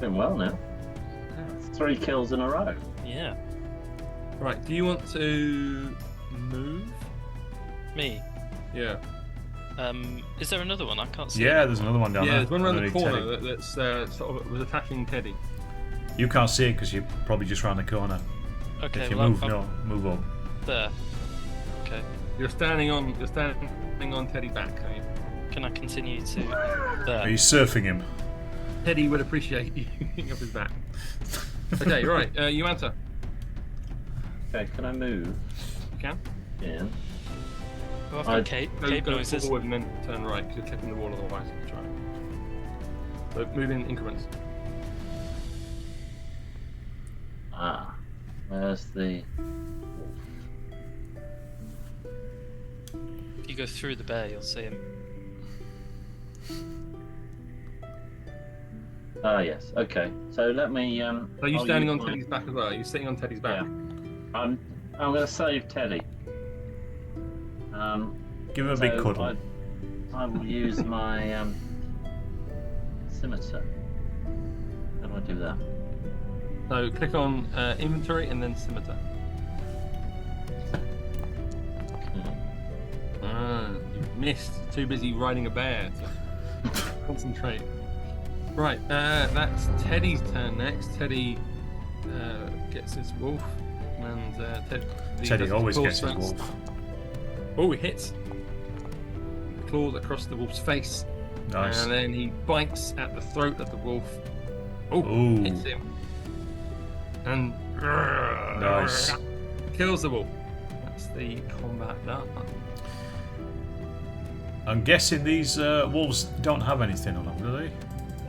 Doing well now. 3 kills in a row. Yeah. Right. Do you want to move? Me. Yeah. Is there another one? I can't see. Yeah, there's another one down Yeah, there. there's one around the underneath corner Teddy. that's sort of was attacking Teddy. You can't see it because you're probably just round the corner. Okay. If you well, move, I'm no, move up. there. Okay. You're standing on Teddy's back. Are you? Can I continue to Are there? you surfing him? Teddy would appreciate you picking up his back. Okay, right. You answer. Okay, can I move? You can. Yeah. Oh, I've I- got cape Go noises. forward and then turn right because you're clicking the wall otherwise. Try. So move in increments. Ah. Where's the... If you go through the bear, you'll see him. Ah, yes. Okay. So let me... So you're I'll standing use on my- Teddy's back as well. You're sitting on Teddy's back. Yeah. I'm going to save Teddy. Give him a big so cuddle. I will use my scimitar. How do I do that? So click on inventory and then scimitar. You missed. Too busy riding a bear to concentrate. Right, that's Teddy's turn next. Teddy gets his wolf, and Teddy always gets his wolf. Oh, he hits. The claws across the wolf's face, Nice. and then he bites at the throat of the wolf. Oh, Ooh. hits him, and Nice. kills the wolf. That's the combat done. I'm guessing these wolves don't have anything on them, do they?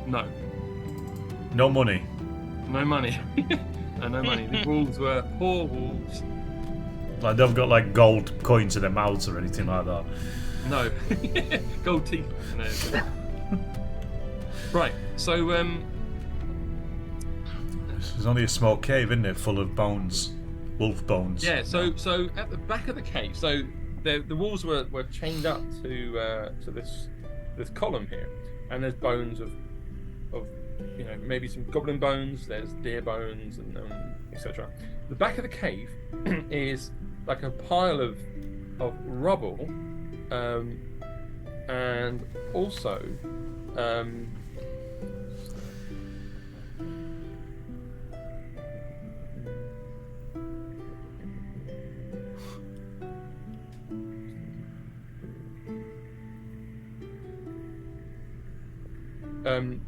No, No money. no money. No money. The wolves were poor wolves. Like they've got like gold coins in their mouths or anything like that. No. Gold teeth. No. Right. So There's only a small cave, isn't it, full of bones, wolf bones. yeah. So at the back of the cave, so the walls were chained up to this column here, and there's bones of maybe some goblin bones. There's deer bones and etc. The back of the cave is like a pile of rubble, and also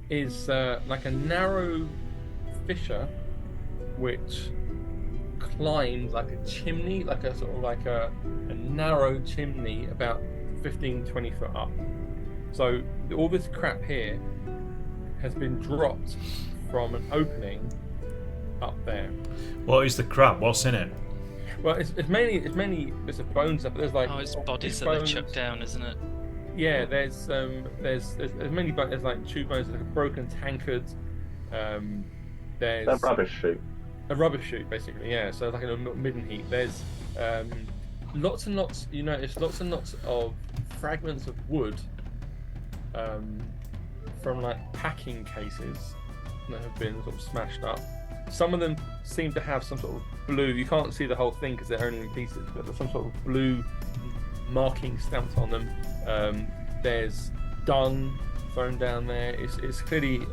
is like a narrow fissure which climbs like a chimney, like a sort of like a narrow chimney about 15-20 foot up. So all this crap here has been dropped from an opening up there. What is the crap? What's in it? Well, it's mainly bits of bones up. There's like it's bodies that bones. they chuck down, isn't it? Yeah, there's many bones. There's like tube bones, like a broken tankard. There's That rubbish chute. a rubbish chute, basically. Yeah, so like a midden heap. There's lots and lots. You notice lots and lots of fragments of wood from like packing cases that have been sort of smashed up. Some of them seem to have some sort of blue. You can't see the whole thing because they're only in pieces, but there's some sort of blue marking stamped on them. There's dung thrown down there. It's clearly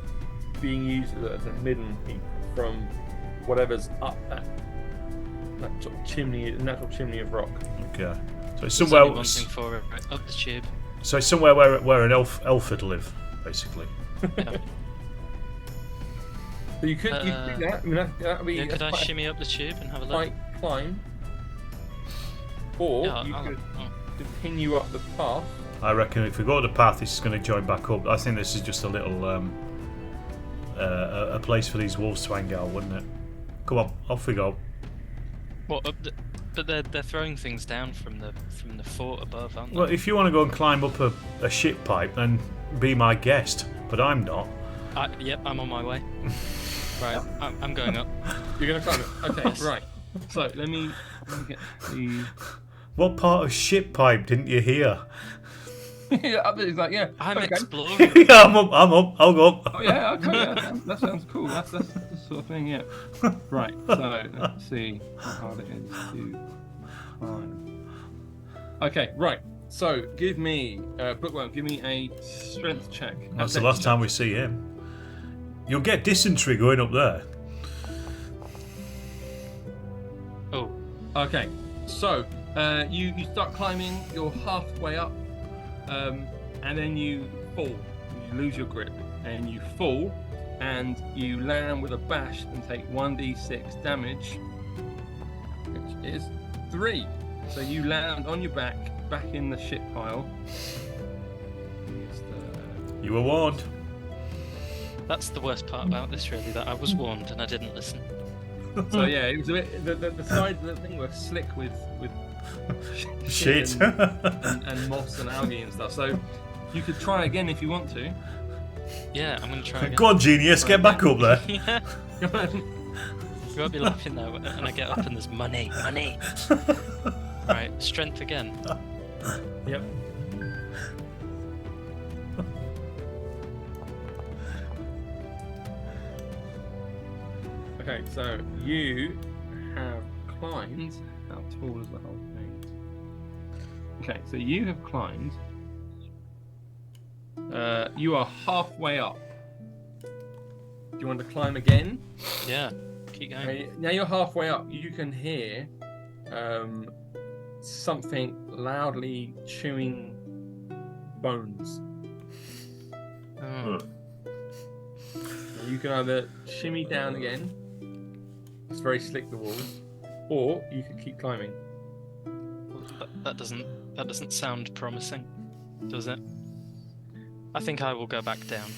being used as a midden heap from whatever's up that sort of chimney, natural chimney of rock. Okay. So it's There's somewhere. only one thing for it, right up the tube. So it's somewhere where an elf would live, basically. Yeah. So you could do that. I mean, that'd be. Yeah, could I quite a shimmy up the tube and have a look? tight climb, or Yeah, you I'll- could oh. continue up the path. I reckon if we go to the path, this is going to join back up. I think this is just a little a place for these wolves to hang out, wouldn't it? Come on, off we go. What? But they're throwing things down from the fort above, aren't they? Well, if you want to go and climb up a ship pipe, then be my guest. But I'm not. Yep, I'm on my way. Right, I'm going up. You're gonna climb it. Okay, right. So let me get the. What part of ship pipe didn't you hear? Yeah, up there, it's like yeah. I'm okay. exploring. Yeah, I'm up. I'll go up. Oh yeah, okay, yeah, that sounds cool. That's the sort of thing, yeah. Right. So let's see how hard it is to climb. Okay, right. So give me Bookworm. Give me a strength check. That's the last time we see him. You'll get dysentery going up there. Oh, Okay, so you start climbing, you're halfway up, and then you fall. You lose your grip, and you fall, and you land with a bash and take 1d6 damage, which is 3. So you land on your back in the ship pile. You were warned. that's the worst part about this, really. That I was warned and I didn't listen. So yeah, it was a bit, the sides of the thing were slick with Shit. and moss and algae and stuff. So you could try again if you want to. Yeah, I'm gonna try again. Go on, genius, get back up there. Yeah, Come on. you won't be laughing though, and I get up and there's money. Right, strength again. Yep. Okay, so you have climbed. How tall is the whole thing? Okay, so you have climbed. You are halfway up. Do you want to climb again? Yeah, keep going. Okay, now you're halfway up. You can hear something loudly chewing bones. Oh. You can either shimmy down again. It's very slick, the walls, or you can keep climbing. That doesn't sound promising, does it? I think I will go back down.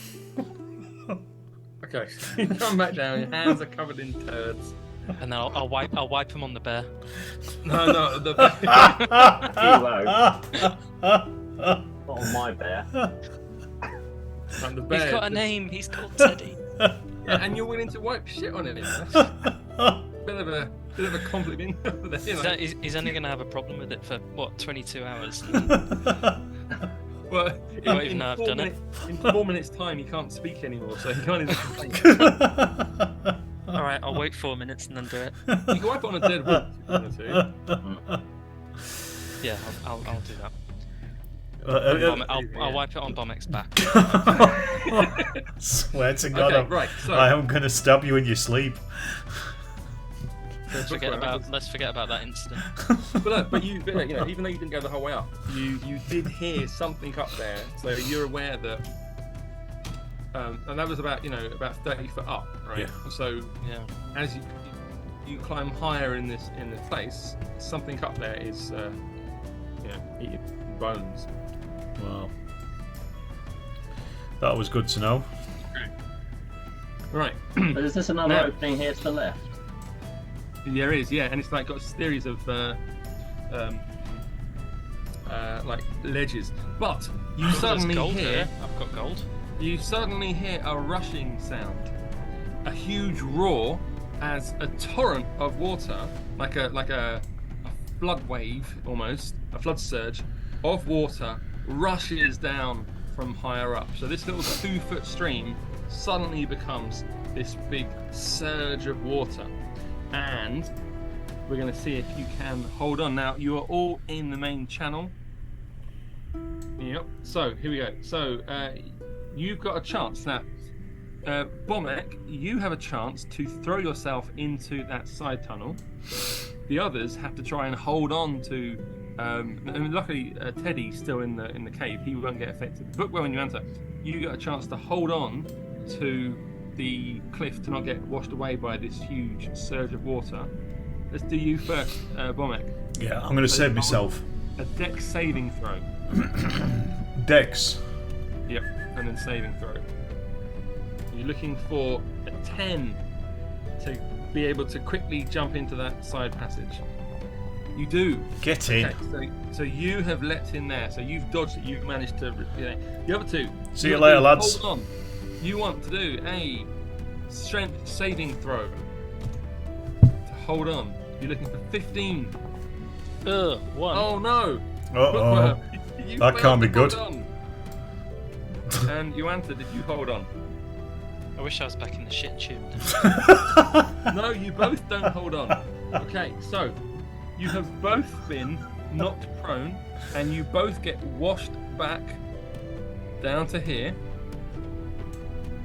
Okay, you come back down. Your hands are covered in turds. And then I'll wipe him on the bear. No, the Not on my bear. and the He's bear. got a name. He's called Teddy. Yeah, and you're willing to wipe shit on it. That's bit of a compliment. He's only going to have a problem with it for what 22 hours. Well, He won't even know I've done it. In 4 minutes' time, he can't speak anymore, so he can't even complain. All right, I'll wait 4 minutes and then do it. You can wipe it on a dead wood if you want to. Yeah, I'll do that. I'll wipe it on Bomek's back. Swear to God, Okay, right, so I am gonna stab you in your sleep. Let's forget about that incident. but you know, even though you didn't go the whole way up, you did hear something up there, so you're aware that, and that was about 30 foot up, right? Yeah. So Yeah. as you climb higher in this place, something up there is eating bones. Wow, that was good to know. Right. But is this another Now- opening here to the left? There is, yeah, and it's like got a series of like ledges, but you There's suddenly gold hear here. I've got gold. you suddenly hear a rushing sound, a huge roar as a torrent of water, like a flood wave almost, a flood surge of water rushes down from higher up. So this little 2-foot stream suddenly becomes this big surge of water. And we're going to see if you can hold on. Now, you are all in the main channel. Yep. So, here we go. So, you've got a chance. Now, Bomek, you have a chance to throw yourself into that side tunnel. The others have to try and hold on to... and luckily, Teddy's still in the cave. He won't get affected. But when you enter, you get a chance to hold on to the cliff to not get washed away by this huge surge of water. Let's do you first, Bomek. Yeah, I'm gonna save myself. A dex saving throw. Dex. Yep, and then saving throw. You're looking for a 10 to be able to quickly jump into that side passage. You do. Get in. Okay, so you have leapt in there. So you've dodged it. You've managed to. The other two. See you later, lads. Hold on. You want to do a strength saving throw to hold on. You're looking for 15. 1. Oh no! Uh-oh. You That failed can't be to good. hold on. And you answered, did you hold on? I wish I was back in the shit tube. No, you both don't hold on. Okay, so you have both been knocked prone, and you both get washed back down to here,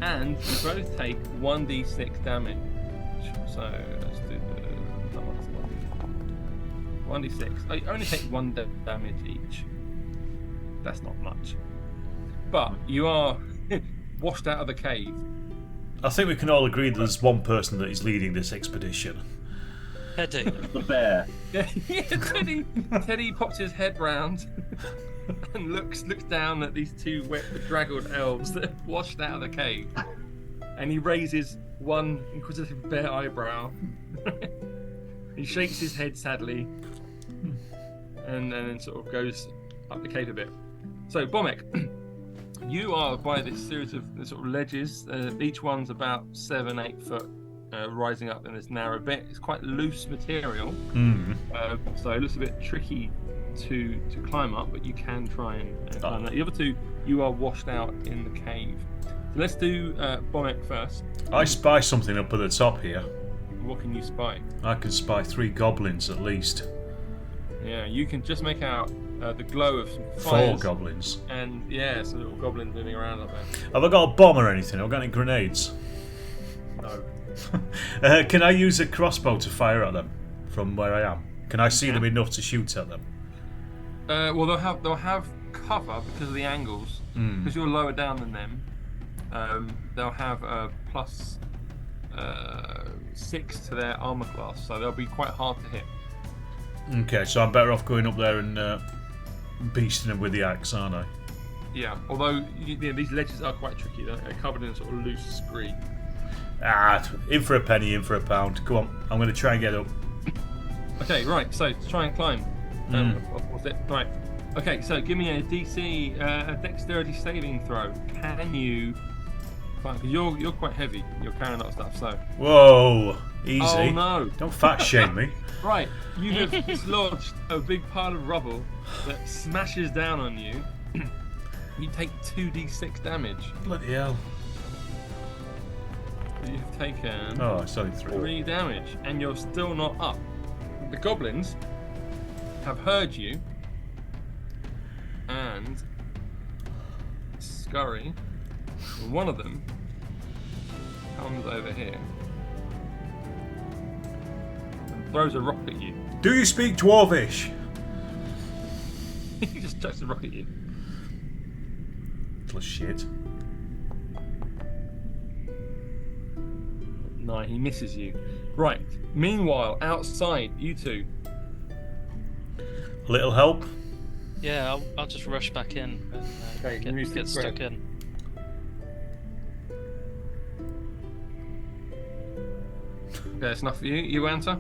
and you both take 1d6 damage. So let's do the 1d6. I only take 1 damage each. That's not much, but you are washed out of the cave. I think we can all agree that there's one person that is leading this expedition. Teddy. The bear. Yeah, Teddy pops his head round and looks down at these two wet, bedraggled elves that have washed out of the cave. And he raises one inquisitive bear eyebrow. He shakes his head sadly, and then sort of goes up the cave a bit. So, Bomek, you are by this series of sort of ledges. Each one's about 7-8 foot. Rising up in this narrow bit. It's quite loose material, so it looks a bit tricky to climb up, but you can try and climb that. The other two, you are washed out in the cave. So let's do Bomek first. I spy something up at the top here. What can you spy? I can spy 3 goblins at least. Yeah, you can just make out the glow of some 4 fires goblins. and some little goblins moving around up there. Have I got a bomb or anything? Have I got any grenades? No. Can I use a crossbow to fire at them from where I am? Can I see them enough to shoot at them? Well, they'll have cover because of the angles. Because you're lower down than them. They'll have a plus 6 to their armor class, so they'll be quite hard to hit. Okay, so I'm better off going up there and beasting them with the axe, aren't I? Yeah, although these ledges are quite tricky. They're covered in sort of loose scree. In for a penny, in for a pound. Come on, I'm going to try and get up. Okay, right. So to try and climb. What's it? Right. Okay, so give me a DC, a dexterity saving throw. Can you? Because you're quite heavy. You're carrying a lot of stuff. So. Whoa, easy. Oh no! Don't fat shame me. Right, you have dislodged a big pile of rubble that smashes down on you. You take 2d6 damage. Bloody hell. You've taken Oh, it's only 3. 3 damage, and you're still not up. The goblins have heard you and scurry. One of them comes over here and throws a rock at you. Do you speak Dwarvish? He just chucks a rock at you. Plus shit. No, he misses you. Right. Meanwhile, outside, you two. A little help? Yeah, I'll just rush back in and Okay, get stuck great. in. Okay, that's enough for you. You answer?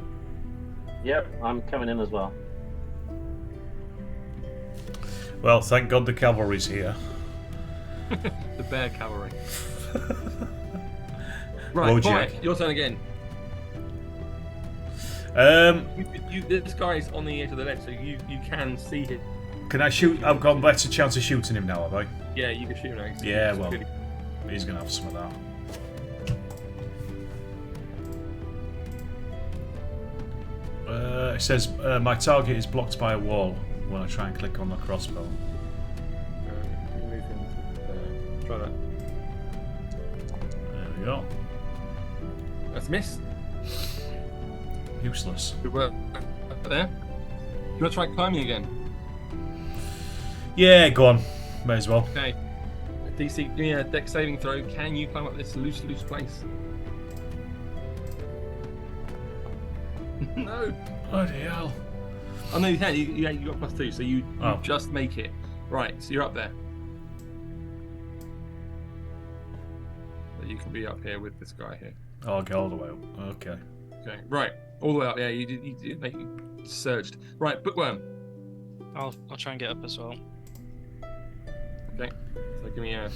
Yep, I'm coming in as well. Well, thank God the cavalry's here. The bear cavalry. Right, Wojak. Mike, your turn again. This guy's on the edge of the ledge, so you can see him. Can I shoot? I've got a better chance of shooting him now, have I? Yeah, you can shoot him now. Yeah, well, he's going to have some of that. It says my target is blocked by a wall when I try and click on the crossbow. Move him to try that. There we go. That's a miss. Useless. Good work. Up there. You want to try climbing again? Yeah, go on. May as well. Okay. DC, give me a dex saving throw. Can you climb up this loose place? No. Bloody hell. Oh no, you can. You got +2, so you Oh. just make it. Right, so you're up there. So you can be up here with this guy here. Oh, I'll get all the way up. Okay. Okay, right, all the way up. Yeah, you did make you surged. Right, bookworm. I'll try and get up as well. Okay, so give me a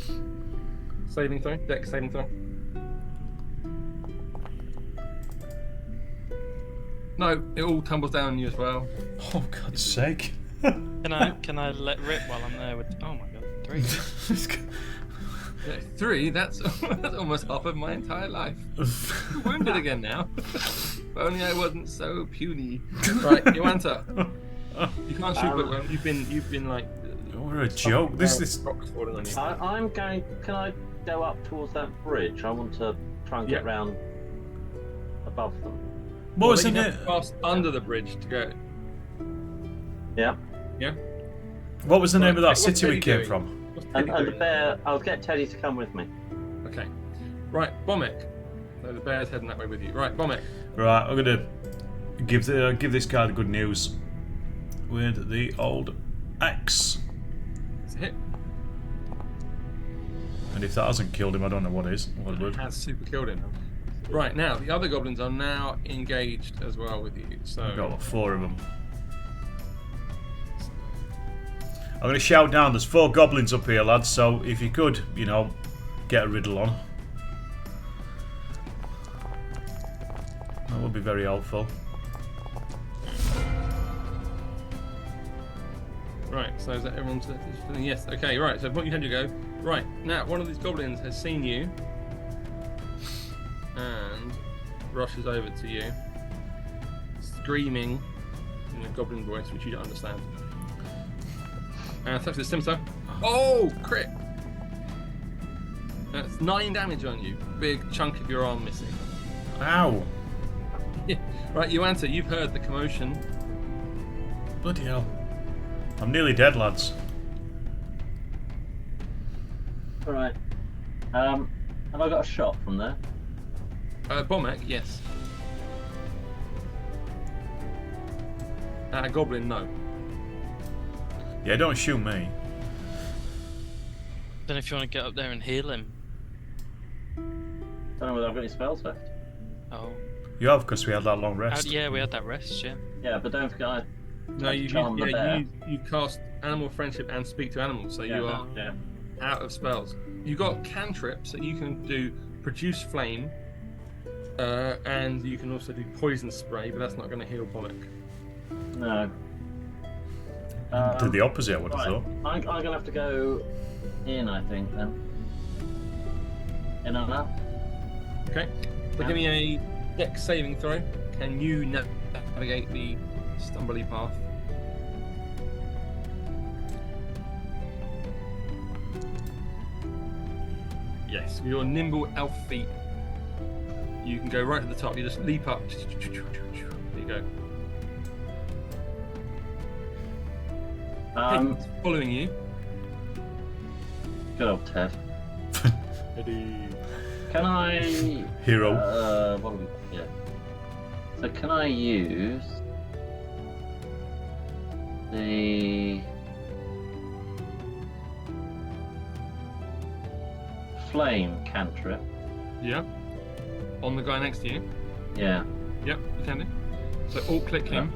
saving throw, dex saving throw. No, it all tumbles down on you as well. Oh, God's sake. Can I let rip while I'm there with? Oh my god, 3. Yeah, 3, that's almost half of my entire life. You're wounded again now. If only I wasn't so puny. Right, Joanta. You can't shoot bookworm. You've been like. What a joke. This rocks falling on you. I'm going. Can I go up towards that bridge? I want to try and get round above them. What was Well, in you it? have to pass under the bridge to go. Yeah. Yeah. What was the name of that What's city we Teddy came doing? from? What's And Teddy the doing? bear. I'll get Teddy to come with me. Okay. Right, Bomek. So the bear's heading that way with you. Right, Bomek. Right, I'm gonna give this guy the good news with the old axe. It's a hit. And if that hasn't killed him, I don't know what is. What would? Has super killed him. Right, now the other goblins are now engaged as well with you. So I've got 4 of them. I'm gonna shout down. There's 4 goblins up here, lads. So if you could, get a riddle on, that would be very helpful. Right, so is that everyone's feeling yes? Okay, right. So what you had to go. Right now, one of these goblins has seen you and rushes over to you, screaming in a goblin voice, which you don't understand. And attacks the scimitar. Oh, crit! That's 9 damage on you. Big chunk of your arm missing. Ow! Right, Joanta, you've heard the commotion. Bloody hell! I'm nearly dead, lads. All right. Have I got a shot from there? Bomek, yes. Goblin, no. Yeah, don't shoot me. Then if you want to get up there and heal him. don't know whether I've got any spells left. Oh. You have, because we had that long rest. Yeah, we had that rest, yeah. Yeah, but don't forget I No, you charm the bear. you cast animal friendship and speak to animals, so you are Yeah. out of spells. You got cantrips that you can do produce flame, and you can also do poison spray, but that's not going to heal Bomic. No. Do the opposite, I would have thought. I'm going to have to go in, I think, then. In and out. Okay. So give me a dex saving throw. Can you navigate the stumbly path? Yes, with your nimble elf feet, you can go right to the top. You just leap up. There you go. Ted's following you. Good old Ted. Eddie. Can I... Hero. What do we... Yeah. So can I use... the... flame cantrip? Yeah. On the guy next to you. Yeah. Yep, you can do. So alt click him.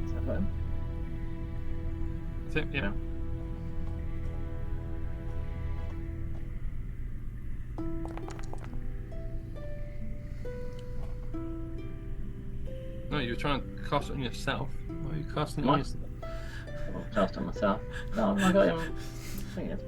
Is that him? That's it, yeah. No, you were trying to cast it on yourself. Why are you casting it on What? yourself? I'll cast on myself. No, I got him. I think it.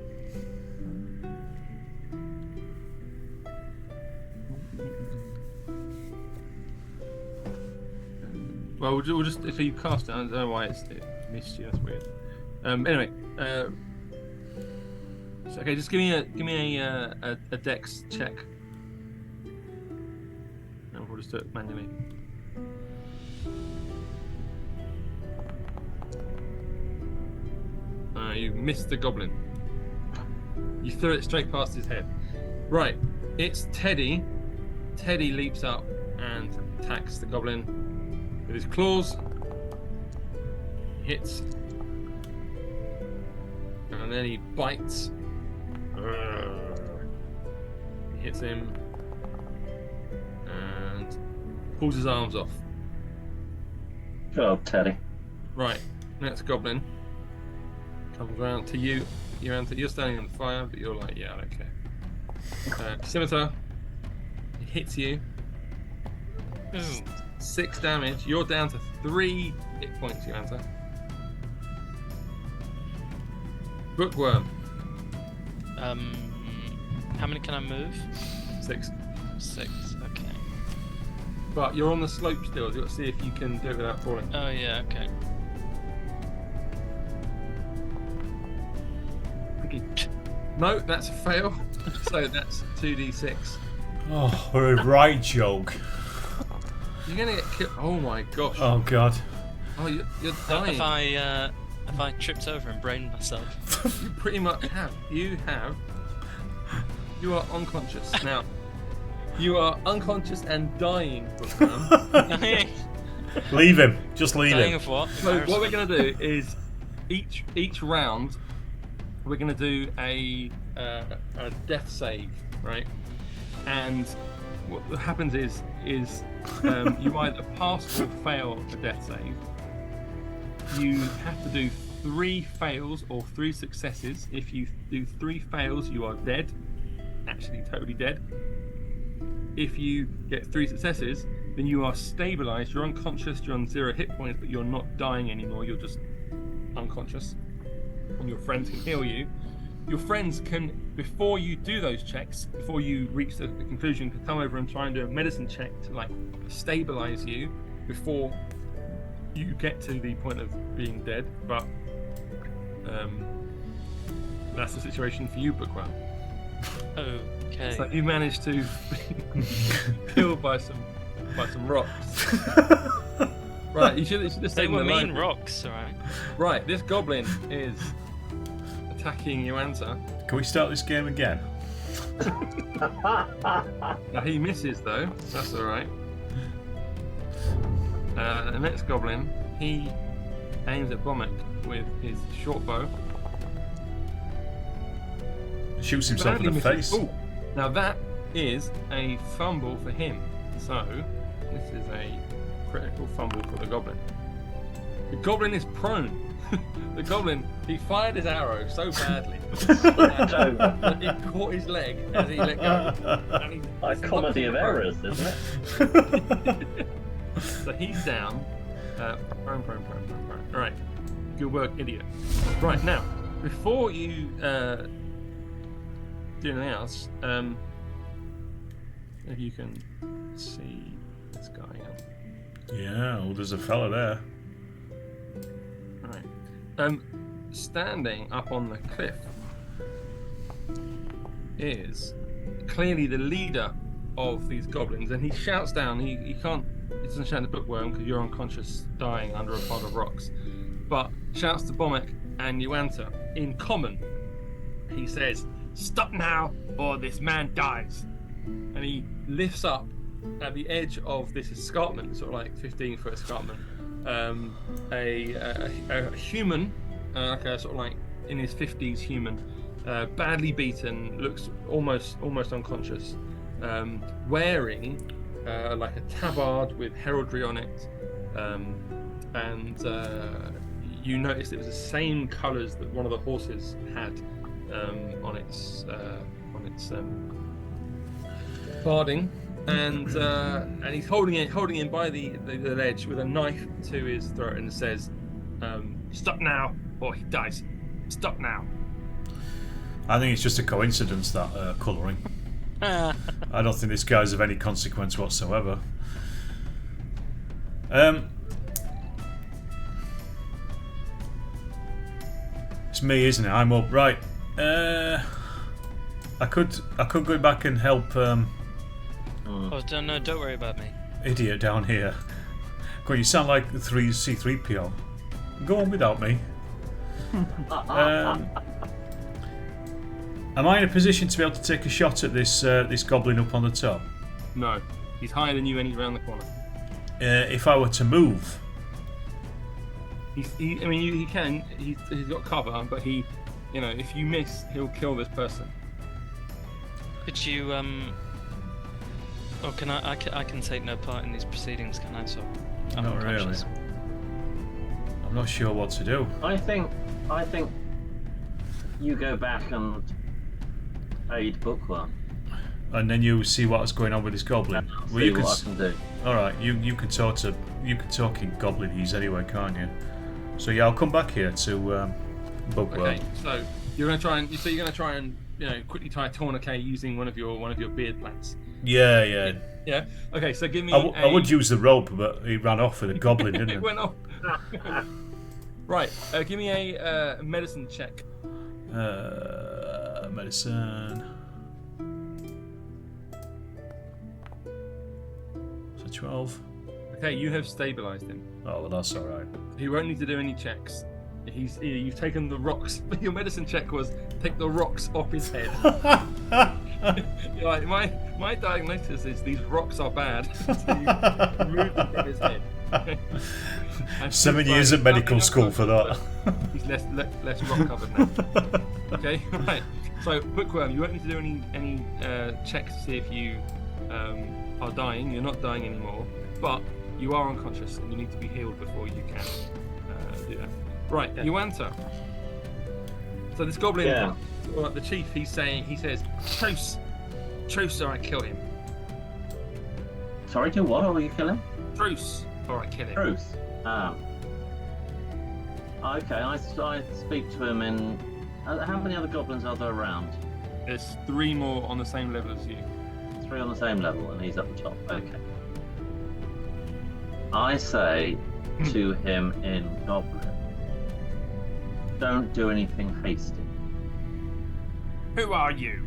Well, we'll just if you cast it, I don't know why it missed you. That's weird. Anyway, so, okay, just give me a dex check, and we'll just do it manually. You missed the goblin. You threw it straight past his head. Right, it's Teddy. Teddy leaps up and attacks the goblin with his claws. Hits. And then he bites. He hits him. And pulls his arms off. Good old Teddy. Right, next goblin comes round to you. You're standing on the fire, but you're like, yeah, I don't care. Scimitar, it hits you. 6 damage. You're down to 3 hit points, Yolanta. Bookworm. How many can I move? 6. 6, okay. But you're on the slope still. You've got to see if you can do it without falling. Oh yeah, okay. No, that's a fail. So that's 2d6. Oh, we're a right joke. You're gonna get killed. Oh my gosh. Oh god. Oh, you're dying. If I tripped over and brained myself. You pretty much have. You are unconscious now. You are unconscious and dying. Bookworm. Leave him. Just leave Dying him. of what? So what we're going to do is each round we're going to do a death save, right? And what happens is you either pass or fail a death save. You have to do 3 fails or 3 successes. If you do 3 fails, you are dead, actually totally dead. If you get 3 successes, then you are stabilized. You're unconscious. You're on 0 hit points, but you're not dying anymore. You're just unconscious, and your friends can heal you. Your friends can, before you do those checks, before you reach the conclusion, can come over and try and do a medicine check to like stabilize you before you get to the point of being dead. But that's the situation for you, Bookworm. Okay. So you managed to be killed by some rocks. Right, you should have They stayed were in the mean line. rocks, alright. Right, this goblin is attacking Yuanta. Can we start this game again? Now he misses though, that's alright. The next goblin, he aims at Bomic with his short bow. Shoots himself in the Badly face. misses. Ooh, now that is a fumble for him. So this is a critical fumble for the goblin. The goblin is prone. The goblin, he fired his arrow so badly that it caught his leg as he let go. And he A comedy of errors, isn't it? So he's down. Prone. Right. Good work, idiot. Right, now, before you do anything else, if you can see this guy. Yeah, well, there's a fella there. Right. Standing up on the cliff is clearly the leader of these goblins, and he shouts down. He doesn't shout the bookworm because you're unconscious, dying under a pile of rocks, but shouts to Bomek and Yuanta in common. He says, "Stop now, or this man dies." And he lifts up at the edge of this escarpment, sort of like 15-foot escarpment, a human, like a sort of like in his 50s human, badly beaten, looks almost unconscious, wearing like a tabard with heraldry on it, and you noticed it was the same colours that one of the horses had on its barding. And he's holding him by the ledge with a knife to his throat and says, "Stop now, or he dies. Stop now." I think it's just a coincidence, that colouring. I don't think this guy's of any consequence whatsoever. It's me, isn't it? I'm up. Right. I could go back and help. Oh, no, don't worry about me. Idiot down here. God, you sound like the C3PO. Go on without me. Am I in a position to be able to take a shot at this goblin up on the top? No, he's higher than you and he's around the corner. If I were to move, He can. He's got cover, but if you miss, he'll kill this person. Could you Oh, can I can take no part in these proceedings, can I? So I'm not really. unconscious. I'm not sure what to do. I think you go back and aid Bookworm. And then you see what's going on with this goblin. See you what I can do. All right, you can talk in goblinese anyway, can't you? So yeah, I'll come back here to Bookworm. Okay, so you're gonna try and quickly tie a tourniquet using one of your beard plants. Yeah. Yeah. Okay, so give me. I would use the rope, but he ran off with a goblin, didn't he? It went off. Right. Give me a medicine check. Medicine. So 12. Okay, you have stabilised him. Oh, well, that's all right. He won't need to do any checks. You've taken the rocks. Your medicine check was take the rocks off his head. You're like, my diagnosis is these rocks are bad. So you remove them from his head. 7 years at medical school for that. He's less rock covered now. Okay, right. So Bookworm, you won't need to do any checks to see if you are dying. You're not dying anymore, but you are unconscious and you need to be healed before you can do that. Right, Yuanta. So this goblin, the chief, he says, truce, or I kill him. Sorry, to what? Or will you kill him? Truce, or I kill him. Truce. Okay, I speak to him in. How many other goblins are there around? There's 3 more on the same level as you. 3 on the same level, and he's up the top. Okay. I say to him in Goblin, don't do anything hasty. Who are you?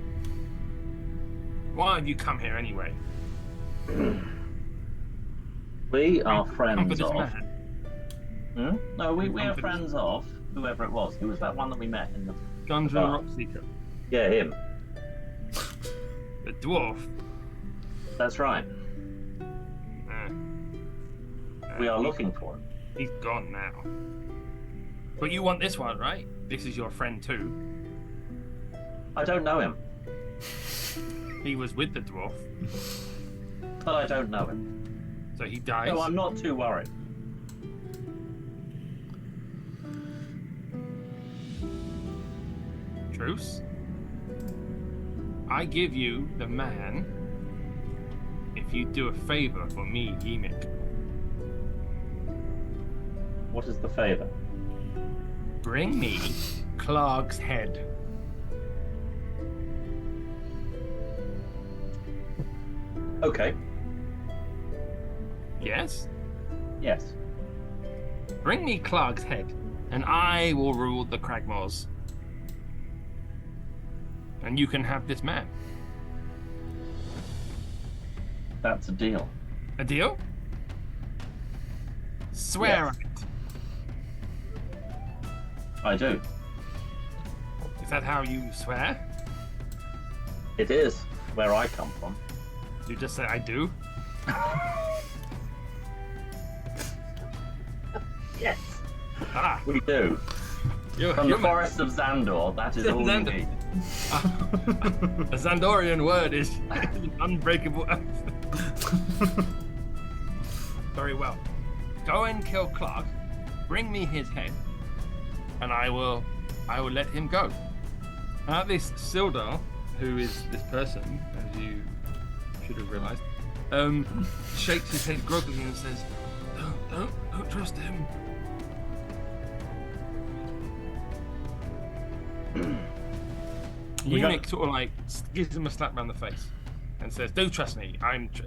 Why have you come here anyway? We are friends Comfort of. this man. No, we are Comfort friends of whoever it was. Who was that one that we met in the? Gunja Rockseeker. Yeah, him. The dwarf. That's right. We are looking for him. He's gone now. But you want this one, right? This is your friend too. I don't know him, He was with the dwarf, but I don't know him. so he dies. No, I'm not too worried. Truce. I give you the man if you do a favour for me, Emic. What is the favour? Bring me Clark's head. Okay. Yes? Yes. Bring me Clark's head, and I will rule the Cragmores. And you can have this man. That's a deal. A deal? Swear Yes. on it. I do. Is that how you swear? It is where I come from. You just say I do? Yes, Ah, we do. you're, From the you're my- forest of Xandor, that is all we Xandor. need. A Xandorian word is an unbreakable oath. Very well. Go and kill Clark. Bring me his head, and I will let him go. This Sildar, who is this person, as you should have realised, shakes his head groggily and says, "Don't trust him." We got- Eunuch sort of like gives him a slap round the face and says, "Do trust me.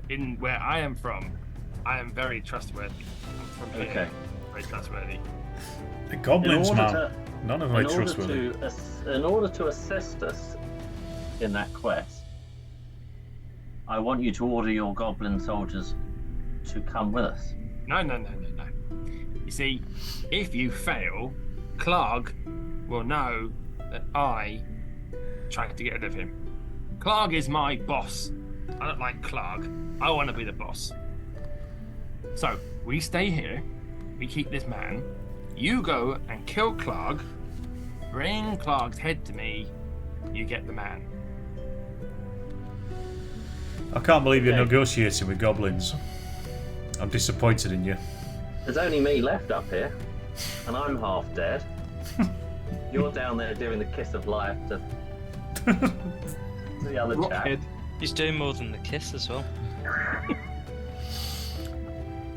In where I am from. I am very trustworthy. I'm from here. Okay. Very trustworthy." The goblins, In order man. None of them are trustworthy. in order to assist us in that quest, I want you to order your goblin soldiers to come with us. No. You see, if you fail, Clark will know that I tried to get rid of him. Clark is my boss. I don't like Clark. I want to be the boss. So, we stay here. We keep this man. You go and kill Clark. Bring Clark's head to me. You get the man. I can't believe you're Okay. negotiating with goblins. I'm disappointed in you. There's only me left up here, and I'm half dead. You're down there doing the kiss of life to the other chap. Rockhead. He's doing more than the kiss as well.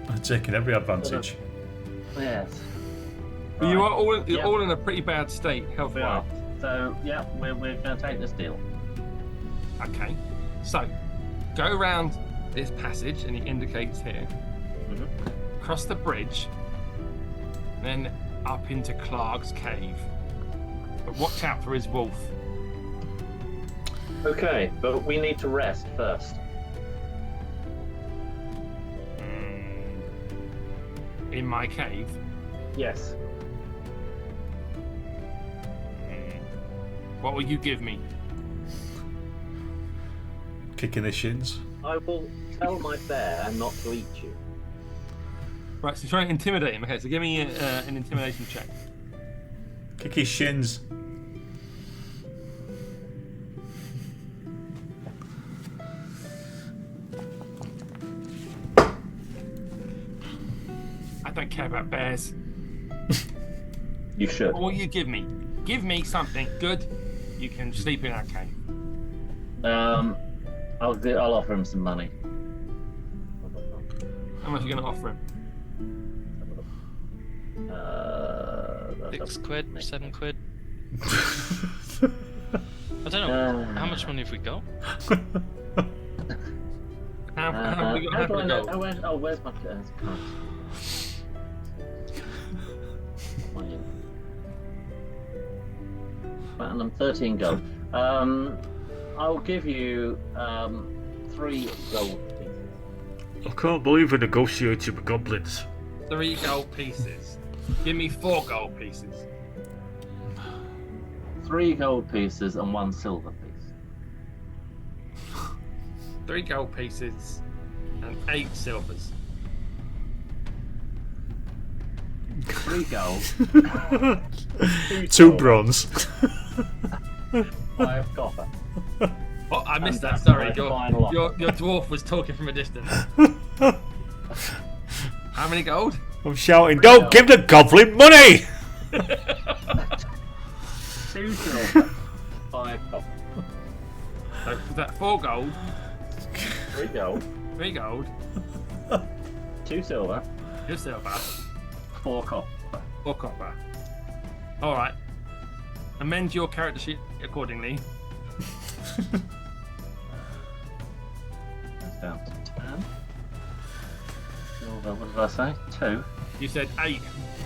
I'm taking every advantage. Yes. You are Right. you're Yeah. all in a pretty bad state, We are. health-wise. So, yeah, we're going to take this deal. Okay. So, go round this passage, and he indicates here. Mhm. Cross the bridge, then up into Clark's cave. But watch out for his wolf. Okay, but we need to rest first. In my cave. Yes. What will you give me? Kicking the shins. I will tell my bear not to eat you. Right, so try and intimidate him. Okay, so give me an intimidation check. Kick his shins. I don't care about bears. You should. What will you give me? Give me something good. You can sleep in our cave. I'll offer him some money. How much are you going to offer him? £6, £7. I don't know. How much money have we got? How How many do got I know? gold? Where's my card? Platinum, 13 gold. I'll give you 3 gold pieces. I can't believe we're negotiating with goblins. 3 gold pieces. Give me 4 gold pieces. 3 gold pieces and 1 silver piece. 3 gold pieces and 8 silvers. 3 gold. 2 bronze. 5 copper. Oh, I missed And that. that's Sorry, my final offer. your dwarf was talking from a distance. How many gold? I'm shouting, don't give the goblin money! 2 silver, 5 copper. So was that 4 gold, 3 gold, 3 gold, 2 silver, 2 silver, 4 copper. 4 copper. All right. Amend your character sheet accordingly. That's down to 10. Silver, what did I say? 2. You said 8.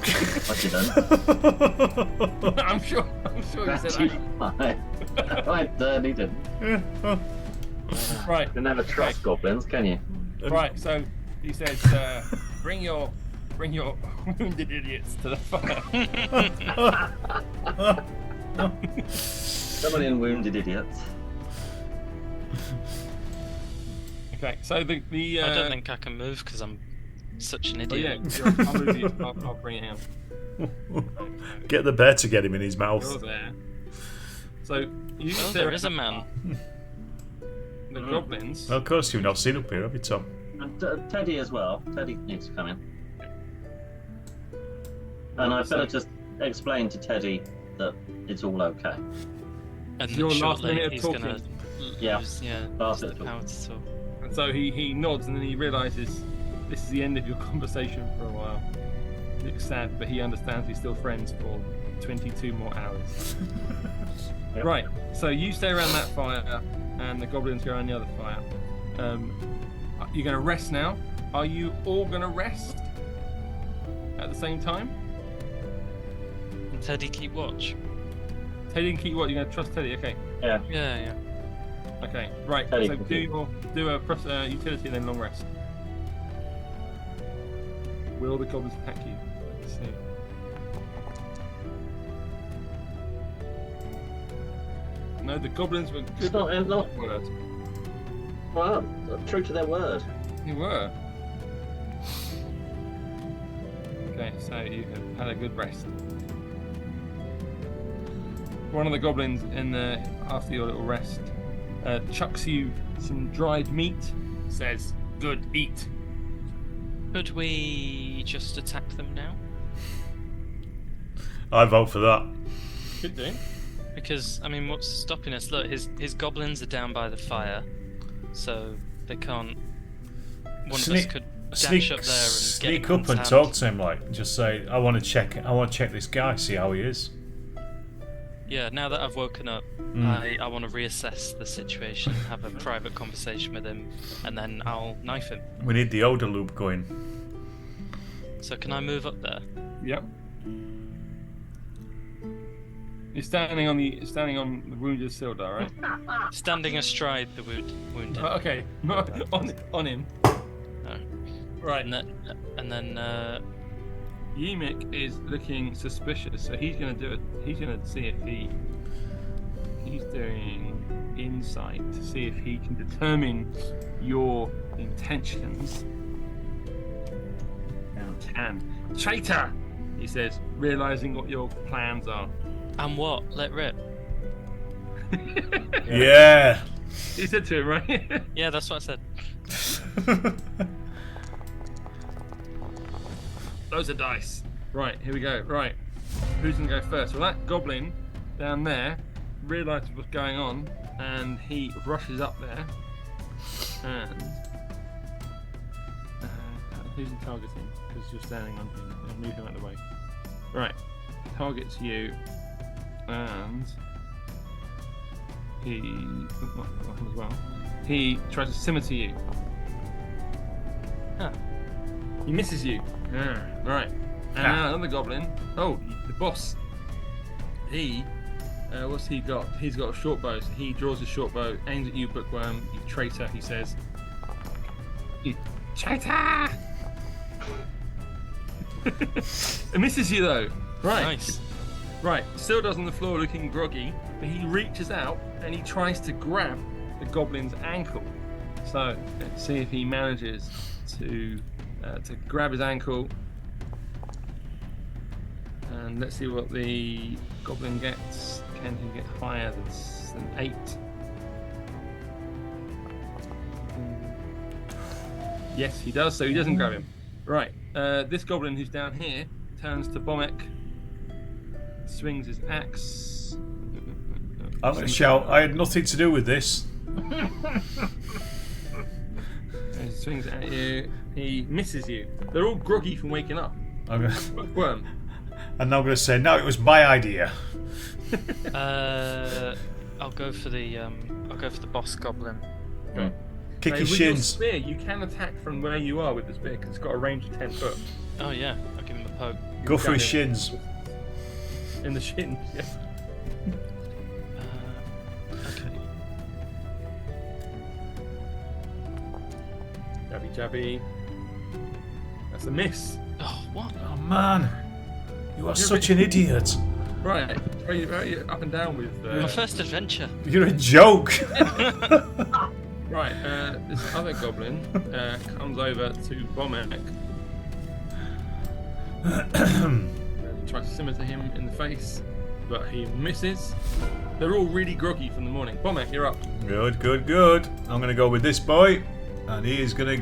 I didn't. I'm sure you said 8. 35. I certainly didn't. Right. You can never trust goblins, can you? Right. So he says, bring your wounded idiots to the fire. Someone in wounded idiots. Okay. So the I don't think I can move because I'm such an Oh yeah, idiot. I'll move you. I'll bring it out. Get the bear to get him in his mouth. You're there. So you Oh, there is a man. The goblins. Well, of course, you've not seen up here, have you, Tom? And Teddy as well. Teddy needs to come in. And I better just explain to Teddy that it's all okay. And Your last shortly minute of he's talking. gonna Yeah. lose Last the minute of power to talk. And so he nods and then he realizes this is the end of your conversation for a while. Looks sad, but he understands he's still friends for 22 more hours. Yep. Right, so you stay around that fire and the goblins go around the other fire. You're going to rest now. Are you all going to rest at the same time? And Teddy keep watch. Teddy and keep what? You're going to trust Teddy? Okay. Yeah. Yeah. Okay, right. Teddy So can keep. do a press utility and then long rest. Will the goblins attack you? Let's see. No, the goblins were good. It's not Word. well, true to their word. You were. Okay, so you have had a good rest. One of the goblins after your little rest chucks you some dried meat. Says, "Good, eat." Could we just attack them now? I vote for that. Could do. Because I mean, what's stopping us? Look, his goblins are down by the fire, so they can't. One of us could dash up there and sneak get him up and hand. talk to him, like, just say, I want to check this guy, see how he is. Yeah, now that I've woken up, I want to reassess the situation, have a private conversation with him, and then I'll knife him. We need the odor loop going. So can I move up there? Yep. You're standing on the wounded Sildar, right? Standing astride the wounded. Oh, okay, not on him. No. Right. And then Yimik is looking suspicious, so he's going to do it. He's going to see if he's doing insight to see if he can determine your intentions. Now 10. Traitor, he says, realizing what your plans are. and what? Let rip. Yeah. He said to him, right? Yeah, that's what I said. Those are dice. Right, here we go. Right, who's gonna go first? Well, that goblin down there realizes what's going on, and he rushes up there. And who's he targeting? Because you're standing on him. And move him out of the way. Right, targets you, and he not him as well. He tries to scimitar you. Huh. He misses you. Yeah, right. And now another goblin. Oh, the boss. He, what's he got? He's got a short bow. So he draws his short bow, aims at you, bookworm. You traitor, he says. You traitor! It misses you though. Right. Nice. Right. Sildar's on the floor looking groggy, but he reaches out and he tries to grab the goblin's ankle. So let's see if he manages to grab his ankle. And let's see what the goblin gets. Can he get higher than That's an 8. Yes, he does. So he doesn't grab him. Right. This goblin who's down here turns to Bomek, swings his axe. I'm going to shout, I had nothing to do with this. He swings at you. He misses you. They're all groggy from waking up. Bookworm. And now I'm going to say, no, it was my idea. I'll go for the boss goblin. Okay. Kick his With your shins. spear, you can attack from where you are with the spear because it's got a range of 10 foot. Oh yeah, I'll give him a poke. Go for his Stab him shins. in the shins. Yeah. Okay. Jabby jabby. That's a miss. Oh what? Oh man, you are such an idiot. Right. Very up and down with. My first adventure. You're a joke. Right. This other goblin comes over to Bomek. And tries to simmer to him in the face, but he misses. They're all really groggy from the morning. Bomek, you're up. Good, good, good. I'm going to go with this boy, and he's going to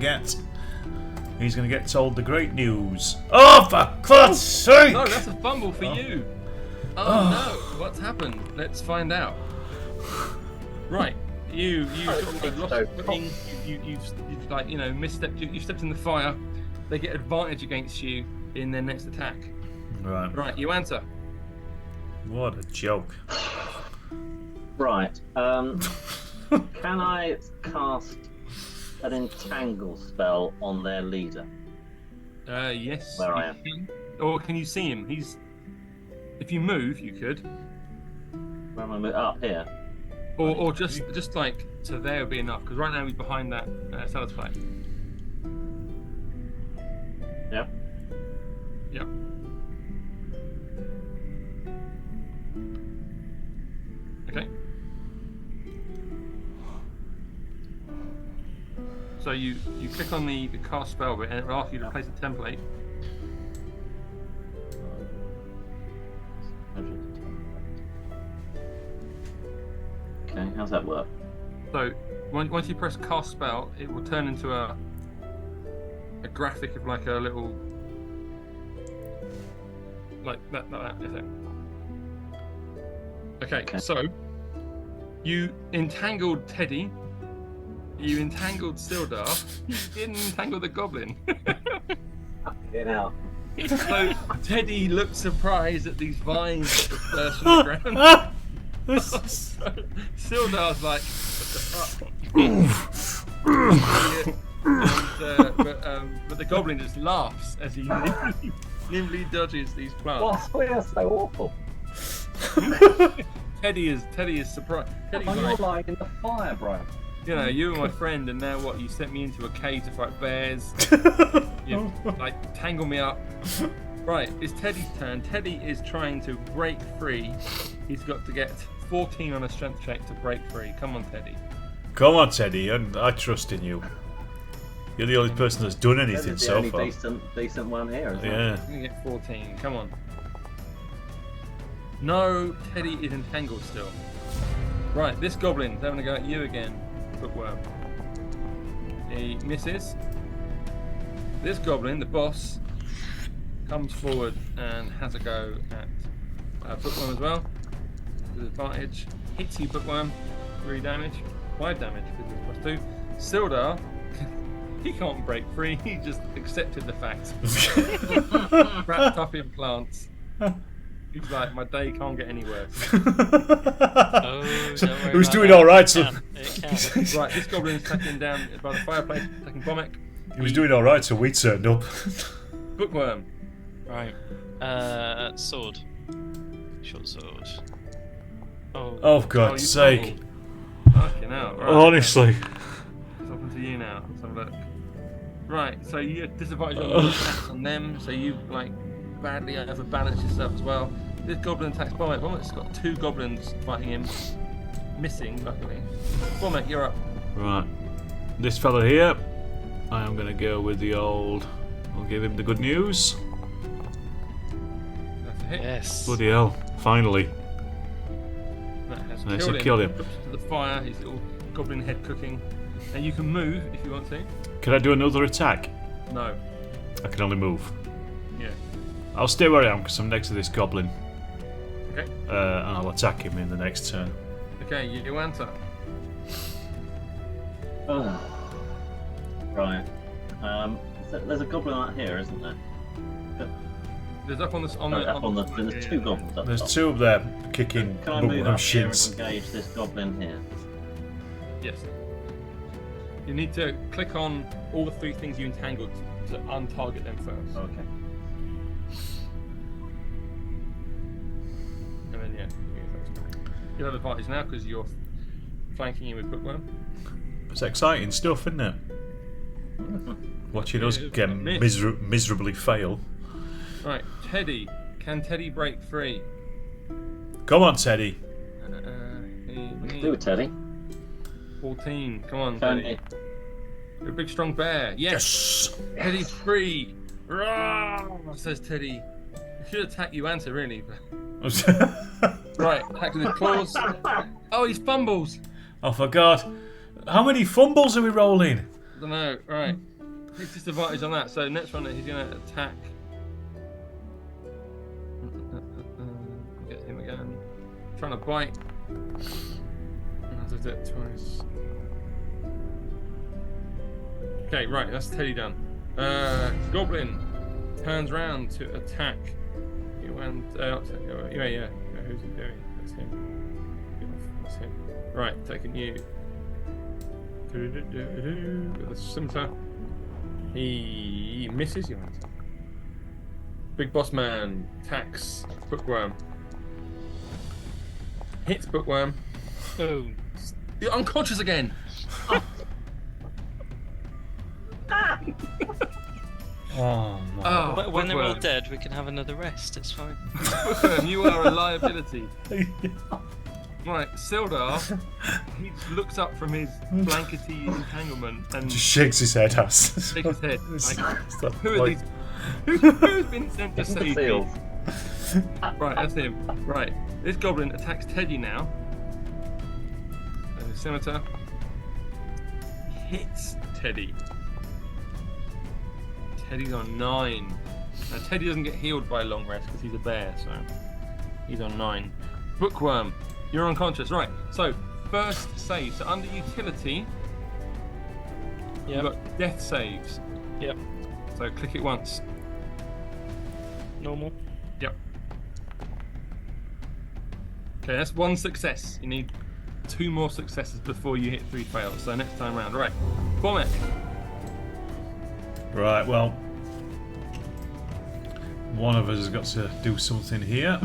get told the great news. Oh, for God's sake! No, that's a fumble for you. Oh no, what's happened? Let's find out. Right, you sort of like lost footing. You've like misstepped. You stepped in the fire. They get advantage against you in their next attack. Right, you answer. What a joke. Right. Can I cast an entangle spell on their leader? Yes. Where I you am. can. Or can you see him? If you move, you could. Where am I? Up here. Or just like so there would be enough because right now he's behind that Salad flag. Yep. Yep. Okay. So you click on the cast spell bit and it will ask you to place a template. Okay, how's that work? So once you press cast spell, it will turn into a graphic of like a little like that is it. Okay, so you entangled Teddy. You entangled Sildar. You didn't entangle the goblin. Get out. So Teddy looked surprised at these vines that burst from the ground. Sildar's like, what the fuck? But the goblin just laughs as he nimbly dodges these plants. Why are so awful? Teddy is surprised. Teddy's I'm like, not lying in the fire, bro. you were my friend, and now what? You sent me into a cave to fight bears. You like tangle me up. Right, it's Teddy's turn. Teddy is trying to break free. He's got to get 14 on a strength check to break free. Come on, Teddy. Come on, Teddy, I trust in you. You're the only person that's done anything This is the so only far. decent one here, isn't it? Yeah. You're gonna get 14. Come on. No, Teddy is entangled still. Right, this goblin's having a go at you again, Bookworm. He misses. This goblin, the boss, comes forward and has a go at Bookworm as well. With advantage. Hits you, Bookworm. 3 damage. 5 damage because it's +2. Sildar, he can't break free. He just accepted the fact. Wrapped up in plants. He's like, my day can't get any worse. He was doing all right, so Right, this goblin is attacking down by the fireplace, attacking Bomek. he was doing all right, so we turned up. Bookworm. Right. Sword. Short sword. Oh, for God's you sake! fumbled. Fucking hell. Right, Honestly, it's up to you now. Let's have a look. Right, so you disadvantage on the attacks on them, so you like badly overbalance yourself as well. This goblin attacks Bomek. Bomek's got 2 goblins fighting him, missing luckily. Bomek, you're up. right. This fella here, I am going to go with the old. I'll give him the good news. That's a hit. Yes. Bloody hell! Finally. That has so Nice, kill I him. killed him. Drops to the fire, his little goblin head cooking. And you can move if you want to. Can I do another attack? No. I can only move. Yeah. I'll stay where I am because I'm next to this goblin. Okay. And I'll attack him in the next turn. Okay, you enter. Oh. Right. There's a goblin out here, isn't there? There's up on the There's two goblins up There's top. two up there kicking Can I move bubblegum up here and shins. engage this goblin here? Yes. You need to click on all the 3 things you entangled to untarget them first. Okay. And then, yeah. You'll have advantage now because you're flanking him with Bookworm. It's exciting stuff, isn't it? Watching us get miserably fail. Right, Teddy. Can Teddy break free? Come on, Teddy. Do it, Teddy. 14. Come on, Can Teddy. You're a big, strong bear. Yes. Teddy's free. Rawr, says Teddy. I should attack you, answer really. But... right, attack with his claws. Oh, he fumbles. Oh, for God. How many fumbles are we rolling? I don't know. Right. He's disadvantage on that. So next one, he's going to attack. Get him again. Trying to bite. I did it twice. Okay, right. That's Teddy done. Goblin turns round to attack. You went. Yeah. Who's he doing? That's him. That's him. Right, taking you. With the scimitar. He misses you. Big boss man attacks Bookworm. Hits Bookworm. Boom. You're unconscious again. Oh, my. Oh, When they're all Bookworm. dead, we can have another rest. It's fine. Bookworm, you are a liability. Right, Sildar, he looks up from his blankety entanglement and Just shakes his head ass. shakes his head. Like, Stop, who are like- these? Who's been sent to save me? Seals. Right, that's him. Right, this goblin attacks Teddy now. And the scimitar hits Teddy. Teddy's on 9. Now Teddy doesn't get healed by a long rest because he's a bear, so he's on 9. Bookworm, you're unconscious. Right, so first save. So under utility, you've got death saves. Yep. So click it once. Normal. Yep. Okay, that's 1 success. You need 2 more successes before you hit 3 fails. So next time round. Right. Bomber. Right, well, one of us has got to do something here.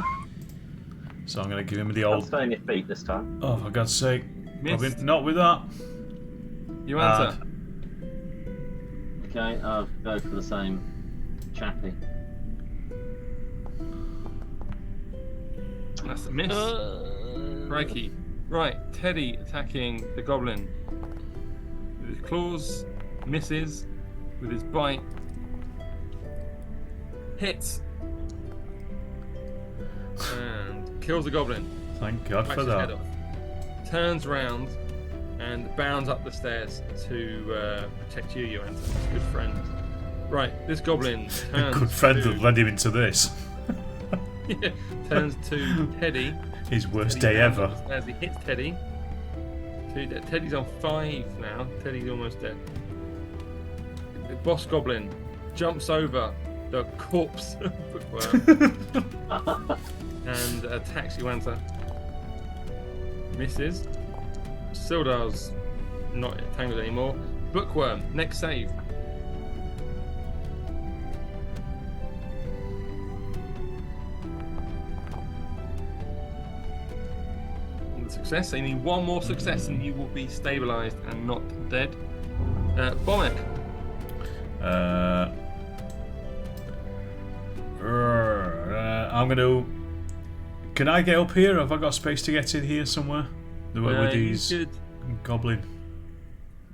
So I'm going to give him the I'll old... stay on your feet this time. Oh, for God's sake. Missed. Probably not with that. You answer. Okay, I'll go for the same chappy. That's a miss. Crikey. Right, Teddy attacking the goblin. With his claws, misses. With his bite, hits. And kills the goblin. Thank God Whacks for his head that. off. Turns round and bounds up the stairs to protect you, Johannes, good friend. Right, this goblin A turns good friend to, that led him into this. yeah, turns to Teddy. His worst Teddy day bounds ever. up the stairs, he hits Teddy. Teddy's on 5 now. Teddy's almost dead. The boss goblin jumps over the corpse of Bookworm and attacks Yuanta. Misses. Sildar's not tangled anymore. Bookworm, next save. And the success, so you need 1 more success and you will be stabilised and not dead. Bomek. I'm going to... Can I get up here? Have I got space to get in here somewhere? With these goblin.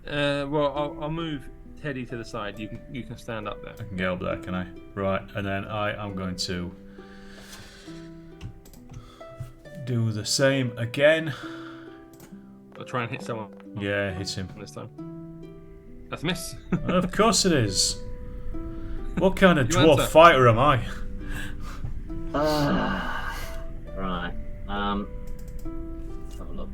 Well, I'll move Teddy to the side. You can stand up there. I can get up there, can I? Right, and then I am going to do the same again. I'll try and hit someone Yeah, hit him. this time. That's a miss. Of course it is. What kind of You dwarf answer. fighter am I? Right. Let's have a look.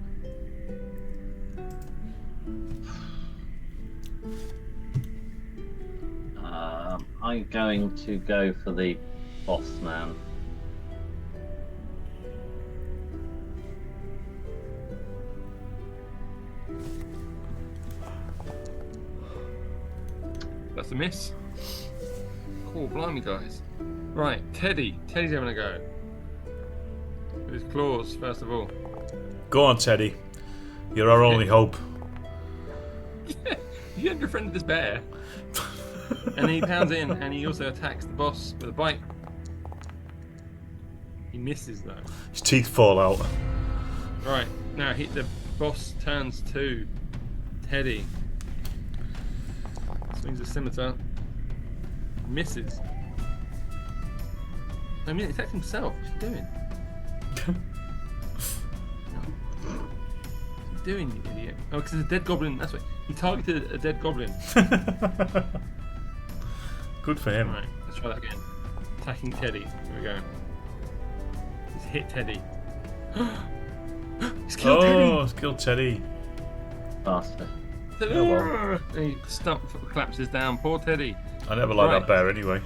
I'm going to go for the boss man. That's a miss. Cool, blimey, guys. Right, Teddy. Teddy's having a go. With his claws, first of all. Go on, Teddy. You're our only hope. You have befriended this bear. And he pounds in, and he also attacks the boss with a bite. He misses, though. His teeth fall out. Right, now the boss turns to Teddy. Swings a scimitar. Misses. I mean, he attacks himself. What's he doing? What's he doing, you idiot? Oh, because there's a dead goblin. That's right. He targeted a dead goblin. Good for him. Right, let's try that again. Attacking Teddy. Here we go. He's hit Teddy. He's killed Oh, it's killed Teddy. Bastard. Teddy. Oh, well. And he collapses down. Poor Teddy. I never liked Right. that bear anyway.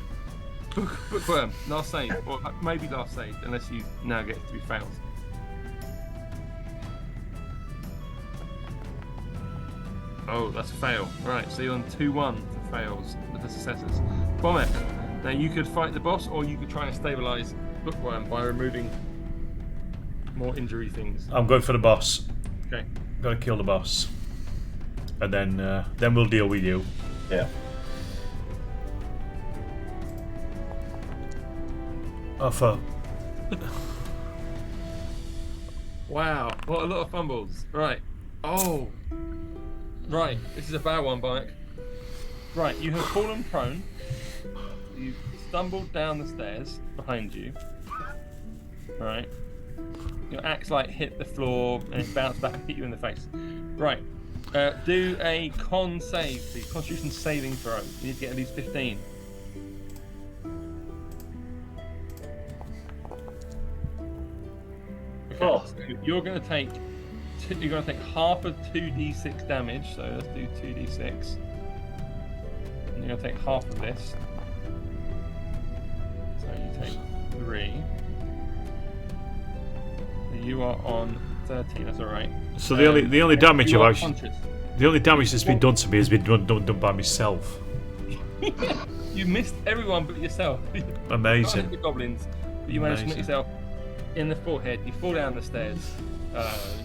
Bookworm, last save, or maybe last save, unless you now get it to be failed. Oh, that's a fail. Right, so you're on 2-1 for fails with the successes. Bomber, now you could fight the boss, or you could try and stabilise Bookworm by removing more injury things. I'm going for the boss. Okay. Gotta kill the boss. And then we'll deal with you. Yeah. Oh, fuck. Wow, what a lot of fumbles. Right. Oh. Right, this is a bad one, Mike. Right, you have fallen prone. You stumbled down the stairs behind you. Right. Your axe hit the floor and it bounced back and hit you in the face. Right. Do a con save, please. Constitution saving throw. You need to get at least 15. Okay, Oh. so you're going to take half of 2d6 damage. So let's do 2d6. And you're going to take half of this. So you take 3. So you are on 13. That's all right. So the only damage You I've are actually, conscious. the only damage that's been done to me has been done by myself. You missed everyone but yourself. Amazing. Not the goblins, but you managed to hit Amazing. yourself in the forehead. You fall down the stairs.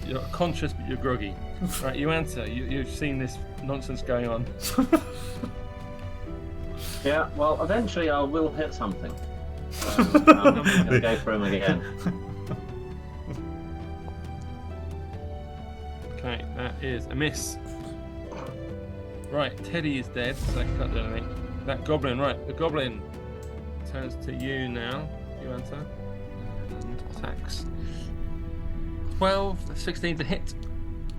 You're conscious but you're groggy. Right, you answer. You've seen this nonsense going on. Yeah, well, eventually I will hit something. So, I'm going to go for him again. Okay, that is a miss. Right, Teddy is dead, so I can't do anything. That goblin, right, the goblin turns to you now. You answer. And attacks. 12, 16 to hit.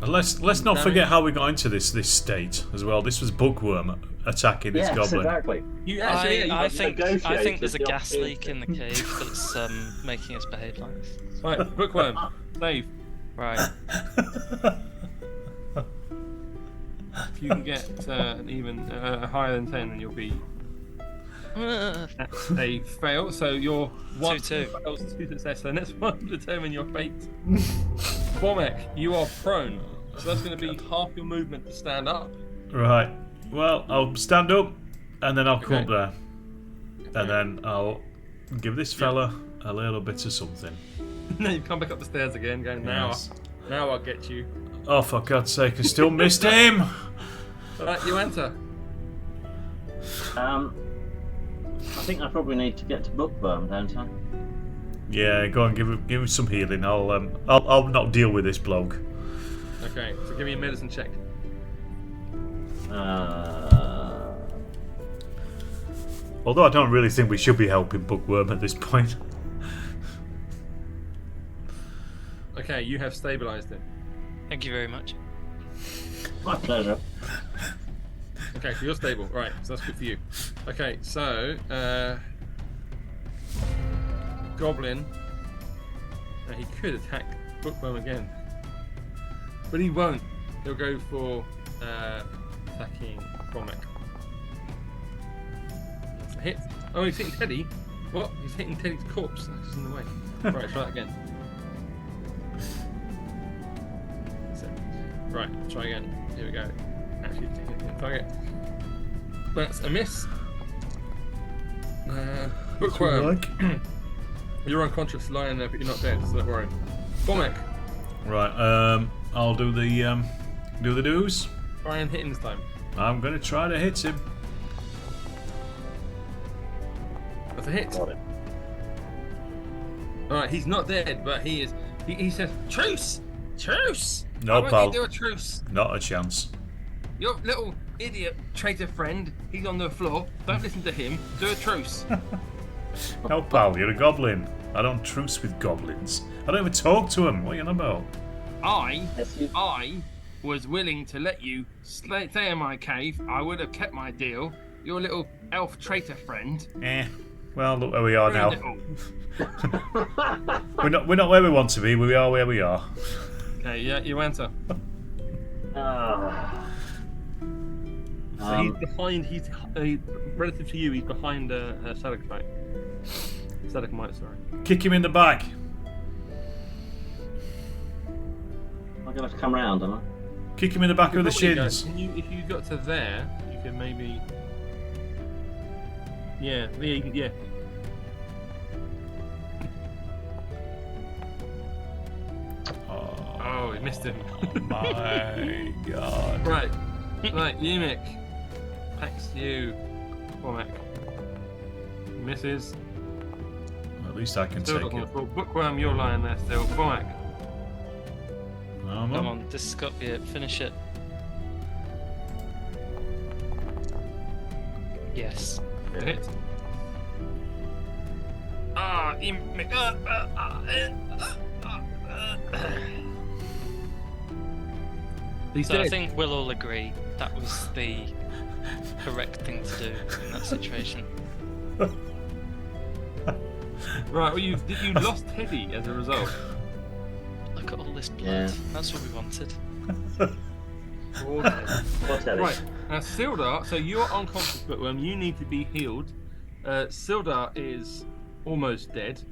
And let's not forget how we got into this state as well. This was Bookworm attacking this goblin. Exactly. You actually, I think there's a the gas opportunity. leak in the cave that's making us behave like this. right, bookworm, save. Right. If you can get an even higher than 10, then you'll be That's a fail. So your one 2-2. fails, 2 success. So the next one will determine your fate. Bormek, you are prone. So that's going to be half your movement to stand up. Right. Well, I'll stand up, and then I'll come Okay. up there, and then I'll give this fella a little bit of something. Then you come back up the stairs again, going, now, Yes. now I'll get you. Oh, for God's sake! I still missed him. Alright, you enter. I think I probably need to get to Bookworm, don't I? Yeah, go on, give him some healing. I'll not deal with this bloke. Okay, so give me a medicine check. Although I don't really think we should be helping Bookworm at this point. Okay, you have stabilized it. Thank you very much. My pleasure. Okay, so you're stable. Right, so that's good for you. Okay, so Goblin. He could attack Bookworm again, but he won't. He'll go for attacking Cormac. That's a hit. Oh, he's hitting Teddy. What? He's hitting Teddy's corpse. That's in the way. Right, try that again. That's it. Right, try again. Here we go. Actually, hit target. That's a miss. Bookworm. You're unconscious, lying there, but you're not dead, so don't worry. Cormac. Right. I'll do the do's. Try and hit him this time. I'm gonna try to hit him. That's a hit. Got it. Alright, he's not dead, but he is. He says, "Truce! Truce! No, Why won't pal. you do a truce? Not a chance. Your little idiot traitor friend, he's on the floor. Don't listen to him. Do a truce." No, pal. You're a goblin. I don't truce with goblins. I don't even talk to them. What are you on about? I was willing to let you stay in my cave. I would have kept my deal. Your little elf traitor friend. Well, look where we are Very now. little. We're not where we want to be. We are where we are. Okay, yeah, you enter. Ah. So he's behind. He's relative to you. He's behind Stalagmite. Stalagmite, sorry. Kick him in the back. I'm gonna have to come round, am I? Kick him in the back of the Probably go- shins. Can you, if you got to there, you could maybe. Yeah, yeah. Oh, he missed him. My God. Right, Yumik. Attacks you, Cormac. Misses. At least I can Still take not on it. the floor. Bookworm, you're lying there still. Cormac. Come Come on, this has got to be it. Finish it. Yes. Hit. Yumik. He's So dead. I think we'll all agree that was the correct thing to do in that situation. Right, well, you lost Teddy as a result. Look at all this blood. Yeah. That's what we wanted. Poor Teddy. Right, now Sildar, so you're unconscious, Bookworm, you need to be healed. Sildar is almost dead.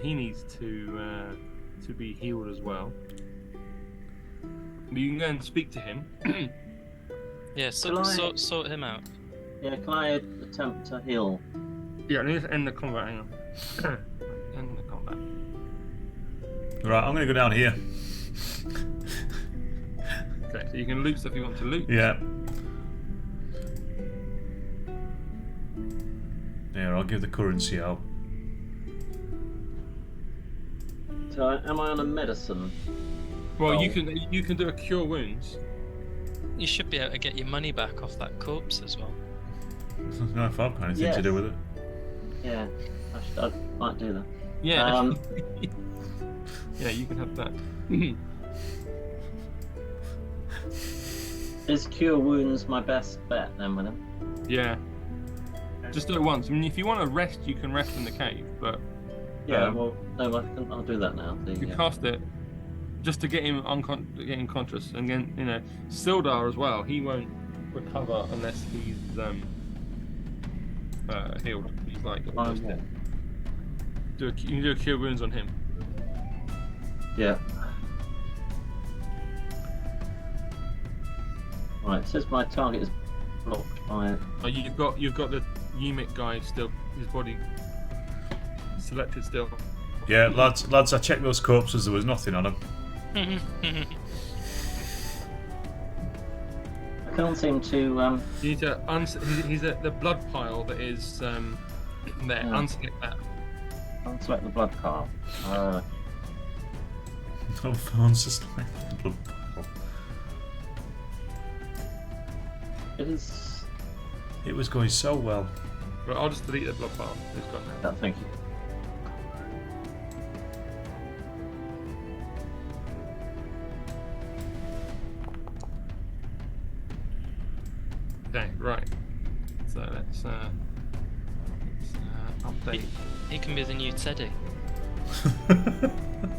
He needs to be healed as well. You can go and speak to him. Yeah, sort him out. Yeah, can I attempt to heal? Yeah, I need to end the combat, hang on. End the combat. Right, I'm going to go down here. Okay, so you can loot stuff you want to loot. Yeah. There, I'll give the currency out. So, am I on a medicine? Well, Oh. you can do a cure wounds. You should be able to get your money back off that corpse as well. No, if I've got anything Yes. to do with it. Yeah, I might do that. Yeah. Yeah, you can have that. Is Cure Wounds my best bet then with him? Yeah. Just do it once. I mean, if you want to rest, you can rest in the cave, but Yeah, well, no, I'll do that now. you cast it just to get him get him conscious, and then Sildar as well. He won't recover unless he's healed. He's like almost dead. You can do a cure wounds on him. Yeah. Right, it says my target is blocked by. Oh, you've got the Yumik guy still. His body selected still. Yeah, lads, I checked those corpses. There was nothing on them. I can't seem to. You need to he's at the blood pile that is there. Yeah. Unselect that. Unselect the blood card. No phones, just like blood pile. It is. It was going so well. Right, I'll just delete the blood pile. It's gone now. Thank you. let's update. He can be the new Teddy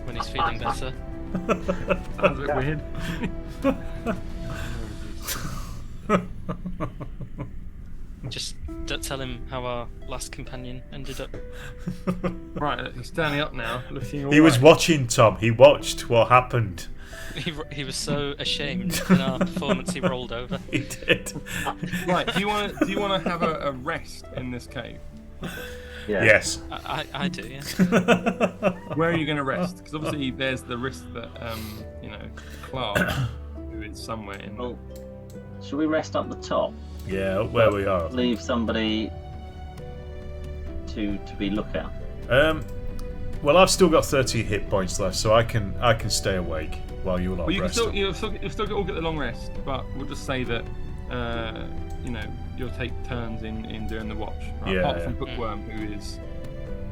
when he's feeling better. Sounds a bit weird. Just don't tell him how our last companion ended up. Right, he's standing up now, looking all He was right. watching, Tom. He watched what happened. He was so ashamed in our performance he rolled over. He did. Right, do you want to have a rest in this cave? Yeah. Yes. I do, yeah. Where are you going to rest? Because obviously there's the risk that Clark, who is somewhere in. Well, should we rest up the top? Yeah, where we are. Leave somebody to be lookout. Well, I've still got 30 hit points left, so I can stay awake while you lot Well, you can rest. you'll still all get the long rest, but we'll just say that you'll take turns in doing the watch. Right? Yeah, Apart yeah. from Bookworm, who is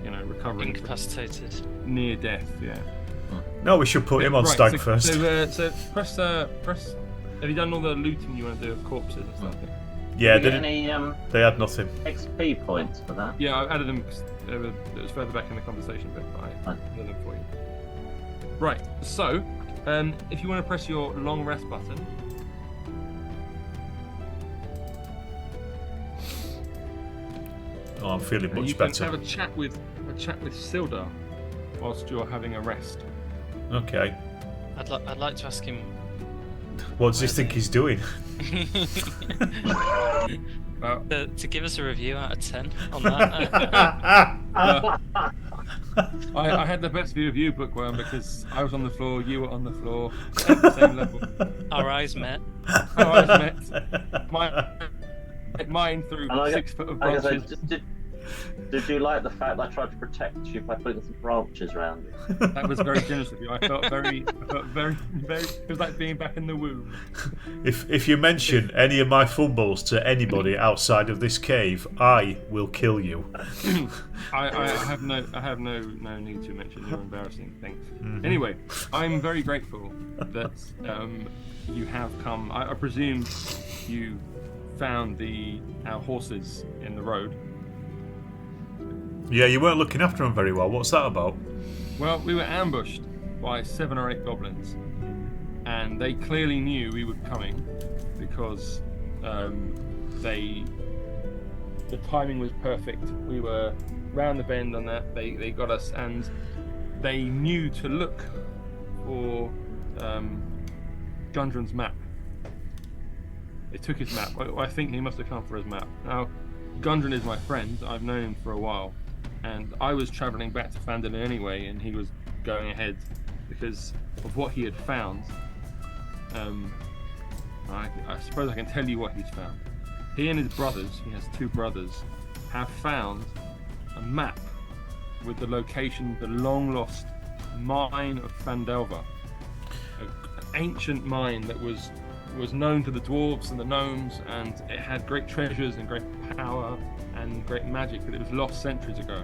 recovering from Incapacitated. near death. Yeah. No, we should put him on Right, stag so, first. So press. Have you done all the looting you want to do of corpses and stuff? Yeah, Did they, we get any they had nothing. XP points for that? Yeah, I added them because it was further back in the conversation, but I added them for you. Right, so if you want to press your long rest button, Oh, I'm feeling you much can better. have a chat with Sildar whilst you're having a rest. Okay. I'd like to ask him. What does he think he's doing? to give us a review out of 10 on that. I had the best view of you, Bookworm, because I was on the floor, you were on the floor, at the same level. Our eyes met. Our eyes met. Mine through And 6 foot of like I branches. said, did you like the fact that I tried to protect you by putting some branches around you? That was very generous of you. I felt very. It was like being back in the womb. If you mention any of my fumbles to anybody outside of this cave, I will kill you. I have no need to mention your embarrassing things. Anyway, I'm very grateful that you have come. I presume you found our horses in the road. Yeah, you weren't looking after them very well. What's that about? Well, we were ambushed by 7 or 8 goblins, and they clearly knew we were coming because the timing was perfect. We were round the bend on that. They got us, and they knew to look for Gundren's map. They took his map. I think he must have come for his map. Now, Gundren is my friend. I've known him for a while. And I was travelling back to Phandelver anyway, and he was going ahead because of what he had found. I suppose I can tell you what he's found. He and his brothers, he has 2 brothers, have found a map with the location, the long-lost mine of Phandelver. An ancient mine that was known to the dwarves and the gnomes, and it had great treasures and great power and great magic, but it was lost centuries ago.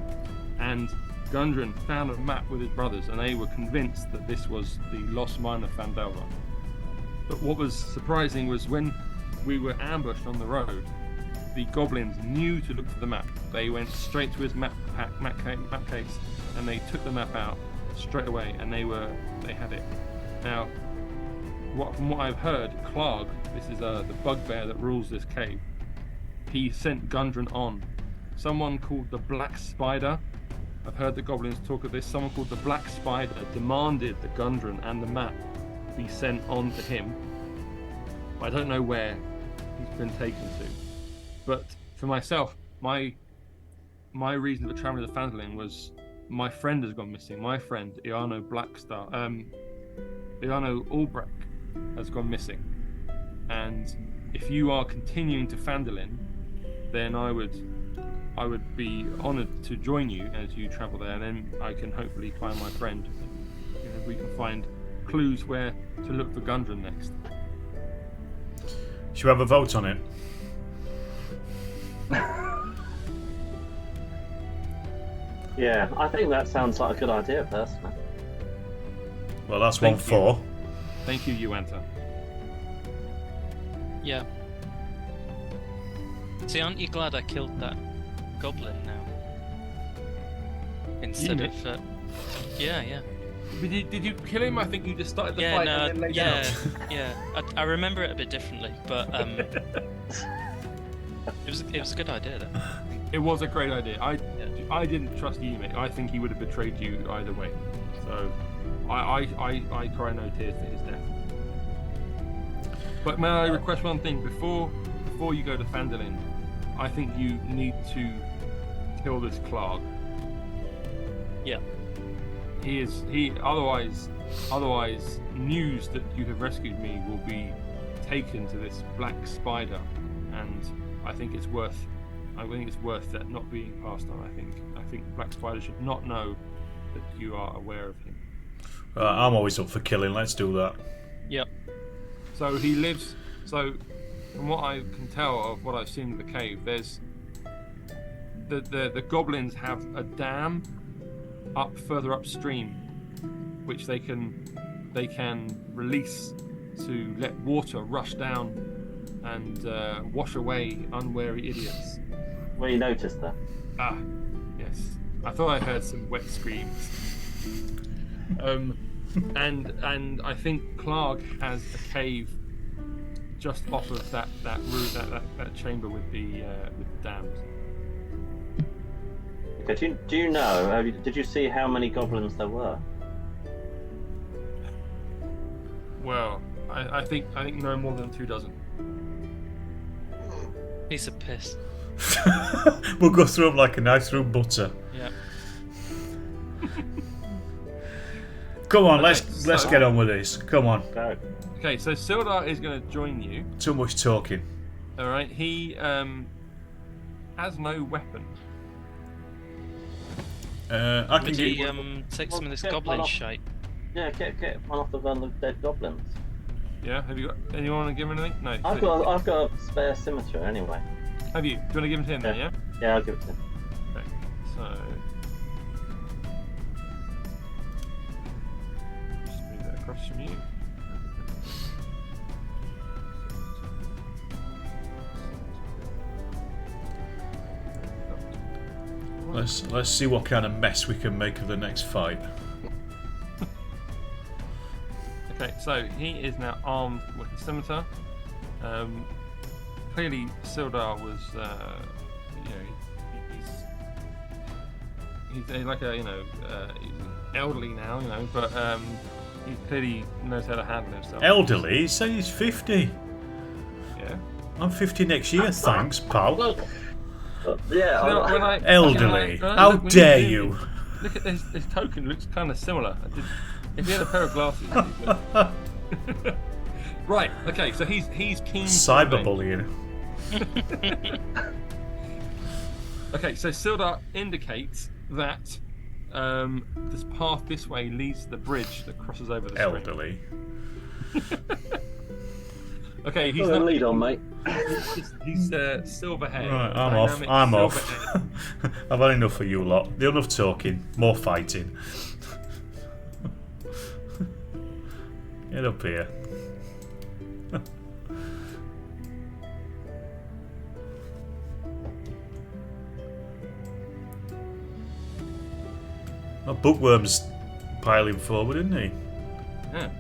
And Gundren found a map with his brothers, and they were convinced that this was the lost mine of Phandelver. But what was surprising was when we were ambushed on the road, the goblins knew to look for the map. They went straight to his map case, and they took the map out straight away, and they had it. Now, from what I've heard, Clark, this is the bugbear that rules this cave, he sent Gundren on. Someone called the Black Spider, I've heard the goblins talk of this, someone called the Black Spider demanded that Gundren and the map be sent on to him. I don't know where he's been taken to. But for myself, my reason for travelling to Phandelver was my friend has gone missing. My friend, Iano Albrecht, has gone missing. And if you are continuing to Phandelver, then I would be honoured to join you as you travel there, and then I can hopefully find my friend. And we can find clues where to look for Gundren next. Should we have a vote on it? Yeah, I think that sounds like a good idea, personally. Well, that's Thank 1-4. Thank you, Uanta. Yeah. See, aren't you glad I killed that goblin now? Instead of... Yeah. Did you kill him? I think you just started the Yeah, fight no, and then laid down. yeah. I remember it a bit differently, but it was a good idea though. It was a great idea. I didn't trust you, mate. I think he would have betrayed you either way. So I cry no tears for his death. But may I request one thing before you go to Phandelver? I think you need to kill this Clark. Yeah. Otherwise news that you have rescued me will be taken to this black spider, and I think it's worth that not being passed on. I think Black Spider should not know that you are aware of him. I'm always up for killing. Let's do that. Yep. So he lives. So from what I can tell of what I've seen in the cave, there's the goblins have a dam further upstream, which they can release to let water rush down and wash away unwary idiots. Well, you noticed that. Ah, yes. I thought I heard some wet screams. And I think Clark has a cave just off of that room, that chamber with the dams. Okay, do you know? Did you see how many goblins there were? Well, I think no more than 24. Piece of piss. We'll go through them like a knife through butter. Yeah. Come on, Okay, let's get on with this. Come on. Go. Okay, so Sildar is going to join you. Too much talking. All right, he has no weapon. I can Would he get. take some of this Get one goblin off. shite? Yeah, get one off the dead goblins. Yeah, have you got anyone want to give him anything? No. I've got a spare scimitar anyway. Have you? Do you want to give him to him then? Yeah. Yeah, I'll give it to him. Okay. So just move that across from you. Let's see what kind of mess we can make of the next fight. Okay, so he is now armed with the scimitar. Clearly, Sildar was, he's like a, he's elderly now, but he clearly knows how to handle himself. Elderly? He said he's 50. Yeah. I'm 50 next year, thanks, pal. Yeah, You know, when I- Elderly. when I How look- when dare zoom you? in, Look at this token, looks kind of similar. If he had a pair of glasses. he'd look- Right, okay, so he's keen. to Cyberbullying. Okay, so Sildar indicates that this path this way leads to the bridge that crosses over the stream. Elderly. Okay, he's Go on, not. lead on, mate. He's silver hair. Right, I'm off. I've had enough of you lot. Enough talking, more fighting. Get up here. Well, Bookworm's piling forward, isn't he? Yeah.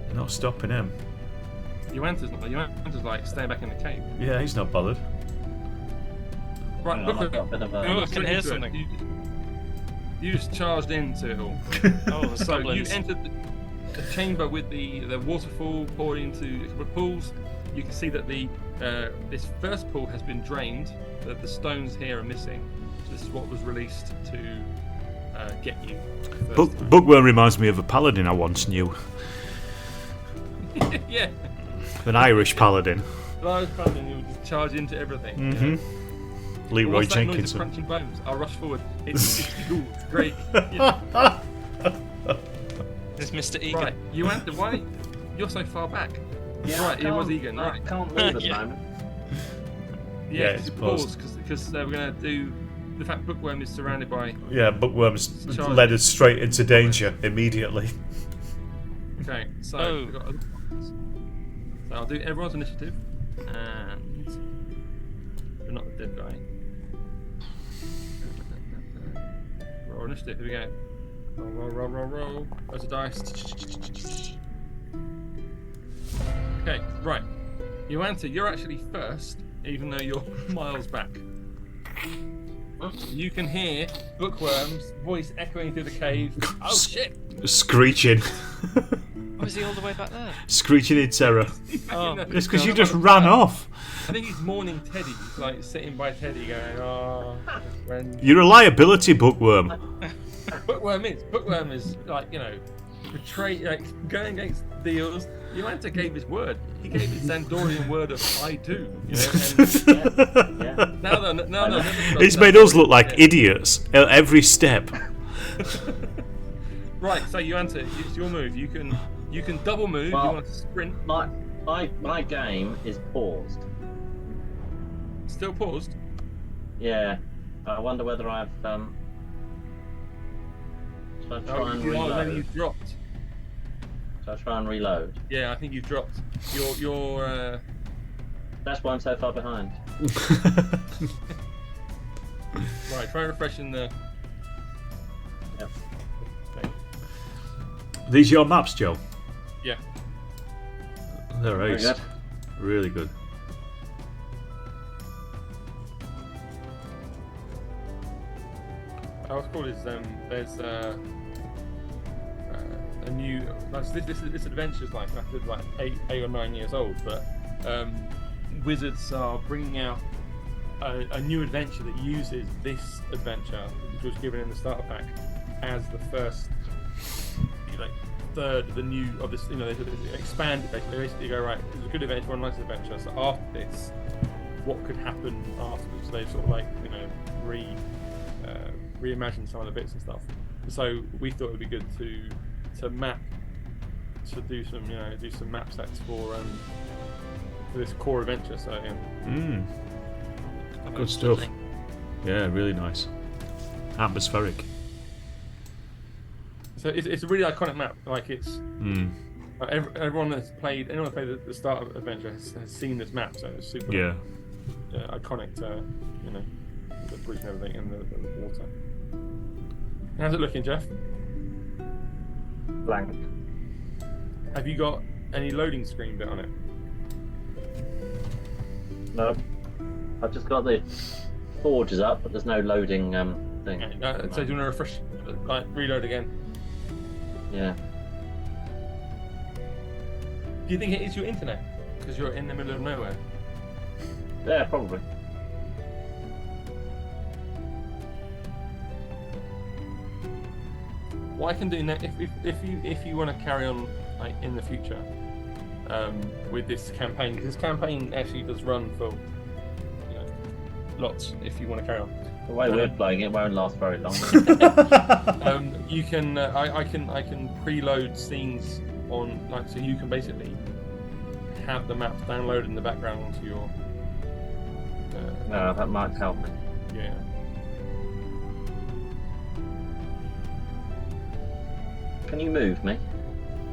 You're not stopping him. Yuanta's not. Yuanta's like staying back in the cave. Yeah, he's not bothered. Right, Hang look on, at I've got a bit of a- you I can hear something. You just charged into it all. Oh, the So you goblins. entered the chamber with the waterfall pouring into the pools. You can see that this first pool has been drained. The stones here are missing. So this is what was released to get you. first time. Bookworm reminds me of a paladin I once knew. Yeah. An Irish paladin. Large button, you just charge into everything. Mm-hmm. Leroy What's that noise of Jenkinson. crunching bones? I'll rush forward. It's cool. It's great. It's Mr. Egan. Right, Yuanta, why? You're so far back. Yeah, Right, I it was can't- Egan, I right. can't move at the Yeah. moment. Yeah, Yeah, it's it's paused. paused because we're going to do. The fact Bookworm is surrounded by. Yeah, Bookworm's Charge. led us straight into danger immediately. Okay, so Oh. we've got other options. So I'll do everyone's initiative, and not the dead guy. Roll initiative. Here we go. Roll. There's a dice. Okay, right. You answer. You're actually first, even though you're miles back. You can hear Bookworm's voice echoing through the cave. Oh shit! Screeching. Oh, is he all the way back there? Screeching in terror. Oh, It's because you just ran off. I think he's mourning Teddy. He's like sitting by Teddy going, oh, friend. You're a liability, Bookworm. Bookworm is like, betray, like going against deals. Yuanta gave his word. He gave his Zandorian word of I do. Yeah. No. He's made us look like idiots at every step. Right, so Yuanta, it's your move. You can double move. Well, you want to sprint. My game is paused. Still paused. Yeah. I wonder whether I've should I try and Then reload? you've dropped. Should I try and reload? Yeah, I think you've dropped. Your That's why I'm so far behind. right. Try refreshing the. Yep. Okay. These your maps, Joe? Yeah. They're Very ace. good. Really good. What's cool is there's a new this adventure's like 8 or 9 years old, but Wizards are bringing out a new adventure that uses this adventure, which was given in the starter pack, as the first third of the new of this. They expand it basically. They basically go, right, it was a good adventure, one nice adventure. So after this, what could happen afterwards? They sort of reimagine some of the bits and stuff. So we thought it would be good to map, to do some map sets for this core adventure. So Good stuff. Yeah, really nice. Atmospheric. So it's a really iconic map. Like it's anyone that's played the start of adventure has seen this map. So it's super iconic to the bridge and everything and the water. How's it looking, Jeff? Blank. Have you got any loading screen bit on it? No. I've just got the forges up, but there's no loading thing. Okay, so do you want to refresh, reload again? Yeah. Do you think it is your internet? Because you're in the middle of nowhere. Yeah, probably. What I can do now, if you want to carry on in the future with this campaign, because this campaign actually does run for lots. If you want to carry on, The way we're playing it won't last very long. you can I can preload scenes on so you can basically have the maps downloaded in the background onto your. No, that might help me. Yeah. Can you move me?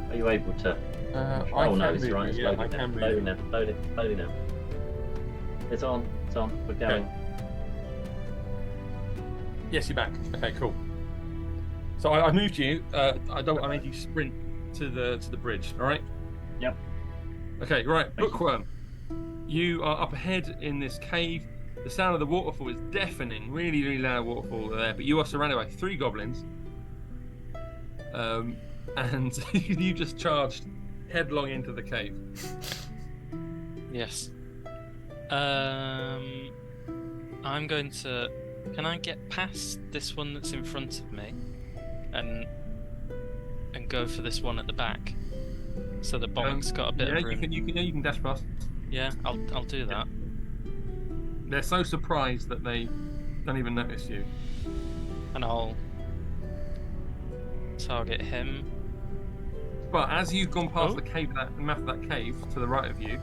Are you able to? I Oh no, can it's move right. you, It's yeah, I loading now. can move Loading you. now. Loading now. It's on. It's on. We're going. Yes, you're back. Okay, cool. So I moved you. I made you sprint to the bridge. All right. Yep. Okay. Right. Thank you. Bookworm. You are up ahead in this cave. The sound of the waterfall is deafening. Really, really loud waterfall there. But you are surrounded by 3 goblins. And you just charged headlong into the cave. Yes. I'm going to. Can I get past this one that's in front of me, and go for this one at the back, so the bonk's got a bit of room? You can dash past. Yeah, I'll do that. They're so surprised that they don't even notice you. And I'll target him. But as you've gone past the cave, the map of that cave to the right of you,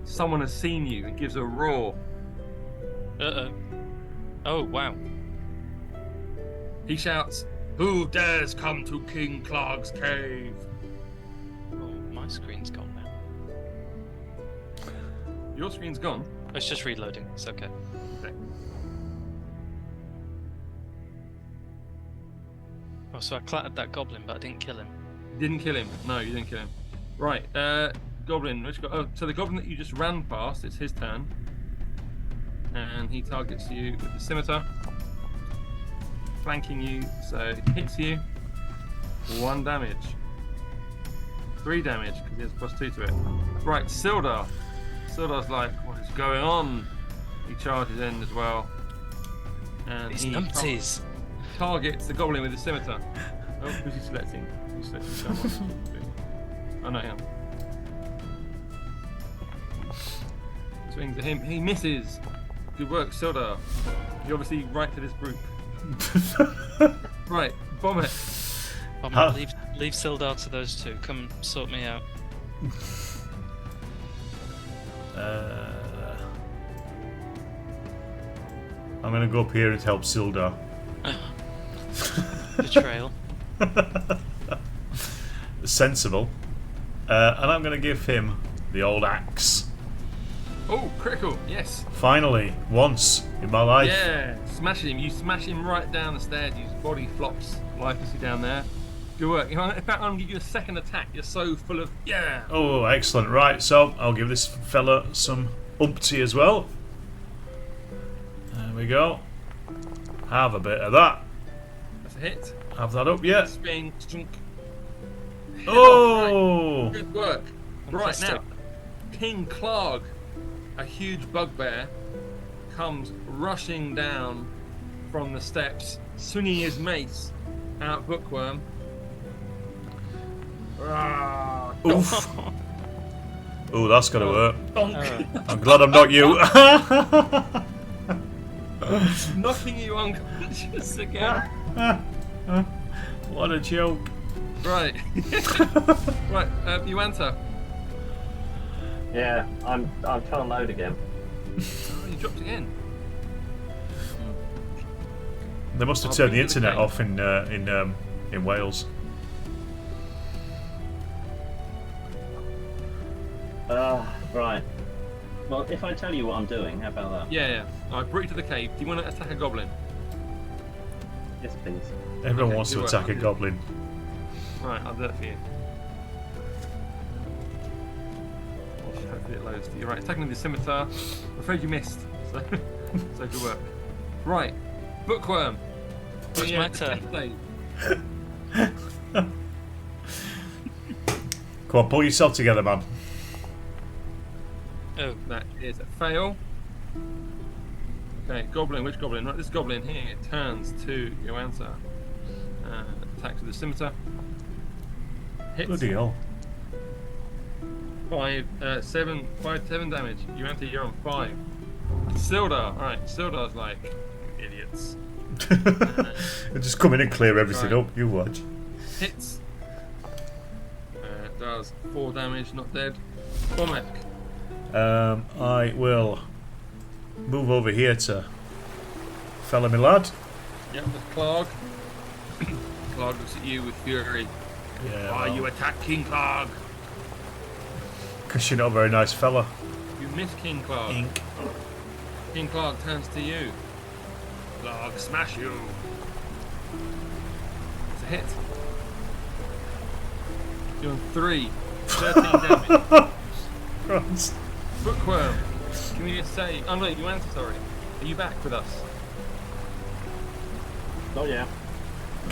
someone has seen you and gives a roar. Oh wow. He shouts, "Who dares come to King Clark's cave?" Oh, my screen's gone now. Your screen's gone. It's just reloading. It's okay. Okay. Oh, so I clattered that goblin, but I didn't kill him. Didn't kill him. No, you didn't kill him. Right. Goblin. So the goblin that you just ran past, it's his turn. And he targets you with the scimitar. Flanking you, so he hits you. 1 damage. 3 damage, because he has +2 to it. Right, Sildar. Sildar's like, what is going on? He charges in as well. And These he numpties. targets the goblin with the scimitar. Oh, who's he selecting? He's selecting someone. Oh, not him. Swings at him. He misses. Good work, Sildar. You're obviously right for this group. Right, Vomit. Leave Sildar to those two. Come sort me out. I'm gonna go up here and help Sildar. Betrayal. Sensible. And I'm gonna give him the old axe. Oh, critical, yes. Finally, once in my life. Yeah, smash him. You smash him right down the stairs. His body flops lifelessly down there. Good work. In fact, I'm going to give you a second attack. You're so full of, yeah. Oh, excellent. Right, so I'll give this fella some umpty as well. There we go. Have a bit of that. That's a hit. Have that up, yeah. Spin, chunk. Oh! Right. Good work. Right, Fantastic. now, King Clark, a huge bugbear, comes rushing down from the steps, swinging his mace at Bookworm. Ah, Oof. Oh, that's gotta work. Oh. I'm glad I'm not you. knocking you unconscious again. What a joke. Right. Right, you enter. Yeah, I'm trying to load again. Oh, you dropped again. They must have I'll turned the bring you the internet cake. off in Wales. Right. Well, if I tell you what I'm doing, how about that? Yeah. I brought you to the cave. Do you want to attack a goblin? Yes, please. Everyone Okay, wants to good work. attack a goblin. Right, I'll do that for you. Hopefully it loads. You're right, attacking with the scimitar. I'm afraid you missed. So, so good work. Right, Bookworm. It's my turn. Come on, pull yourself together, man. Oh, That is a fail. Okay, goblin. Which goblin? Right, this goblin here. It turns to Joansa. Attacks with the scimitar. Hits. Bloody hell. 7 damage. Joansa, you're on 5. Sildar. All right, Sildar's like idiots. Just come in and clear everything Right. up. You watch. Hits. Does 4 damage. Not dead. Bomek. I will move over here to fella me lad. Yep, that's Clark. Clark looks at you with fury. Yeah. Why you attack King Clark? Because you're not a very nice fella. You miss King Clark. Ink. King Clark turns to you. Clark, smash you. It's a hit. You're on 3. 13 damage. Christ. Bookworm, give me a save. Oh no, you answer, sorry. Are you back with us? Oh yeah.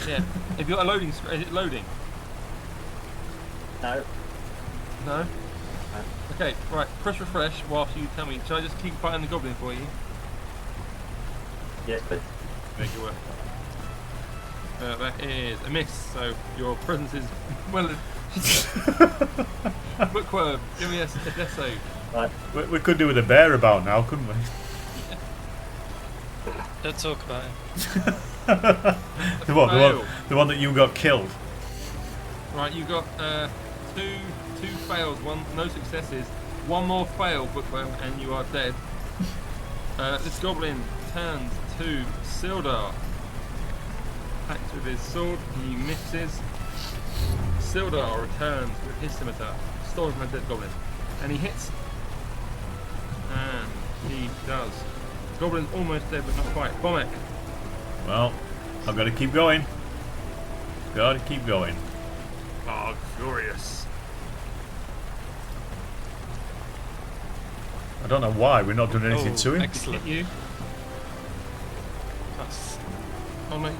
Yeah. Have you got a loading screen? Is it loading? No. No? Okay, right. Press refresh whilst you tell me. Shall I just keep fighting the goblin for you? Yes, please. Make it work. That is a miss, so your presence is well. Bookworm, give me a death save. Right. We could do with a bear about now, couldn't we? don't talk about it. The one that you got killed. Right, you got two fails, no successes, one more fail, Bookworm, and you are dead. This goblin turns to Sildar. Attacks with his sword, he misses. Sildar returns with his scimitar, stolen from a dead goblin, and he hits. And He does. Goblin's almost dead, but not quite. Bomek. Well, I've got to keep going. Got to keep going. Oh, furious. I don't know why we're not doing anything to him. Excellent. Hit you. That's Oh no,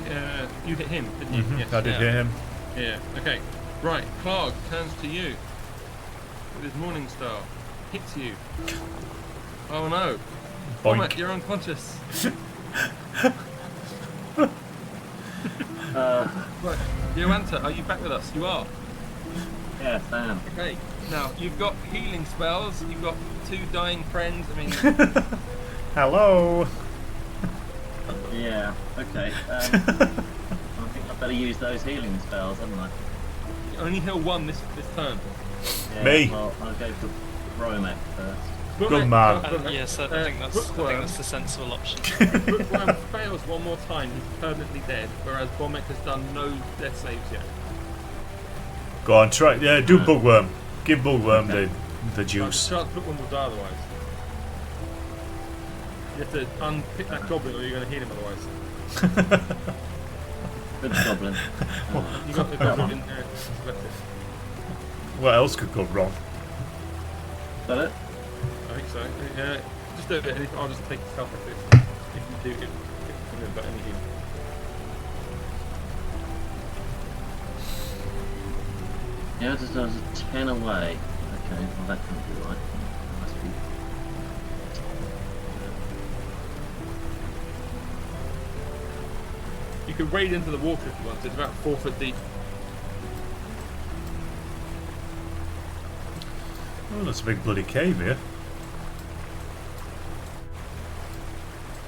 you hit him, didn't you? Yes. I did hear him. Yeah. Okay. Right. Clark turns to you with his morning star. Hits you. Oh no. Boink. Bomek, you're unconscious. Right. Joanta, are you back with us? You are. Yes, I am. Okay. Now you've got healing spells. You've got 2 dying friends. I mean, Hello. Yeah, okay. I think I'd better use those healing spells, haven't I? you only heal 1 this turn. Yeah, Me. Well, I'll go for Romek first. Good man. yes, I think that's the sensible option. Bookworm fails 1 more time. He's permanently dead, whereas Bomek has done no death saves yet. Go on, try. Yeah, do Bookworm. Give Bookworm the Like, juice. the chance Bookworm will die otherwise. You have to unpick that goblin, or you're going to heal him otherwise. Good goblin. You got the goblin in there. What else could go wrong? Is that it? I think so. Just do it. I'll just take yourself off this. If you do, if you've got any healing. Yeah, just does a 10 away. Okay, well that can't be right. Must be. You could wade into the water if you want. It's about 4 foot deep. Oh, that's a big bloody cave here.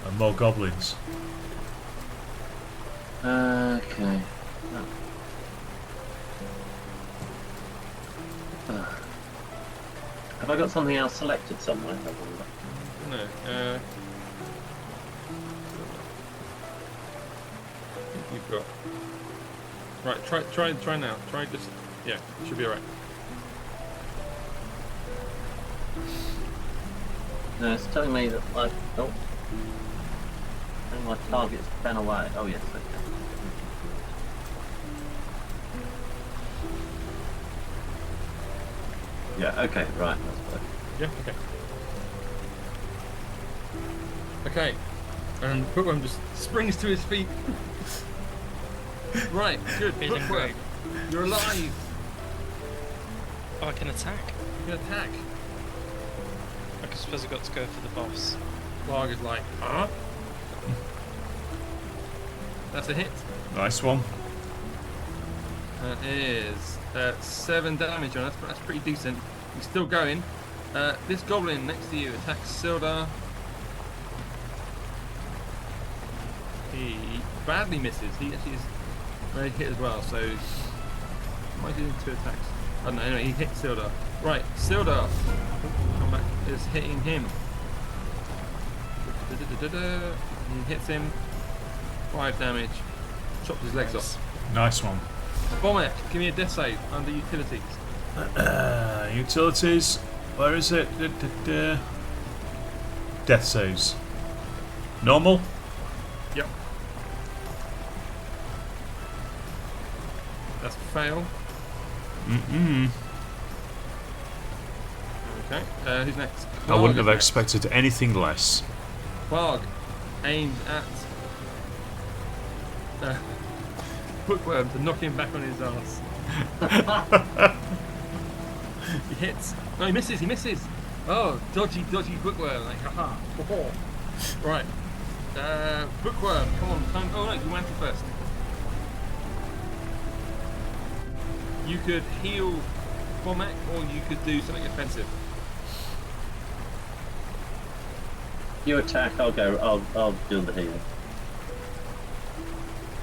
And more goblins. Okay. Have I got something else selected somewhere? I wonder? No. You've got. Right. Try now. Try just. Yeah. Should be alright. No, it's telling me that I think my target's 10 away. Oh yes, okay. Yeah, okay, right, that's better. Yeah. Okay. And Bookworm just springs to his feet. Right. Good. Feeling Bookworm, great. you're alive. Oh, I can attack. You can attack. I suppose I've got to go for the boss. Larg is like, huh? That's a hit. Nice one. That is 7 damage on us, but that's pretty decent. He's still going. This goblin next to you attacks Sildar. He badly misses. He actually is very hit as well, so might do 2 attacks. I don't know, anyway, he hit Sildar. Right, Sildar. Come back, is hitting him. He hits him. 5 damage. Chops his legs off. Nice one. Bomek, give me a death save under utilities. Utilities. Where is it? Death saves. Normal? Yep. That's a fail. Okay, who's next? I wouldn't have Clark is next. expected anything less. Clark aimed at Bookworm to knock him back on his ass. He hits. No, he misses. Oh, dodgy Bookworm. Like, haha. Right. Bookworm, come on. Time. Oh no, you went first. You could heal Bomek, or you could do something offensive. You attack, I'll do the healing.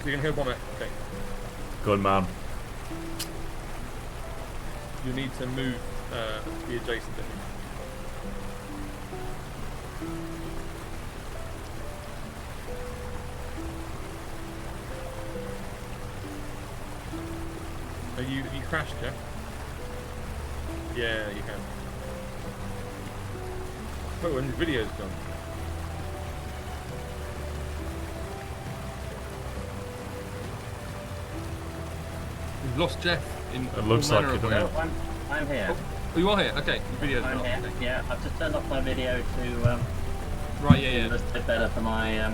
So you're gonna heal Bomek. Okay. Good man. You need to move to be adjacent to him. You crashed, yeah? Yeah, you can. Oh, and the video's gone. We've lost Jeff in It looks all like manner it, of doesn't ways. it? I'm here. Oh, you are here? Okay, your video's I'm gone. here. Okay. Yeah, I've just turned off my video to Right, be a yeah. little bit better for my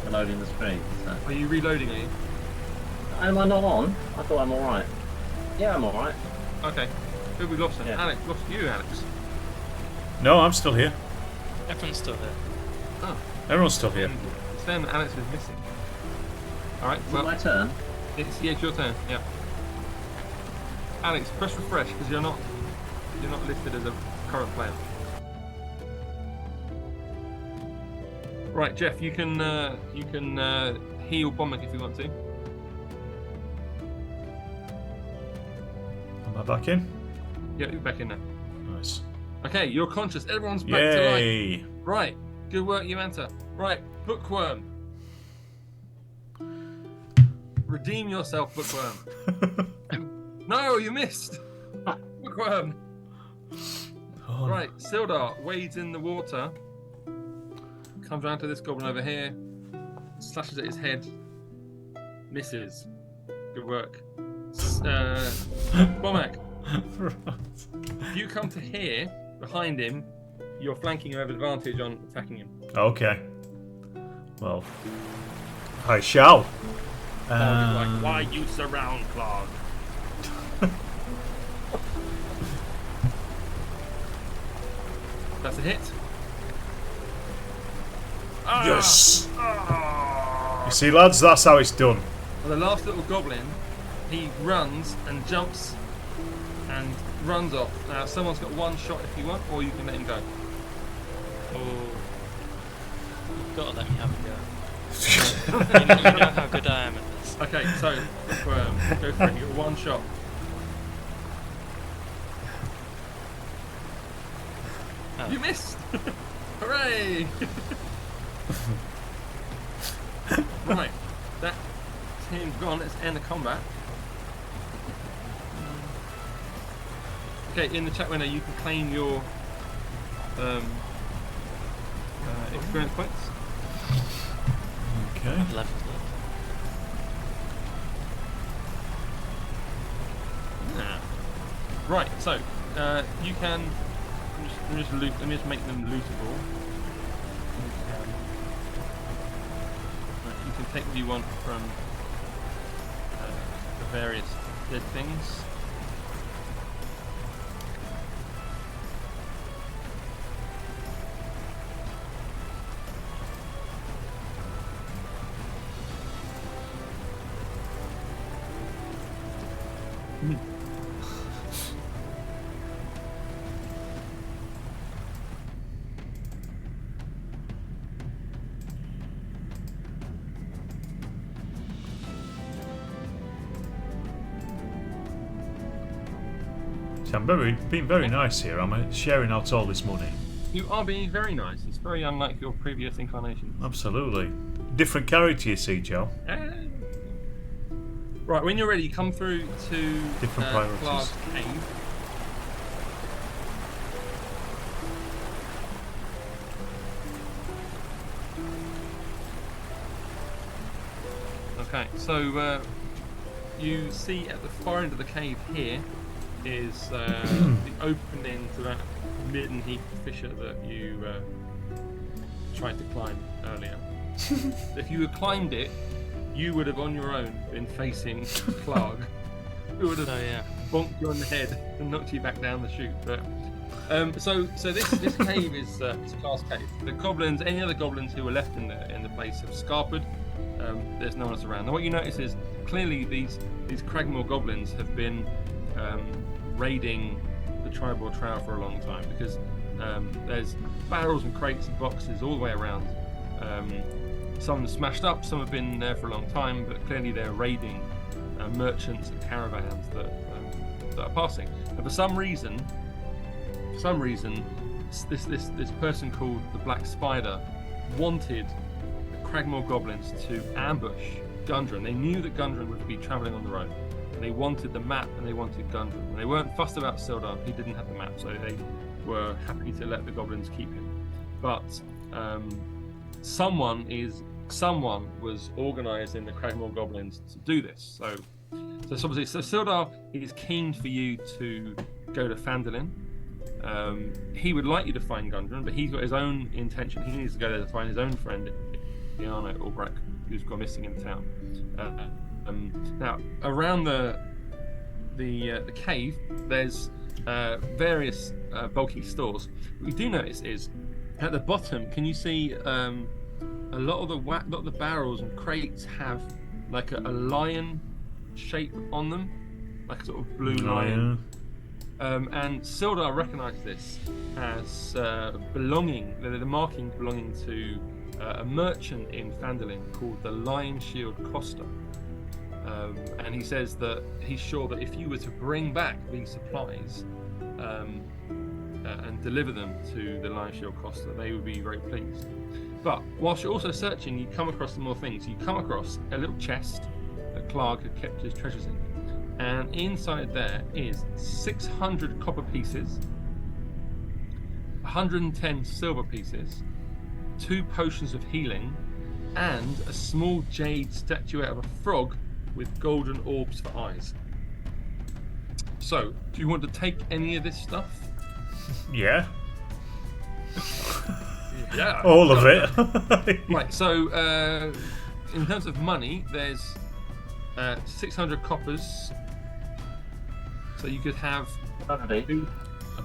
for loading the screen. So. Are you reloading, are you? Am I not on? I thought I'm alright. Yeah, I'm alright. Okay. Who have we lost then? Yeah. Alex, lost you, Alex. No, I'm still here. Everyone's still here. Oh. Everyone's still here. It's then that Alex is missing. Alright, Is it well, my turn? it's your turn, yeah. Alex, press refresh because you're not listed as a current player. Right, Jeff, you can heal Bomber if you want to. Am I back in? Yeah, you're back in now. Nice. Okay, you're conscious. Everyone's back to life. Yay! Right, good work, Yamanta. Right, Bookworm. Redeem yourself, Bookworm. No, you missed. Bookworm. Oh, Right, Sildar wades in the water. Comes round to this goblin over here. Slashes at his head. Misses. Good work. Bomek. If you come to here, behind him, you're flanking, you have advantage on attacking him. Okay. Well, I shall. Like, why you surround, Clog? That's a hit. Yes! Ah! You see, lads, that's how it's done. And the last little goblin, he runs and jumps and runs off. Now, someone's got one shot if you want, or you can let him go. Oh, you've got to let me have a go. you know how good I am at this. Okay, so go for it. You got one shot. Oh. You missed! Hooray! Right, that team's gone. Let's end the combat. Okay, in the chat window, you can claim your experience points. Okay. Leveled up. Nah. Right, so you can. Let me just make them lootable. You can take what you want from the various dead things. See, I'm being very nice here. I'm sharing out all this money. You are being very nice. It's very unlike your previous incarnations. Absolutely. Different character, you see, Joe. Right, when you're ready, you come through to Different priorities. Clark's cave. Okay, so you see at the far end of the cave here is the opening to that midden heap fissure that you tried to climb earlier. If you had climbed it, you would have on your own been facing Clark, who would have bonked you on the head and knocked you back down the chute. But so this cave is Clark's cave. The goblins, any other goblins who were left in the place have scarpered. There's no one else around. Now what you notice is clearly these Cragmore goblins have been raiding the tribal trail for a long time, because there's barrels and crates and boxes all the way around. Some smashed up, some have been there for a long time, but clearly they're raiding merchants and caravans that are passing. And for some reason, this person called the Black Spider wanted the Cragmore goblins to ambush Gundren. They knew that Gundren would be travelling on the road. And they wanted the map and they wanted Gundren. And they weren't fussed about Sildar. He didn't have the map, so were happy to let the goblins keep him. But someone was organising the Cragmore goblins to do this. So Sildar is keen for you to go to Phandelver. He would like you to find Gundren, but he's got his own intention. He needs to go there to find his own friend, Iana Ulbrek, who's gone missing in the town. Now, around the cave, there's various bulky stores. What you do notice is at the bottom. Can you see a lot of the barrels and crates have like a lion shape on them, like a sort of blue lion. And Sildar recognised this as belonging, the marking belonging to a merchant in Phandelver called the Lion Shield Costa. And he says that he's sure that if you were to bring back these supplies and deliver them to the Lion Shield Costa, they would be very pleased. But whilst you're also searching, you come across some more things. You come across a little chest that Clark had kept his treasures in. And inside there is 600 copper pieces, 110 silver pieces, 2 potions of healing, and a small jade statuette of a frog with golden orbs for eyes. So, do you want to take any of this stuff? Yeah. Yeah. All of it. Right, so in terms of money, there's 600 coppers. So you could have.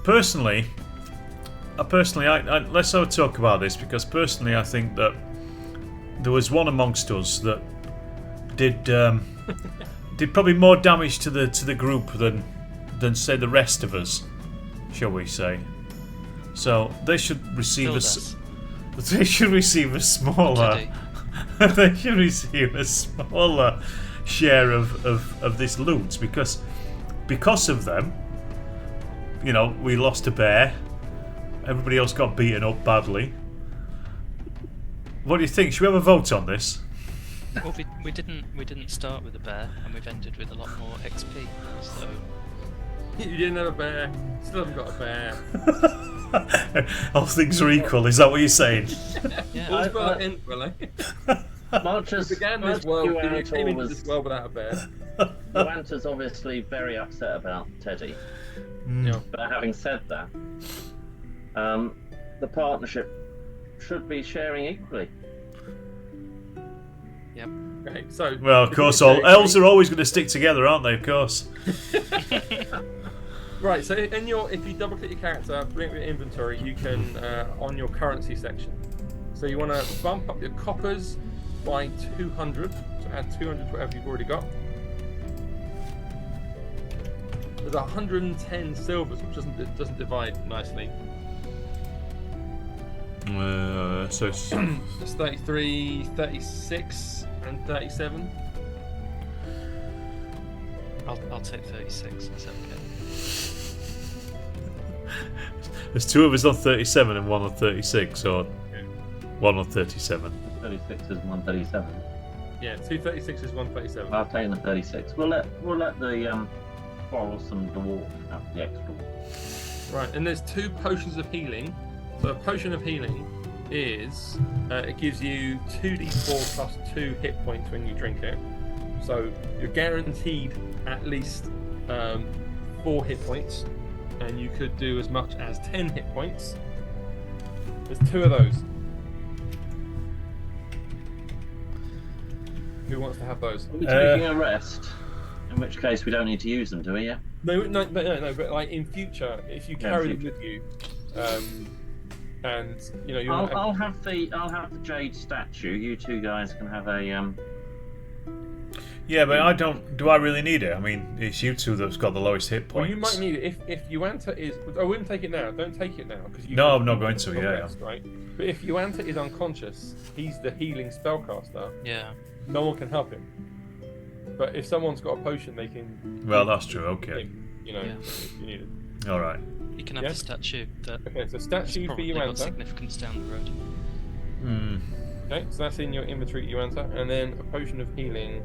Personally, let's have a talk about this, because personally, I think that there was one amongst us that did probably more damage to the group than say the rest of us, shall we say? So they should receive they should receive a smaller. They should receive a smaller share of this loot, because of them, we lost a bear. Everybody else got beaten up badly. What do you think? Should we have a vote on this? Well, we didn't start with a bear, and we've ended with a lot more XP. So you didn't have a bear. Still haven't got a bear. All things are equal. Is that what you're saying? yeah. All's well that ends well, eh? Much as We began this world, we came into this world without a bear. Yuanta's obviously very upset about Teddy. Yeah. But having said that, the partnership should be sharing equally. Yep. Okay, so. Well, of course, all elves are always going to stick together, aren't they? Of course. Right. So, if you double-click your character, bring up your inventory, you can on your currency section. So you want to bump up your coppers by 200. So add 200 to whatever you've already got. There's 110 silvers, which doesn't divide nicely. So it's It's 33, 36, and 37. I'll take 36. Is that okay? There's 2 of us on 37 and 1 on 36, or 1 on 37. 36 is 137. Yeah, 236 is 137. I've taken the 36. We'll let the quarrelsome dwarf have the extra one. Right, and there's 2 potions of healing. So a potion of healing is it gives you 2d4 plus 2 hit points when you drink it. So you're guaranteed at least 4 hit points, and you could do as much as 10 hit points. There's 2 of those. Who wants to have those? Are we taking a rest? In which case we don't need to use them, do we? Yeah. No. But like in future, if you carry them with you, and I'll have the jade statue. You 2 guys can have a Yeah, but I don't. Do I really need it? I mean, it's you 2 that's got the lowest hit points. Well, you might need it if Yuanta is. I wouldn't take it now. Don't take it now because you. No, I'm not going to. Rest, right. But if Yuanta is unconscious, he's the healing spellcaster. Yeah. No one can help him. But if someone's got a potion, they can. Well, that's true. Okay. If you need it. All right. You can have the statue. Okay, so statue for probably Yuanta. got significance down the road. Okay, so that's in your inventory, Yuanta, and then a potion of healing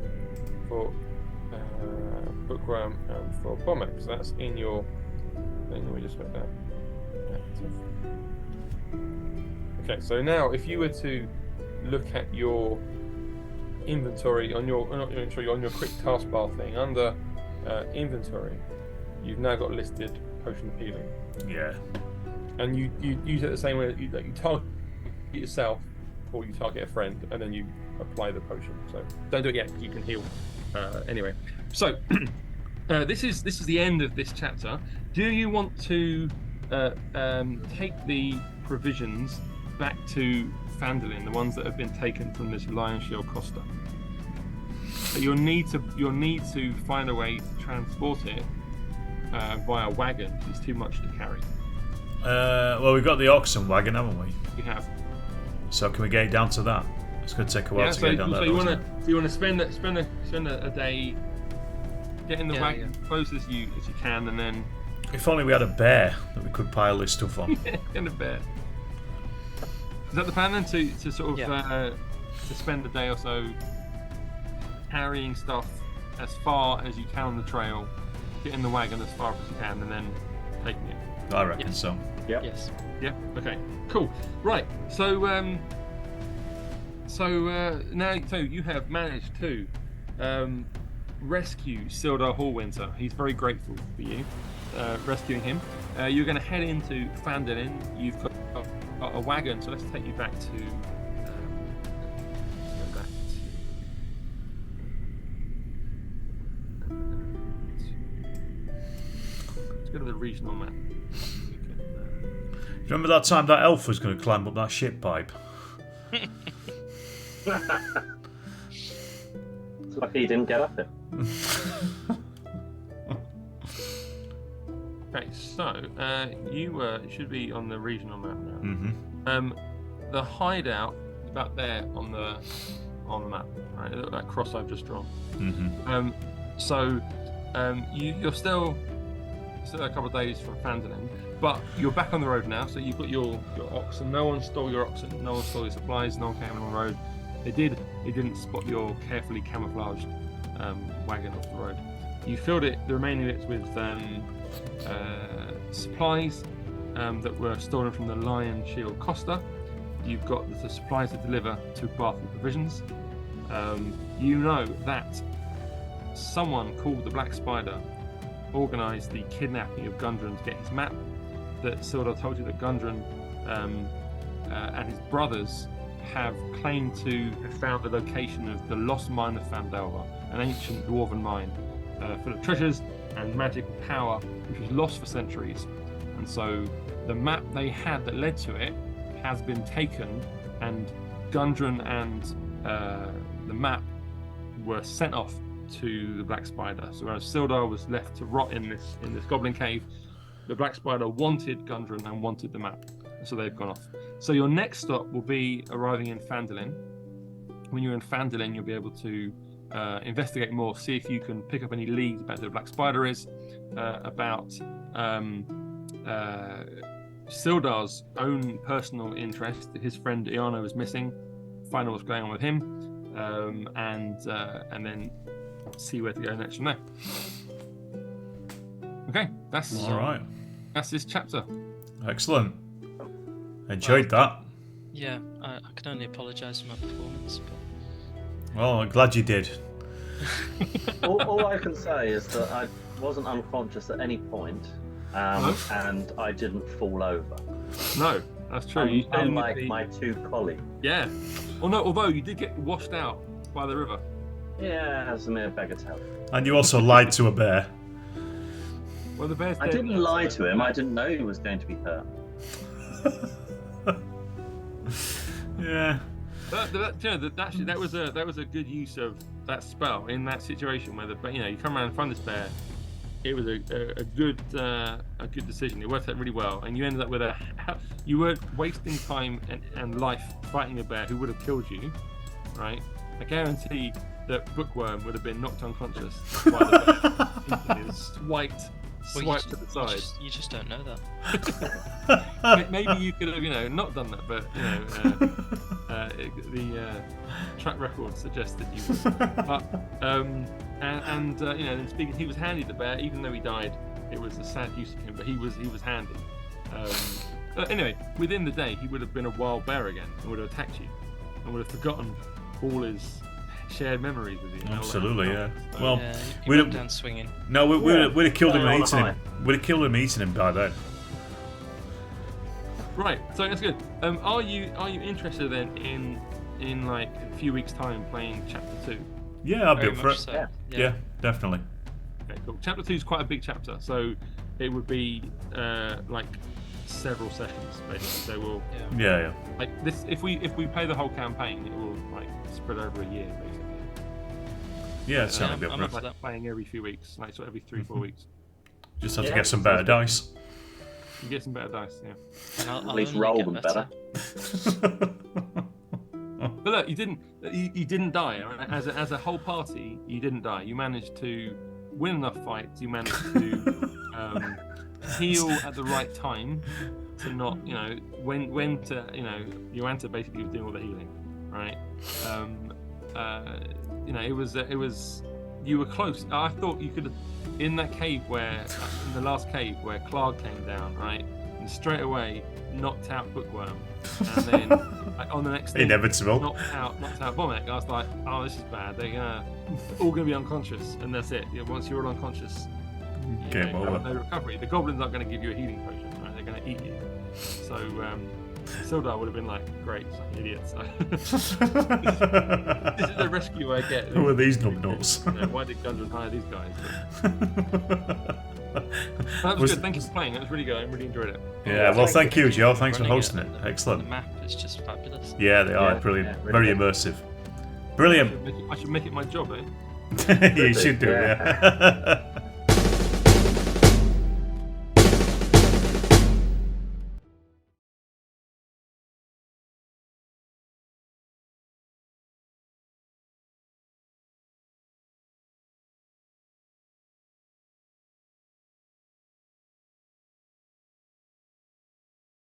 for Bookworm and for Bomek. So that's in your. Let me just put that. Okay, so now if you were to look at your inventory on your not your inventory, on your quick taskbar thing under inventory, you've now got listed potion of healing, Yeah. and you use it the same way that you target yourself or you target a friend, and then you apply the potion. So don't do it yet. You can heal anyway. So this is the end of this chapter. Do you want to take the provisions back to Phandelver, the ones that have been taken from this Lion Shield Costa? But you'll need to find a way to transport it via wagon. It's too much to carry. Well, we've got the oxen wagon, haven't we? You have. So can we get it down to that? It's going to take a while to get down there. So you want to spend a day getting the wagon close as you can, and then. If only we had a bear that we could pile this stuff on. And a bear. Is that the plan then? To sort of to spend a day or so carrying stuff as far as you can on the trail, getting the wagon as far as you can, and then taking it. I reckon so. Yeah. Yes. Yeah. Okay. Cool. Right. So now you have managed to rescue Sildar Hallwinter. He's very grateful for you rescuing him. You're going to head into Phandelver. You've got a wagon, so let's take you back to. Let's go to the regional map. Remember that time that elf was going to climb up that shit pipe? It's lucky he didn't get up it. Okay, so you should be on the regional map now. Mm-hmm. The hideout is about there on the map, right? That cross I've just drawn. Mm-hmm. You're still a couple of days from Phandelver, but you're back on the road now. So you've got your oxen. No one stole your oxen. No one stole your supplies. No one came on the road. They didn't spot your carefully camouflaged wagon off the road. You filled the remaining bits with supplies that were stolen from the Lion Shield Costa. You've got the supplies to deliver to Bath and Provisions. You know that someone called the Black Spider organised the kidnapping of Gundren to get his map. That Sildar told you that Gundren and his brothers have claimed to have found the location of the lost mine of Phandelver, an ancient dwarven mine full of treasures and magical power, which was lost for centuries. And so the map they had that led to it has been taken, and Gundren and the map were sent off to the Black Spider. So whereas Sildar was left to rot in this goblin cave, the Black Spider wanted Gundren and wanted the map, so they've gone off. So your next stop will be arriving in Phandelver. When you're in Phandelver, you'll be able to investigate more, see if you can pick up any leads about who the Black Spider is, about Sildar's own personal interest. His friend Iano is missing. Find out what's going on with him, and then see where to go next from there. Okay, that's all right. That's this chapter. Excellent. Enjoyed that. Yeah, I can only apologise for my performance. But... Well, I'm glad you did. all I can say is that I wasn't unconscious at any point, and I didn't fall over. No, that's true. Unlike my two colleagues. Yeah. Well, no, although you did get washed out by the river. Yeah, as a mere bagatelle. And you also lied to a bear. Well, the bear's I dead. didn't lie to him. I didn't know he was going to be hurt. Yeah. Actually, that was a good use of that spell in that situation where you come around and find this bear. It was a good decision. It worked out really well, and you ended up with you weren't wasting time and life fighting a bear who would have killed you, right? I guarantee that Bookworm would have been knocked unconscious by the bear. Swiped to the side. You just don't know that. Maybe you could have, not done that, but the track record suggested you would. But speaking, he was handy. The bear, even though he died, it was a sad use of him, but he was handy. Anyway, within the day, he would have been a wild bear again and would have attacked you and would have forgotten all his shared memories with you. And all that Absolutely, yeah. stuff. Well, Yeah, he we'd went have, down swinging. no, we'd have killed him Well, and eaten high. him. We'd have killed him and eaten him by then. Right, so that's good. Are you interested then in like a few weeks' time playing Chapter 2? Yeah, I'd be Very up for much it. so. Yeah, definitely. Okay, cool. Chapter 2 is quite a big chapter, so it would be like several sessions basically. So we'll Yeah. like this if we play the whole campaign, it will like spread over a year basically. Yeah, it's certainly be I'm up up for for it. that. Playing every few weeks, like so every 3-4 weeks. Just have to Yeah, get some better dice. You get some better dice, yeah. And I'll At least only roll get them better. But look, you didn't die. Right? As a whole party, you didn't die. You managed to win enough fights. You managed to heal at the right time to not, when to, Joanta basically was doing all the healing, right? It was you were close. I thought you could have in that cave in the last cave where Clark came down, right, and straight away knocked out Bookworm, and then like, on the next thing, Inevitable. knocked out Bomek. I was like, oh, this is bad. They're all gonna be unconscious, and that's it. Yeah, once you're all unconscious, Game you have over. no recovery. The goblins aren't going to give you a healing potion, right? They're going to eat you. So Sildar would have been like, great, fucking idiots. This is the rescue I get. Who are these numbnuts? Why did Gundren hire these guys? That was good. Thank you for playing. That was really good. I really enjoyed it. Yeah, well, thank you, Joe. Thanks for Running hosting it. and The Excellent. map is just fabulous. Yeah, they are Yeah, brilliant. yeah, really Very good. immersive. Brilliant. I should make it my job, eh? You should do, Yeah. yeah.